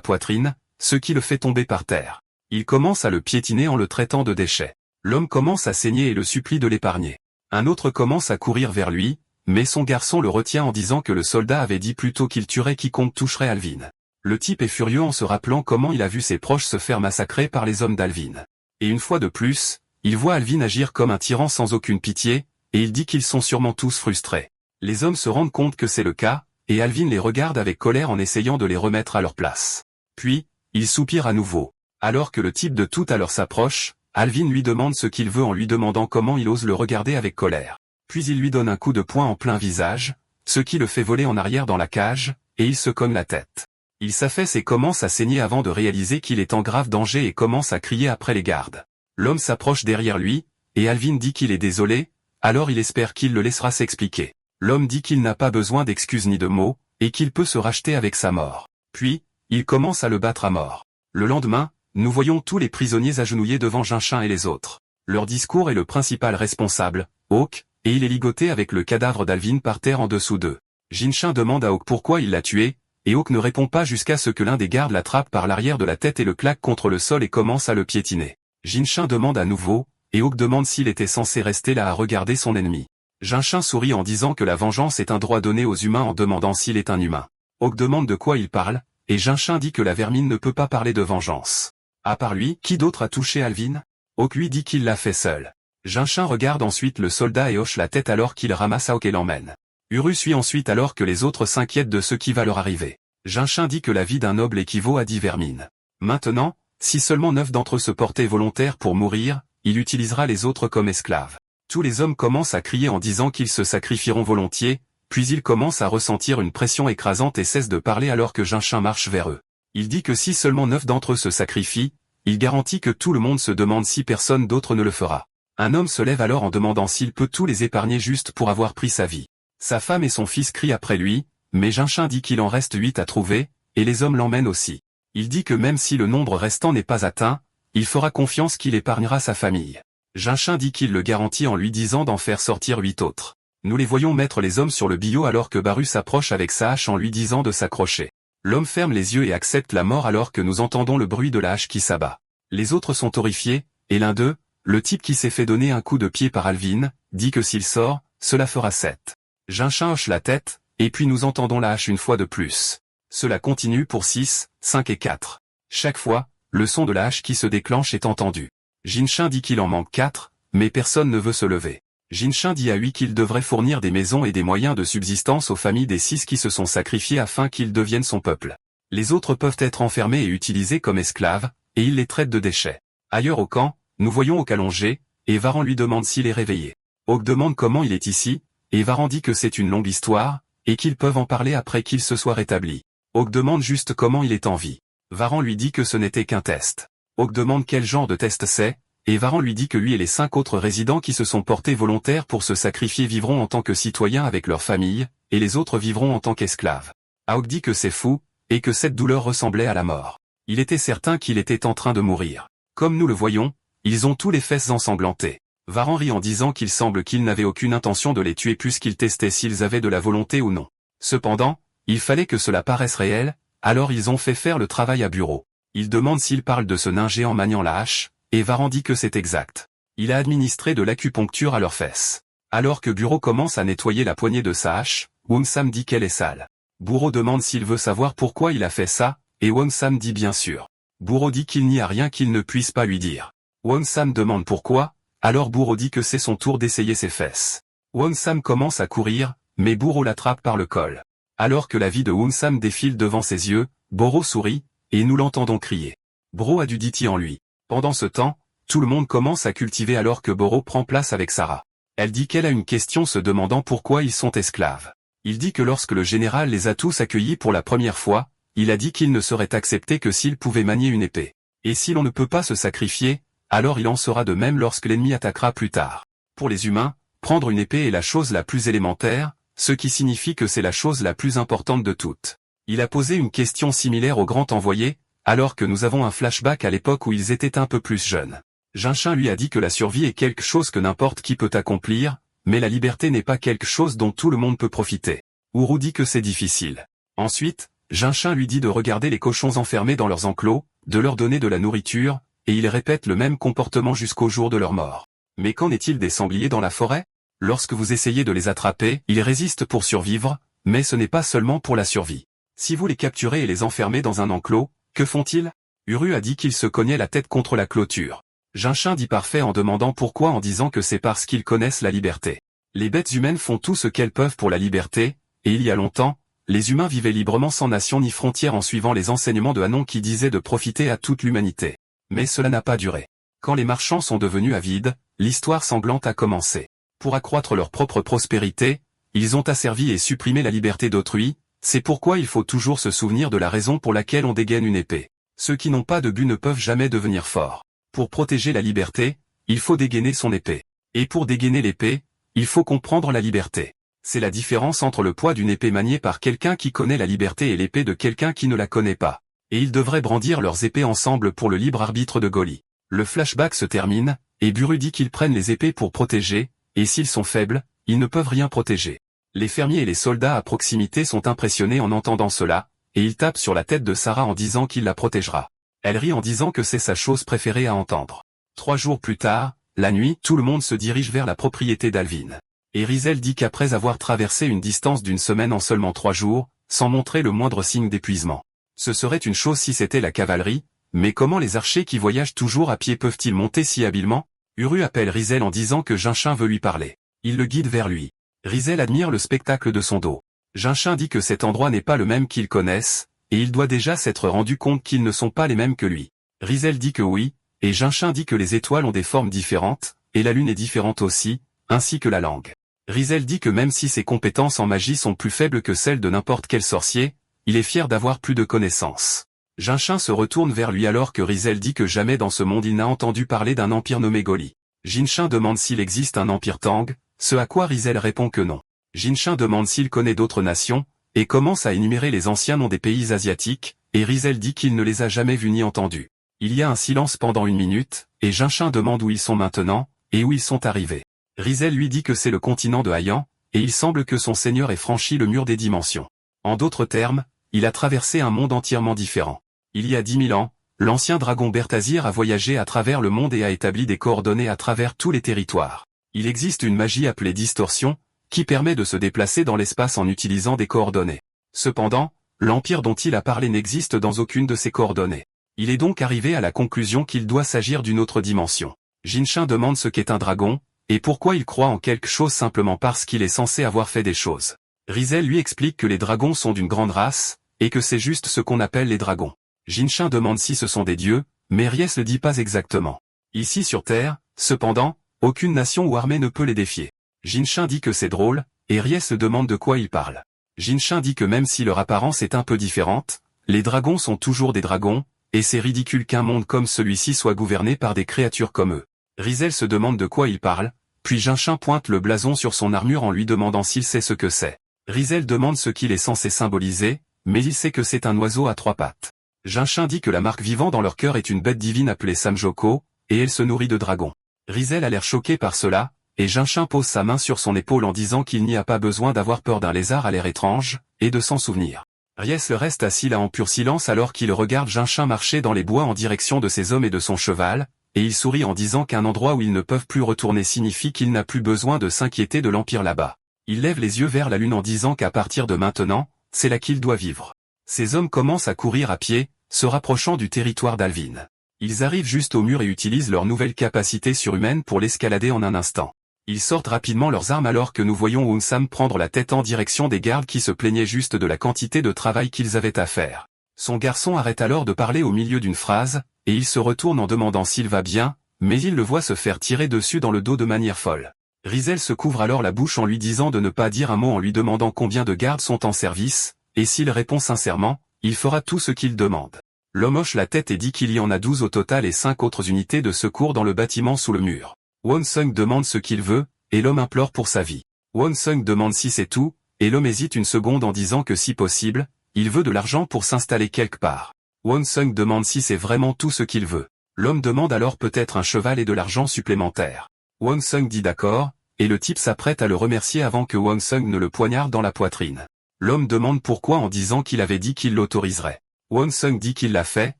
poitrine, ce qui le fait tomber par terre. Il commence à le piétiner en le traitant de déchet. L'homme commence à saigner et le supplie de l'épargner. Un autre commence à courir vers lui, mais son garçon le retient en disant que le soldat avait dit plus tôt qu'il tuerait quiconque toucherait Alvin. Le type est furieux en se rappelant comment il a vu ses proches se faire massacrer par les hommes d'Alvin. Et une fois de plus, il voit Alvin agir comme un tyran sans aucune pitié, et il dit qu'ils sont sûrement tous frustrés. Les hommes se rendent compte que c'est le cas, et Alvin les regarde avec colère en essayant de les remettre à leur place. Puis, il soupire à nouveau. Alors que le type de tout à l'heure s'approche, Alvin lui demande ce qu'il veut en lui demandant comment il ose le regarder avec colère. Puis il lui donne un coup de poing en plein visage, ce qui le fait voler en arrière dans la cage, et il se cogne la tête. Il s'affaisse et commence à saigner avant de réaliser qu'il est en grave danger et commence à crier après les gardes. L'homme s'approche derrière lui, et Alvin dit qu'il est désolé, alors il espère qu'il le laissera s'expliquer. L'homme dit qu'il n'a pas besoin d'excuses ni de mots, et qu'il peut se racheter avec sa mort. Puis, il commence à le battre à mort. Le lendemain, nous voyons tous les prisonniers agenouillés devant Jinshin et les autres. Leur discours est le principal responsable, Hawk, et il est ligoté avec le cadavre d'Alvin par terre en dessous d'eux. Jinshin demande à Hawk pourquoi il l'a tué, et Hawk ne répond pas jusqu'à ce que l'un des gardes l'attrape par l'arrière de la tête et le claque contre le sol et commence à le piétiner. Jinshin demande à nouveau, et Hawk demande s'il était censé rester là à regarder son ennemi. Jinshin sourit en disant que la vengeance est un droit donné aux humains en demandant s'il est un humain. Hawk demande de quoi il parle, et Jinshin dit que la vermine ne peut pas parler de vengeance. À part lui, qui d'autre a touché Alvin? Hawk lui dit qu'il l'a fait seul. Jinshin regarde ensuite le soldat et hoche la tête alors qu'il ramasse Hawk et l'emmène. Uru suit ensuite alors que les autres s'inquiètent de ce qui va leur arriver. Jinshin dit que la vie d'un noble équivaut à 10 vermines. Maintenant, si seulement 9 d'entre eux se portaient volontaires pour mourir, il utilisera les autres comme esclaves. Tous les hommes commencent à crier en disant qu'ils se sacrifieront volontiers, puis ils commencent à ressentir une pression écrasante et cessent de parler alors que Jinshin marche vers eux. Il dit que si seulement 9 d'entre eux se sacrifient, il garantit que tout le monde se demande si personne d'autre ne le fera. Un homme se lève alors en demandant s'il peut tous les épargner juste pour avoir pris sa vie. Sa femme et son fils crient après lui, mais Jinshin dit qu'il en reste 8 à trouver, et les hommes l'emmènent aussi. Il dit que même si le nombre restant n'est pas atteint, il fera confiance qu'il épargnera sa famille. Jinshin dit qu'il le garantit en lui disant d'en faire sortir 8 autres. Nous les voyons mettre les hommes sur le billot alors que Baru s'approche avec sa hache en lui disant de s'accrocher. L'homme ferme les yeux et accepte la mort alors que nous entendons le bruit de la hache qui s'abat. Les autres sont horrifiés, et l'un d'eux, le type qui s'est fait donner un coup de pied par Alvin, dit que s'il sort, cela fera 7. Jinshin hoche la tête, et puis nous entendons la hache une fois de plus. Cela continue pour 6, 5 et 4. Chaque fois, le son de la hache qui se déclenche est entendu. Jinshin dit qu'il en manque 4, mais personne ne veut se lever. Jinshin dit à 8 qu'il devrait fournir des maisons et des moyens de subsistance aux familles des 6 qui se sont sacrifiés afin qu'ils deviennent son peuple. Les autres peuvent être enfermés et utilisés comme esclaves, et il les traite de déchets. Ailleurs au camp, nous voyons Hawk allongé, et Varan lui demande s'il est réveillé. Hawk demande comment il est ici, et Varan dit que c'est une longue histoire, et qu'ils peuvent en parler après qu'il se soit rétabli. Hawk demande juste comment il est en vie. Varan lui dit que ce n'était qu'un test. Hawk demande quel genre de test c'est, et Varan lui dit que lui et les 5 autres résidents qui se sont portés volontaires pour se sacrifier vivront en tant que citoyens avec leur famille, et les autres vivront en tant qu'esclaves. Hawk dit que c'est fou, et que cette douleur ressemblait à la mort. Il était certain qu'il était en train de mourir. Comme nous le voyons, ils ont tous les fesses ensanglantées. Varan rit en disant qu'il semble qu'il n'avait aucune intention de les tuer puisqu'il testait s'ils avaient de la volonté ou non. Cependant, il fallait que cela paraisse réel, alors ils ont fait faire le travail à Bureau. Il demande s'il parle de ce nain géant maniant la hache, et Varan dit que c'est exact. Il a administré de l'acupuncture à leurs fesses. Alors que Bureau commence à nettoyer la poignée de sa hache, Wong-Sam dit qu'elle est sale. Bureau demande s'il veut savoir pourquoi il a fait ça, et Wong-Sam dit bien sûr. Bureau dit qu'il n'y a rien qu'il ne puisse pas lui dire. Wong-Sam demande pourquoi, alors Bureau dit que c'est son tour d'essayer ses fesses. Wong-Sam commence à courir, mais Bureau l'attrape par le col. Alors que la vie de Wong-Sam défile devant ses yeux, Bureau sourit, et nous l'entendons crier. Bro a du Diti en lui. Pendant ce temps, tout le monde commence à cultiver alors que Boro prend place avec Sarah. Elle dit qu'elle a une question se demandant pourquoi ils sont esclaves. Il dit que lorsque le général les a tous accueillis pour la première fois, il a dit qu'il ne serait accepté que s'il pouvait manier une épée. Et si l'on ne peut pas se sacrifier, alors il en sera de même lorsque l'ennemi attaquera plus tard. Pour les humains, prendre une épée est la chose la plus élémentaire, ce qui signifie que c'est la chose la plus importante de toutes. Il a posé une question similaire au grand envoyé, alors que nous avons un flashback à l'époque où ils étaient un peu plus jeunes. Jinshin lui a dit que la survie est quelque chose que n'importe qui peut accomplir, mais la liberté n'est pas quelque chose dont tout le monde peut profiter. Uru dit que c'est difficile. Ensuite, Jinshin lui dit de regarder les cochons enfermés dans leurs enclos, de leur donner de la nourriture, et il répète le même comportement jusqu'au jour de leur mort. Mais qu'en est-il des sangliers dans la forêt? Lorsque vous essayez de les attraper, ils résistent pour survivre, mais ce n'est pas seulement pour la survie. Si vous les capturez et les enfermez dans un enclos, que font-ils? Uru a dit qu'ils se cognaient la tête contre la clôture. Jinshin dit parfait en demandant pourquoi en disant que c'est parce qu'ils connaissent la liberté. Les bêtes humaines font tout ce qu'elles peuvent pour la liberté, et il y a longtemps, les humains vivaient librement sans nation ni frontière en suivant les enseignements de Hanon qui disaient de profiter à toute l'humanité. Mais cela n'a pas duré. Quand les marchands sont devenus avides, l'histoire sanglante a commencé. Pour accroître leur propre prospérité, ils ont asservi et supprimé la liberté d'autrui, c'est pourquoi il faut toujours se souvenir de la raison pour laquelle on dégaine une épée. Ceux qui n'ont pas de but ne peuvent jamais devenir forts. Pour protéger la liberté, il faut dégainer son épée. Et pour dégainer l'épée, il faut comprendre la liberté. C'est la différence entre le poids d'une épée maniée par quelqu'un qui connaît la liberté et l'épée de quelqu'un qui ne la connaît pas. Et ils devraient brandir leurs épées ensemble pour le libre arbitre de Goli. Le flashback se termine, et Buru dit qu'ils prennent les épées pour protéger, et s'ils sont faibles, ils ne peuvent rien protéger. Les fermiers et les soldats à proximité sont impressionnés en entendant cela, et ils tapent sur la tête de Sarah en disant qu'il la protégera. Elle rit en disant que c'est sa chose préférée à entendre. 3 jours plus tard, la nuit, tout le monde se dirige vers la propriété d'Alvin. Et Rizel dit qu'après avoir traversé une distance d'une semaine en seulement 3 jours, sans montrer le moindre signe d'épuisement. Ce serait une chose si c'était la cavalerie, mais comment les archers qui voyagent toujours à pied peuvent-ils monter si habilement? Uru appelle Rizel en disant que Jinshin veut lui parler. Il le guide vers lui. Rizel admire le spectacle de son dos. Jinshin dit que cet endroit n'est pas le même qu'ils connaissent, et il doit déjà s'être rendu compte qu'ils ne sont pas les mêmes que lui. Rizel dit que oui, et Jinshin dit que les étoiles ont des formes différentes, et la lune est différente aussi, ainsi que la langue. Rizel dit que même si ses compétences en magie sont plus faibles que celles de n'importe quel sorcier, il est fier d'avoir plus de connaissances. Jinshin se retourne vers lui alors que Rizel dit que jamais dans ce monde il n'a entendu parler d'un empire nommé Goli. Jinshin demande s'il existe un empire Tang, ce à quoi Rizel répond que non. Jinshin demande s'il connaît d'autres nations, et commence à énumérer les anciens noms des pays asiatiques, et Rizel dit qu'il ne les a jamais vus ni entendus. Il y a un silence pendant 1 minute, et Jinshin demande où ils sont maintenant, et où ils sont arrivés. Rizel lui dit que c'est le continent de Haiyan, et il semble que son seigneur ait franchi le mur des dimensions. En d'autres termes, il a traversé un monde entièrement différent. Il y a 10 000 ans, l'ancien dragon Berthazir a voyagé à travers le monde et a établi des coordonnées à travers tous les territoires. Il existe une magie appelée distorsion, qui permet de se déplacer dans l'espace en utilisant des coordonnées. Cependant, l'empire dont il a parlé n'existe dans aucune de ces coordonnées. Il est donc arrivé à la conclusion qu'il doit s'agir d'une autre dimension. Jinshin demande ce qu'est un dragon, et pourquoi il croit en quelque chose simplement parce qu'il est censé avoir fait des choses. Rizel lui explique que les dragons sont d'une grande race, et que c'est juste ce qu'on appelle les dragons. Jinshin demande si ce sont des dieux, mais Ries ne dit pas exactement. Ici sur Terre, cependant, Aucune nation ou armée ne peut les défier. Jinshin dit que c'est drôle, et Ries se demande de quoi il parle. Jinshin dit que même si leur apparence est un peu différente, les dragons sont toujours des dragons, et c'est ridicule qu'un monde comme celui-ci soit gouverné par des créatures comme eux. Rizel se demande de quoi il parle, puis Jinshin pointe le blason sur son armure en lui demandant s'il sait ce que c'est. Rizel demande ce qu'il est censé symboliser, mais il sait que c'est un oiseau à 3 pattes. Jinshin dit que la marque vivant dans leur cœur est une bête divine appelée Samjoko, et elle se nourrit de dragons. Rizel a l'air choqué par cela, et Jinshin pose sa main sur son épaule en disant qu'il n'y a pas besoin d'avoir peur d'un lézard à l'air étrange, et de s'en souvenir. Ries reste assis là en pur silence alors qu'il regarde Jinshin marcher dans les bois en direction de ses hommes et de son cheval, et il sourit en disant qu'un endroit où ils ne peuvent plus retourner signifie qu'il n'a plus besoin de s'inquiéter de l'Empire là-bas. Il lève les yeux vers la lune en disant qu'à partir de maintenant, c'est là qu'il doit vivre. Ces hommes commencent à courir à pied, se rapprochant du territoire d'Alvin. Ils arrivent juste au mur et utilisent leur nouvelle capacité surhumaine pour l'escalader en un instant. Ils sortent rapidement leurs armes alors que nous voyons Unsam prendre la tête en direction des gardes qui se plaignaient juste de la quantité de travail qu'ils avaient à faire. Son garçon arrête alors de parler au milieu d'une phrase, et il se retourne en demandant s'il va bien, mais il le voit se faire tirer dessus dans le dos de manière folle. Rizel se couvre alors la bouche en lui disant de ne pas dire un mot en lui demandant combien de gardes sont en service, et s'il répond sincèrement, il fera tout ce qu'il demande. L'homme hoche la tête et dit qu'il y en a 12 au total et 5 autres unités de secours dans le bâtiment sous le mur. Wonsung demande ce qu'il veut, et l'homme implore pour sa vie. Wonsung demande si c'est tout, et l'homme hésite une seconde en disant que si possible, il veut de l'argent pour s'installer quelque part. Wonsung demande si c'est vraiment tout ce qu'il veut. L'homme demande alors peut-être un cheval et de l'argent supplémentaire. Wonsung dit d'accord, et le type s'apprête à le remercier avant que Wonsung ne le poignarde dans la poitrine. L'homme demande pourquoi en disant qu'il avait dit qu'il l'autoriserait. Wonsung dit qu'il l'a fait,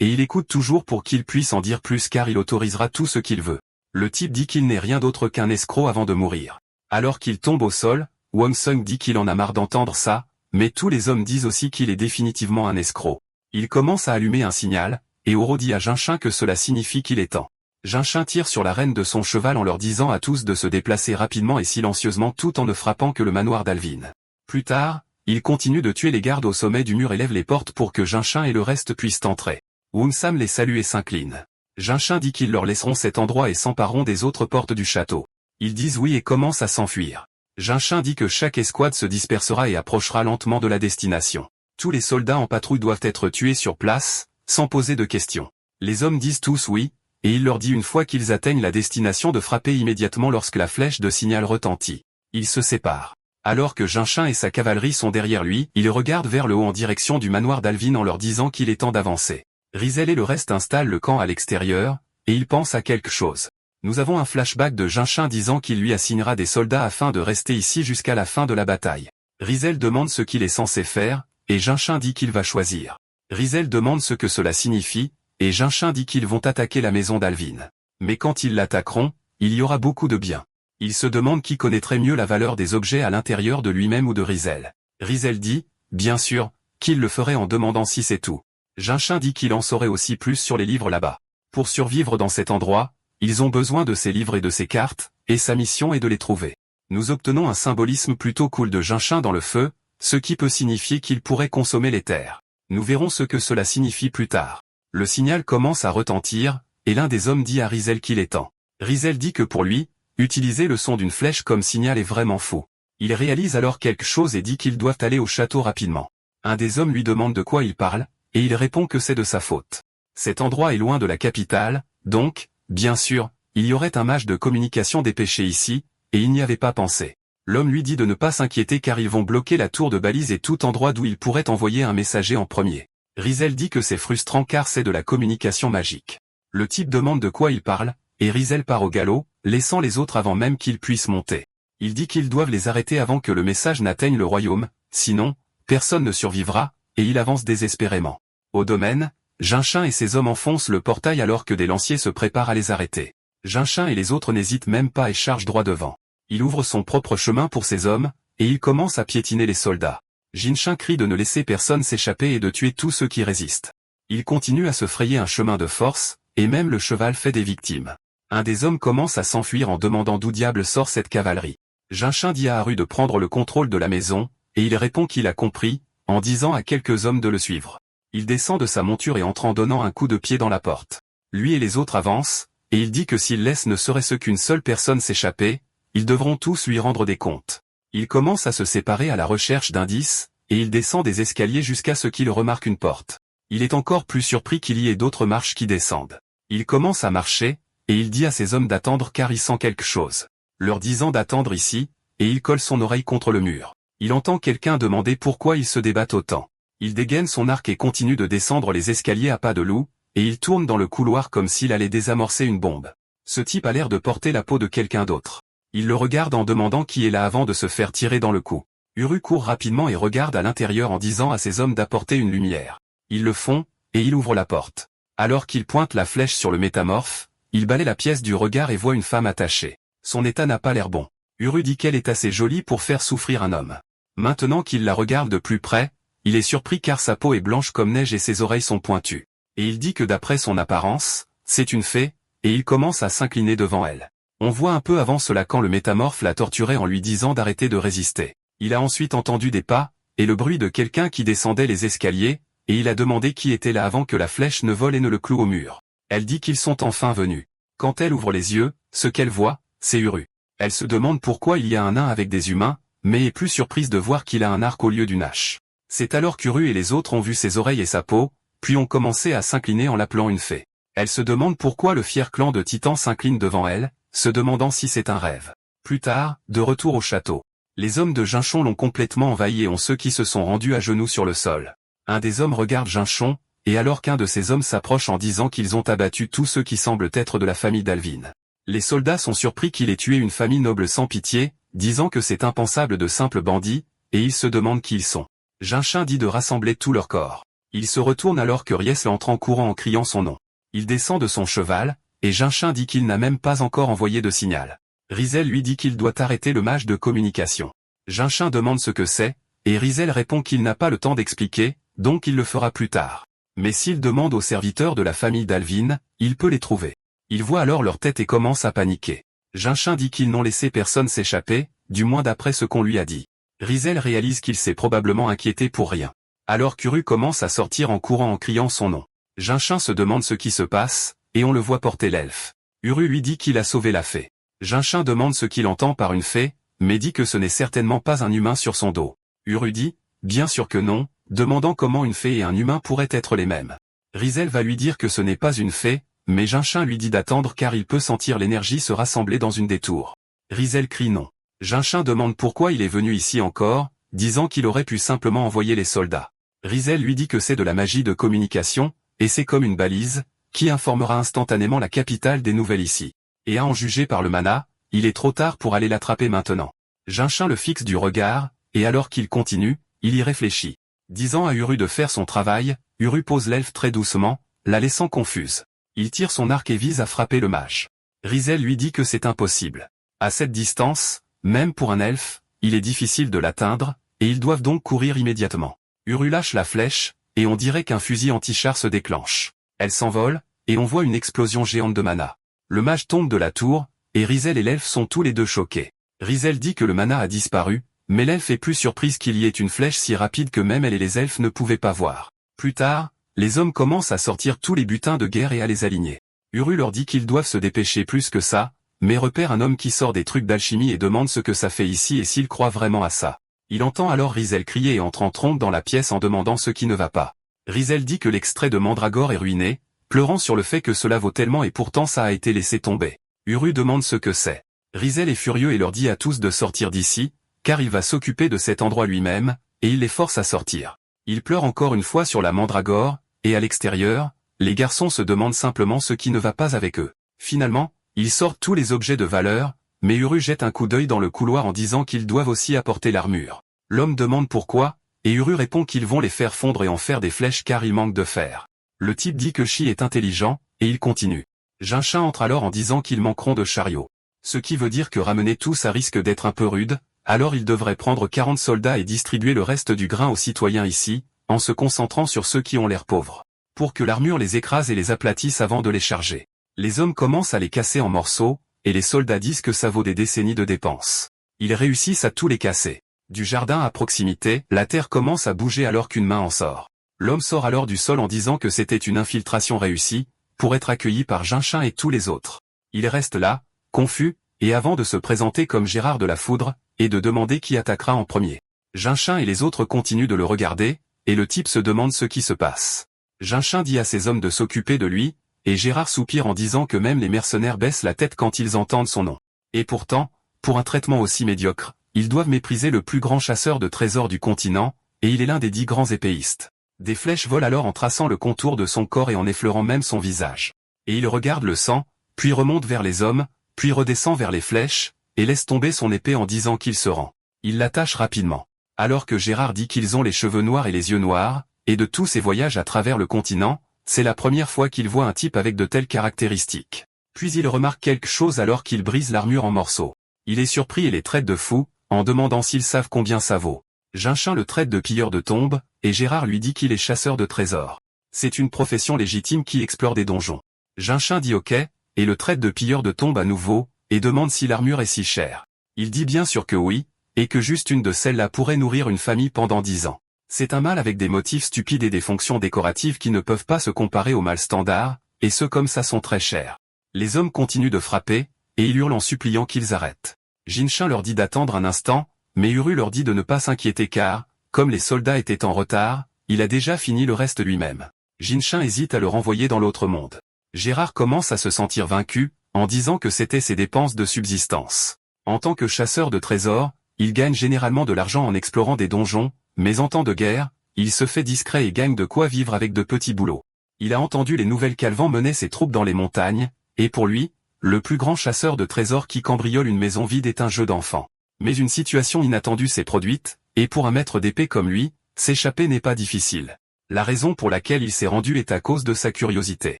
et il écoute toujours pour qu'il puisse en dire plus car il autorisera tout ce qu'il veut. Le type dit qu'il n'est rien d'autre qu'un escroc avant de mourir. Alors qu'il tombe au sol, Wonsung dit qu'il en a marre d'entendre ça, mais tous les hommes disent aussi qu'il est définitivement un escroc. Il commence à allumer un signal, et Oro dit à Jinshin que cela signifie qu'il est temps. Jinshin tire sur la rêne de son cheval en leur disant à tous de se déplacer rapidement et silencieusement tout en ne frappant que le manoir d'Alvin. Plus tard, il continue de tuer les gardes au sommet du mur et lève les portes pour que Jinshin et le reste puissent entrer. Unsam les salue et s'incline. Jinshin dit qu'ils leur laisseront cet endroit et s'empareront des autres portes du château. Ils disent oui et commencent à s'enfuir. Jinshin dit que chaque escouade se dispersera et approchera lentement de la destination. Tous les soldats en patrouille doivent être tués sur place, sans poser de questions. Les hommes disent tous oui, et il leur dit une fois qu'ils atteignent la destination de frapper immédiatement lorsque la flèche de signal retentit. Ils se séparent. Alors que Jinshin et sa cavalerie sont derrière lui, il regarde vers le haut en direction du manoir d'Alvin en leur disant qu'il est temps d'avancer. Rizel et le reste installent le camp à l'extérieur, et ils pensent à quelque chose. Nous avons un flashback de Jinshin disant qu'il lui assignera des soldats afin de rester ici jusqu'à la fin de la bataille. Rizel demande ce qu'il est censé faire, et Jinshin dit qu'il va choisir. Rizel demande ce que cela signifie, et Jinshin dit qu'ils vont attaquer la maison d'Alvin. Mais quand ils l'attaqueront, il y aura beaucoup de biens. Il se demande qui connaîtrait mieux la valeur des objets à l'intérieur de lui-même ou de Rizel. Rizel dit, bien sûr, qu'il le ferait en demandant si c'est tout. Jinshin dit qu'il en saurait aussi plus sur les livres là-bas. Pour survivre dans cet endroit, ils ont besoin de ces livres et de ces cartes, et sa mission est de les trouver. Nous obtenons un symbolisme plutôt cool de Jinshin dans le feu, ce qui peut signifier qu'il pourrait consommer les terres. Nous verrons ce que cela signifie plus tard. Le signal commence à retentir, et l'un des hommes dit à Rizel qu'il est temps. Rizel dit que pour lui, utiliser le son d'une flèche comme signal est vraiment fou. Il réalise alors quelque chose et dit qu'ils doivent aller au château rapidement. Un des hommes lui demande de quoi il parle, et il répond que c'est de sa faute. Cet endroit est loin de la capitale, donc, bien sûr, il y aurait un mage de communication dépêché ici, et il n'y avait pas pensé. L'homme lui dit de ne pas s'inquiéter car ils vont bloquer la tour de balise et tout endroit d'où il pourrait envoyer un messager en premier. Rizel dit que c'est frustrant car c'est de la communication magique. Le type demande de quoi il parle, et Rizel part au galop, laissant les autres avant même qu'ils puissent monter. Il dit qu'ils doivent les arrêter avant que le message n'atteigne le royaume, sinon, personne ne survivra, et il avance désespérément. Au domaine, Jinshin et ses hommes enfoncent le portail alors que des lanciers se préparent à les arrêter. Jinshin et les autres n'hésitent même pas et chargent droit devant. Il ouvre son propre chemin pour ses hommes, et il commence à piétiner les soldats. Jinshin crie de ne laisser personne s'échapper et de tuer tous ceux qui résistent. Il continue à se frayer un chemin de force, et même le cheval fait des victimes. Un des hommes commence à s'enfuir en demandant d'où diable sort cette cavalerie. Jinshin dit à Haru de prendre le contrôle de la maison, et il répond qu'il a compris, en disant à quelques hommes de le suivre. Il descend de sa monture et entre en donnant un coup de pied dans la porte. Lui et les autres avancent, et il dit que s'il laisse ne serait-ce qu'une seule personne s'échapper, ils devront tous lui rendre des comptes. Il commence à se séparer à la recherche d'indices, et il descend des escaliers jusqu'à ce qu'il remarque une porte. Il est encore plus surpris qu'il y ait d'autres marches qui descendent. Il commence à marcher, et il dit à ses hommes d'attendre car il sent quelque chose. Leur disant d'attendre ici, et il colle son oreille contre le mur. Il entend quelqu'un demander pourquoi ils se débattent autant. Il dégaine son arc et continue de descendre les escaliers à pas de loup, et il tourne dans le couloir comme s'il allait désamorcer une bombe. Ce type a l'air de porter la peau de quelqu'un d'autre. Il le regarde en demandant qui est là avant de se faire tirer dans le cou. Uru court rapidement et regarde à l'intérieur en disant à ses hommes d'apporter une lumière. Ils le font, et il ouvre la porte. Alors qu'il pointe la flèche sur le métamorphe, il balaie la pièce du regard et voit une femme attachée. Son état n'a pas l'air bon. Uru dit qu'elle est assez jolie pour faire souffrir un homme. Maintenant qu'il la regarde de plus près, il est surpris car sa peau est blanche comme neige et ses oreilles sont pointues. Et il dit que d'après son apparence, c'est une fée, et il commence à s'incliner devant elle. On voit un peu avant cela quand le métamorphe l'a torturé en lui disant d'arrêter de résister. Il a ensuite entendu des pas, et le bruit de quelqu'un qui descendait les escaliers, et il a demandé qui était là avant que la flèche ne vole et ne le cloue au mur. Elle dit qu'ils sont enfin venus. Quand elle ouvre les yeux, ce qu'elle voit, c'est Uru. Elle se demande pourquoi il y a un nain avec des humains, mais est plus surprise de voir qu'il a un arc au lieu d'une hache. C'est alors qu'Uru et les autres ont vu ses oreilles et sa peau, puis ont commencé à s'incliner en l'appelant une fée. Elle se demande pourquoi le fier clan de titans s'incline devant elle, se demandant si c'est un rêve. Plus tard, de retour au château. Les hommes de Jinchon l'ont complètement envahi et ont ceux qui se sont rendus à genoux sur le sol. Un des hommes regarde Jinchon, et alors qu'un de ces hommes s'approche en disant qu'ils ont abattu tous ceux qui semblent être de la famille d'Alvin. Les soldats sont surpris qu'il ait tué une famille noble sans pitié, disant que c'est impensable de simples bandits, et ils se demandent qui ils sont. Jinchon dit de rassembler tout leur corps. Il se retourne alors que Riesl entre en courant en criant son nom. Il descend de son cheval, et Jinchon dit qu'il n'a même pas encore envoyé de signal. Riesl lui dit qu'il doit arrêter le mage de communication. Jinchon demande ce que c'est, et Riesl répond qu'il n'a pas le temps d'expliquer, donc il le fera plus tard. Mais s'il demande aux serviteurs de la famille d'Alvin, il peut les trouver. Il voit alors leur tête et commence à paniquer. Jinchon dit qu'ils n'ont laissé personne s'échapper, du moins d'après ce qu'on lui a dit. Riesl réalise qu'il s'est probablement inquiété pour rien. Alors qu'Uru commence à sortir en courant en criant son nom. Jinchon se demande ce qui se passe, et on le voit porter l'elfe. Uru lui dit qu'il a sauvé la fée. Jinchon demande ce qu'il entend par une fée, mais dit que ce n'est certainement pas un humain sur son dos. Uru dit, bien sûr que non, demandant comment une fée et un humain pourraient être les mêmes. Riesl va lui dire que ce n'est pas une fée, mais Jinchon lui dit d'attendre car il peut sentir l'énergie se rassembler dans une des tours. Riesl crie non. Jinchon demande pourquoi il est venu ici encore, disant qu'il aurait pu simplement envoyer les soldats. Riesl lui dit que c'est de la magie de communication, et c'est comme une balise, qui informera instantanément la capitale des nouvelles ici. Et à en juger par le mana, il est trop tard pour aller l'attraper maintenant. Jinchon le fixe du regard, et alors qu'il continue, il y réfléchit. Disant à Uru de faire son travail, Uru pose l'elfe très doucement, la laissant confuse. Il tire son arc et vise à frapper le mage. Riesl lui dit que c'est impossible. À cette distance, même pour un elfe, il est difficile de l'atteindre, et ils doivent donc courir immédiatement. Uru lâche la flèche, et on dirait qu'un fusil anti-char se déclenche. Elle s'envole, et on voit une explosion géante de mana. Le mage tombe de la tour, et Riesl et l'elfe sont tous les deux choqués. Riesl dit que le mana a disparu, mais l'elfe est plus surprise qu'il y ait une flèche si rapide que même elle et les elfes ne pouvaient pas voir. Plus tard, les hommes commencent à sortir tous les butins de guerre et à les aligner. Uru leur dit qu'ils doivent se dépêcher plus que ça, mais repère un homme qui sort des trucs d'alchimie et demande ce que ça fait ici et s'il croit vraiment à ça. Il entend alors Riesl crier et entre en trompe dans la pièce en demandant ce qui ne va pas. Riesl dit que l'extrait de Mandragore est ruiné, pleurant sur le fait que cela vaut tellement et pourtant ça a été laissé tomber. Uru demande ce que c'est. Riesl est furieux et leur dit à tous de sortir d'ici, car il va s'occuper de cet endroit lui-même, et il les force à sortir. Il pleure encore une fois sur la Mandragore, et à l'extérieur, les garçons se demandent simplement ce qui ne va pas avec eux. Finalement, ils sortent tous les objets de valeur, mais Uru jette un coup d'œil dans le couloir en disant qu'ils doivent aussi apporter l'armure. L'homme demande pourquoi, et Uru répond qu'ils vont les faire fondre et en faire des flèches car il manque de fer. Le type dit que Shi est intelligent, et il continue. Jinchon entre alors en disant qu'ils manqueront de chariots. Ce qui veut dire que ramener tout ça risque d'être un peu rude, alors il devrait prendre 40 soldats et distribuer le reste du grain aux citoyens ici, en se concentrant sur ceux qui ont l'air pauvres. Pour que l'armure les écrase et les aplatisse avant de les charger. Les hommes commencent à les casser en morceaux, et les soldats disent que ça vaut des décennies de dépenses. Ils réussissent à tous les casser. Du jardin à proximité, la terre commence à bouger alors qu'une main en sort. L'homme sort alors du sol en disant que c'était une infiltration réussie, pour être accueilli par Jinchon et tous les autres. Il reste là, confus, et avant de se présenter comme Gérard de la Foudre, et de demander qui attaquera en premier. Jinchin et les autres continuent de le regarder, et le type se demande ce qui se passe. Jinchin dit à ses hommes de s'occuper de lui, et Gérard soupire en disant que même les mercenaires baissent la tête quand ils entendent son nom. Et pourtant, pour un traitement aussi médiocre, ils doivent mépriser le plus grand chasseur de trésors du continent, et il est l'un des 10 grands épéistes. Des flèches volent alors en traçant le contour de son corps et en effleurant même son visage. Et il regarde le sang, puis remonte vers les hommes, puis redescend vers les flèches, et laisse tomber son épée en disant qu'il se rend. Il l'attache rapidement. Alors que Gérard dit qu'ils ont les cheveux noirs et les yeux noirs, et de tous ses voyages à travers le continent, c'est la première fois qu'il voit un type avec de telles caractéristiques. Puis il remarque quelque chose alors qu'il brise l'armure en morceaux. Il est surpris et les traite de fou, en demandant s'ils savent combien ça vaut. Jinchin le traite de pilleur de tombes, et Gérard lui dit qu'il est chasseur de trésors. C'est une profession légitime qui explore des donjons. Jinchin dit ok, et le traite de pilleur de tombes à nouveau, et demande si l'armure est si chère. Il dit bien sûr que oui, et que juste une de celles-là pourrait nourrir une famille pendant 10 ans. C'est un mâle avec des motifs stupides et des fonctions décoratives qui ne peuvent pas se comparer au mâle standard, et ceux comme ça sont très chers. Les hommes continuent de frapper, et ils hurlent en suppliant qu'ils arrêtent. Jinchin leur dit d'attendre un instant, mais Uru leur dit de ne pas s'inquiéter car, comme les soldats étaient en retard, il a déjà fini le reste lui-même. Jinchin hésite à le renvoyer dans l'autre monde. Gérard commence à se sentir vaincu, en disant que c'était ses dépenses de subsistance. En tant que chasseur de trésors, il gagne généralement de l'argent en explorant des donjons, mais en temps de guerre, il se fait discret et gagne de quoi vivre avec de petits boulots. Il a entendu les nouvelles qu'Alvan menait ses troupes dans les montagnes, et pour lui, le plus grand chasseur de trésors qui cambriole une maison vide est un jeu d'enfant. Mais une situation inattendue s'est produite, et pour un maître d'épée comme lui, s'échapper n'est pas difficile. La raison pour laquelle il s'est rendu est à cause de sa curiosité.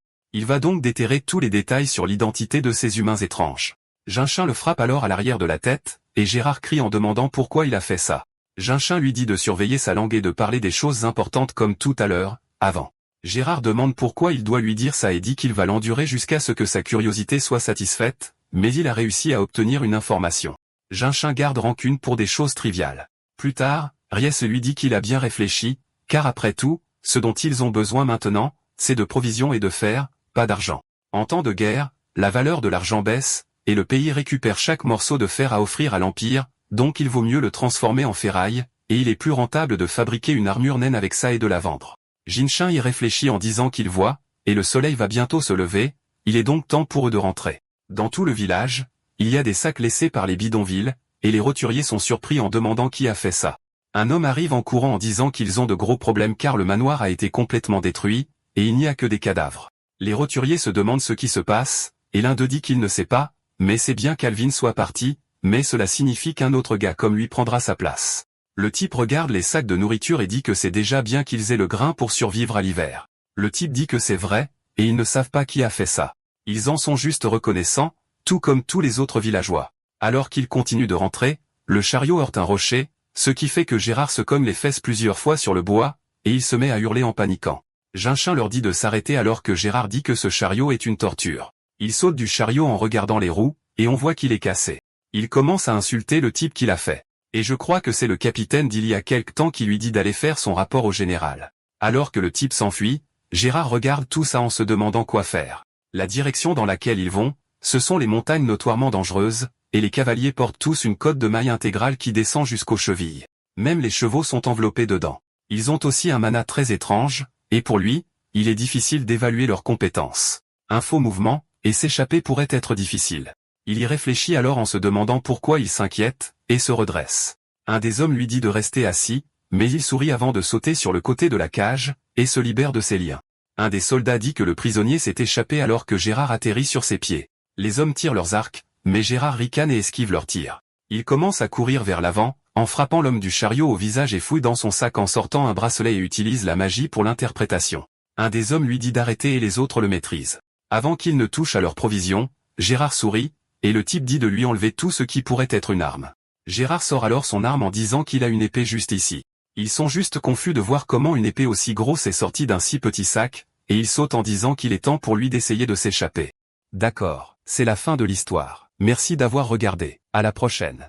Il va donc déterrer tous les détails sur l'identité de ces humains étranges. Jinchin le frappe alors à l'arrière de la tête, et Gérard crie en demandant pourquoi il a fait ça. Jinchin lui dit de surveiller sa langue et de parler des choses importantes comme tout à l'heure, avant. Gérard demande pourquoi il doit lui dire ça et dit qu'il va l'endurer jusqu'à ce que sa curiosité soit satisfaite, mais il a réussi à obtenir une information. Jinchin garde rancune pour des choses triviales. Plus tard, Riès lui dit qu'il a bien réfléchi, car après tout, ce dont ils ont besoin maintenant, c'est de provisions et de fer, pas d'argent. En temps de guerre, la valeur de l'argent baisse, et le pays récupère chaque morceau de fer à offrir à l'Empire, donc il vaut mieux le transformer en ferraille, et il est plus rentable de fabriquer une armure naine avec ça et de la vendre. Jinchin y réfléchit en disant qu'il voit, et le soleil va bientôt se lever, il est donc temps pour eux de rentrer. Dans tout le village, il y a des sacs laissés par les bidonvilles, et les roturiers sont surpris en demandant qui a fait ça. Un homme arrive en courant en disant qu'ils ont de gros problèmes car le manoir a été complètement détruit, et il n'y a que des cadavres. Les roturiers se demandent ce qui se passe, et l'un d'eux dit qu'il ne sait pas, mais c'est bien qu'Alvin soit parti, mais cela signifie qu'un autre gars comme lui prendra sa place. Le type regarde les sacs de nourriture et dit que c'est déjà bien qu'ils aient le grain pour survivre à l'hiver. Le type dit que c'est vrai, et ils ne savent pas qui a fait ça. Ils en sont juste reconnaissants, tout comme tous les autres villageois. Alors qu'ils continuent de rentrer, le chariot heurte un rocher, ce qui fait que Gérard se cogne les fesses plusieurs fois sur le bois, et il se met à hurler en paniquant. Jinchin leur dit de s'arrêter alors que Gérard dit que ce chariot est une torture. Il saute du chariot en regardant les roues, et on voit qu'il est cassé. Il commence à insulter le type qui l'a fait. Et je crois que c'est le capitaine d'il y a quelque temps qui lui dit d'aller faire son rapport au général. Alors que le type s'enfuit, Gérard regarde tout ça en se demandant quoi faire. La direction dans laquelle ils vont, ce sont les montagnes notoirement dangereuses, et les cavaliers portent tous une cotte de mailles intégrale qui descend jusqu'aux chevilles. Même les chevaux sont enveloppés dedans. Ils ont aussi un mana très étrange, et pour lui, il est difficile d'évaluer leurs compétences. Un faux mouvement, et s'échapper pourrait être difficile. Il y réfléchit alors en se demandant pourquoi il s'inquiète, et se redresse. Un des hommes lui dit de rester assis, mais il sourit avant de sauter sur le côté de la cage, et se libère de ses liens. Un des soldats dit que le prisonnier s'est échappé alors que Gérard atterrit sur ses pieds. Les hommes tirent leurs arcs, mais Gérard ricane et esquive leurs tirs. Il commence à courir vers l'avant, en frappant l'homme du chariot au visage et fouille dans son sac en sortant un bracelet et utilise la magie pour l'interprétation. Un des hommes lui dit d'arrêter et les autres le maîtrisent. Avant qu'il ne touche à leurs provisions, Gérard sourit, et le type dit de lui enlever tout ce qui pourrait être une arme. Gérard sort alors son arme en disant qu'il a une épée juste ici. Ils sont juste confus de voir comment une épée aussi grosse est sortie d'un si petit sac, et il saute en disant qu'il est temps pour lui d'essayer de s'échapper. D'accord, c'est la fin de l'histoire. Merci d'avoir regardé. À la prochaine.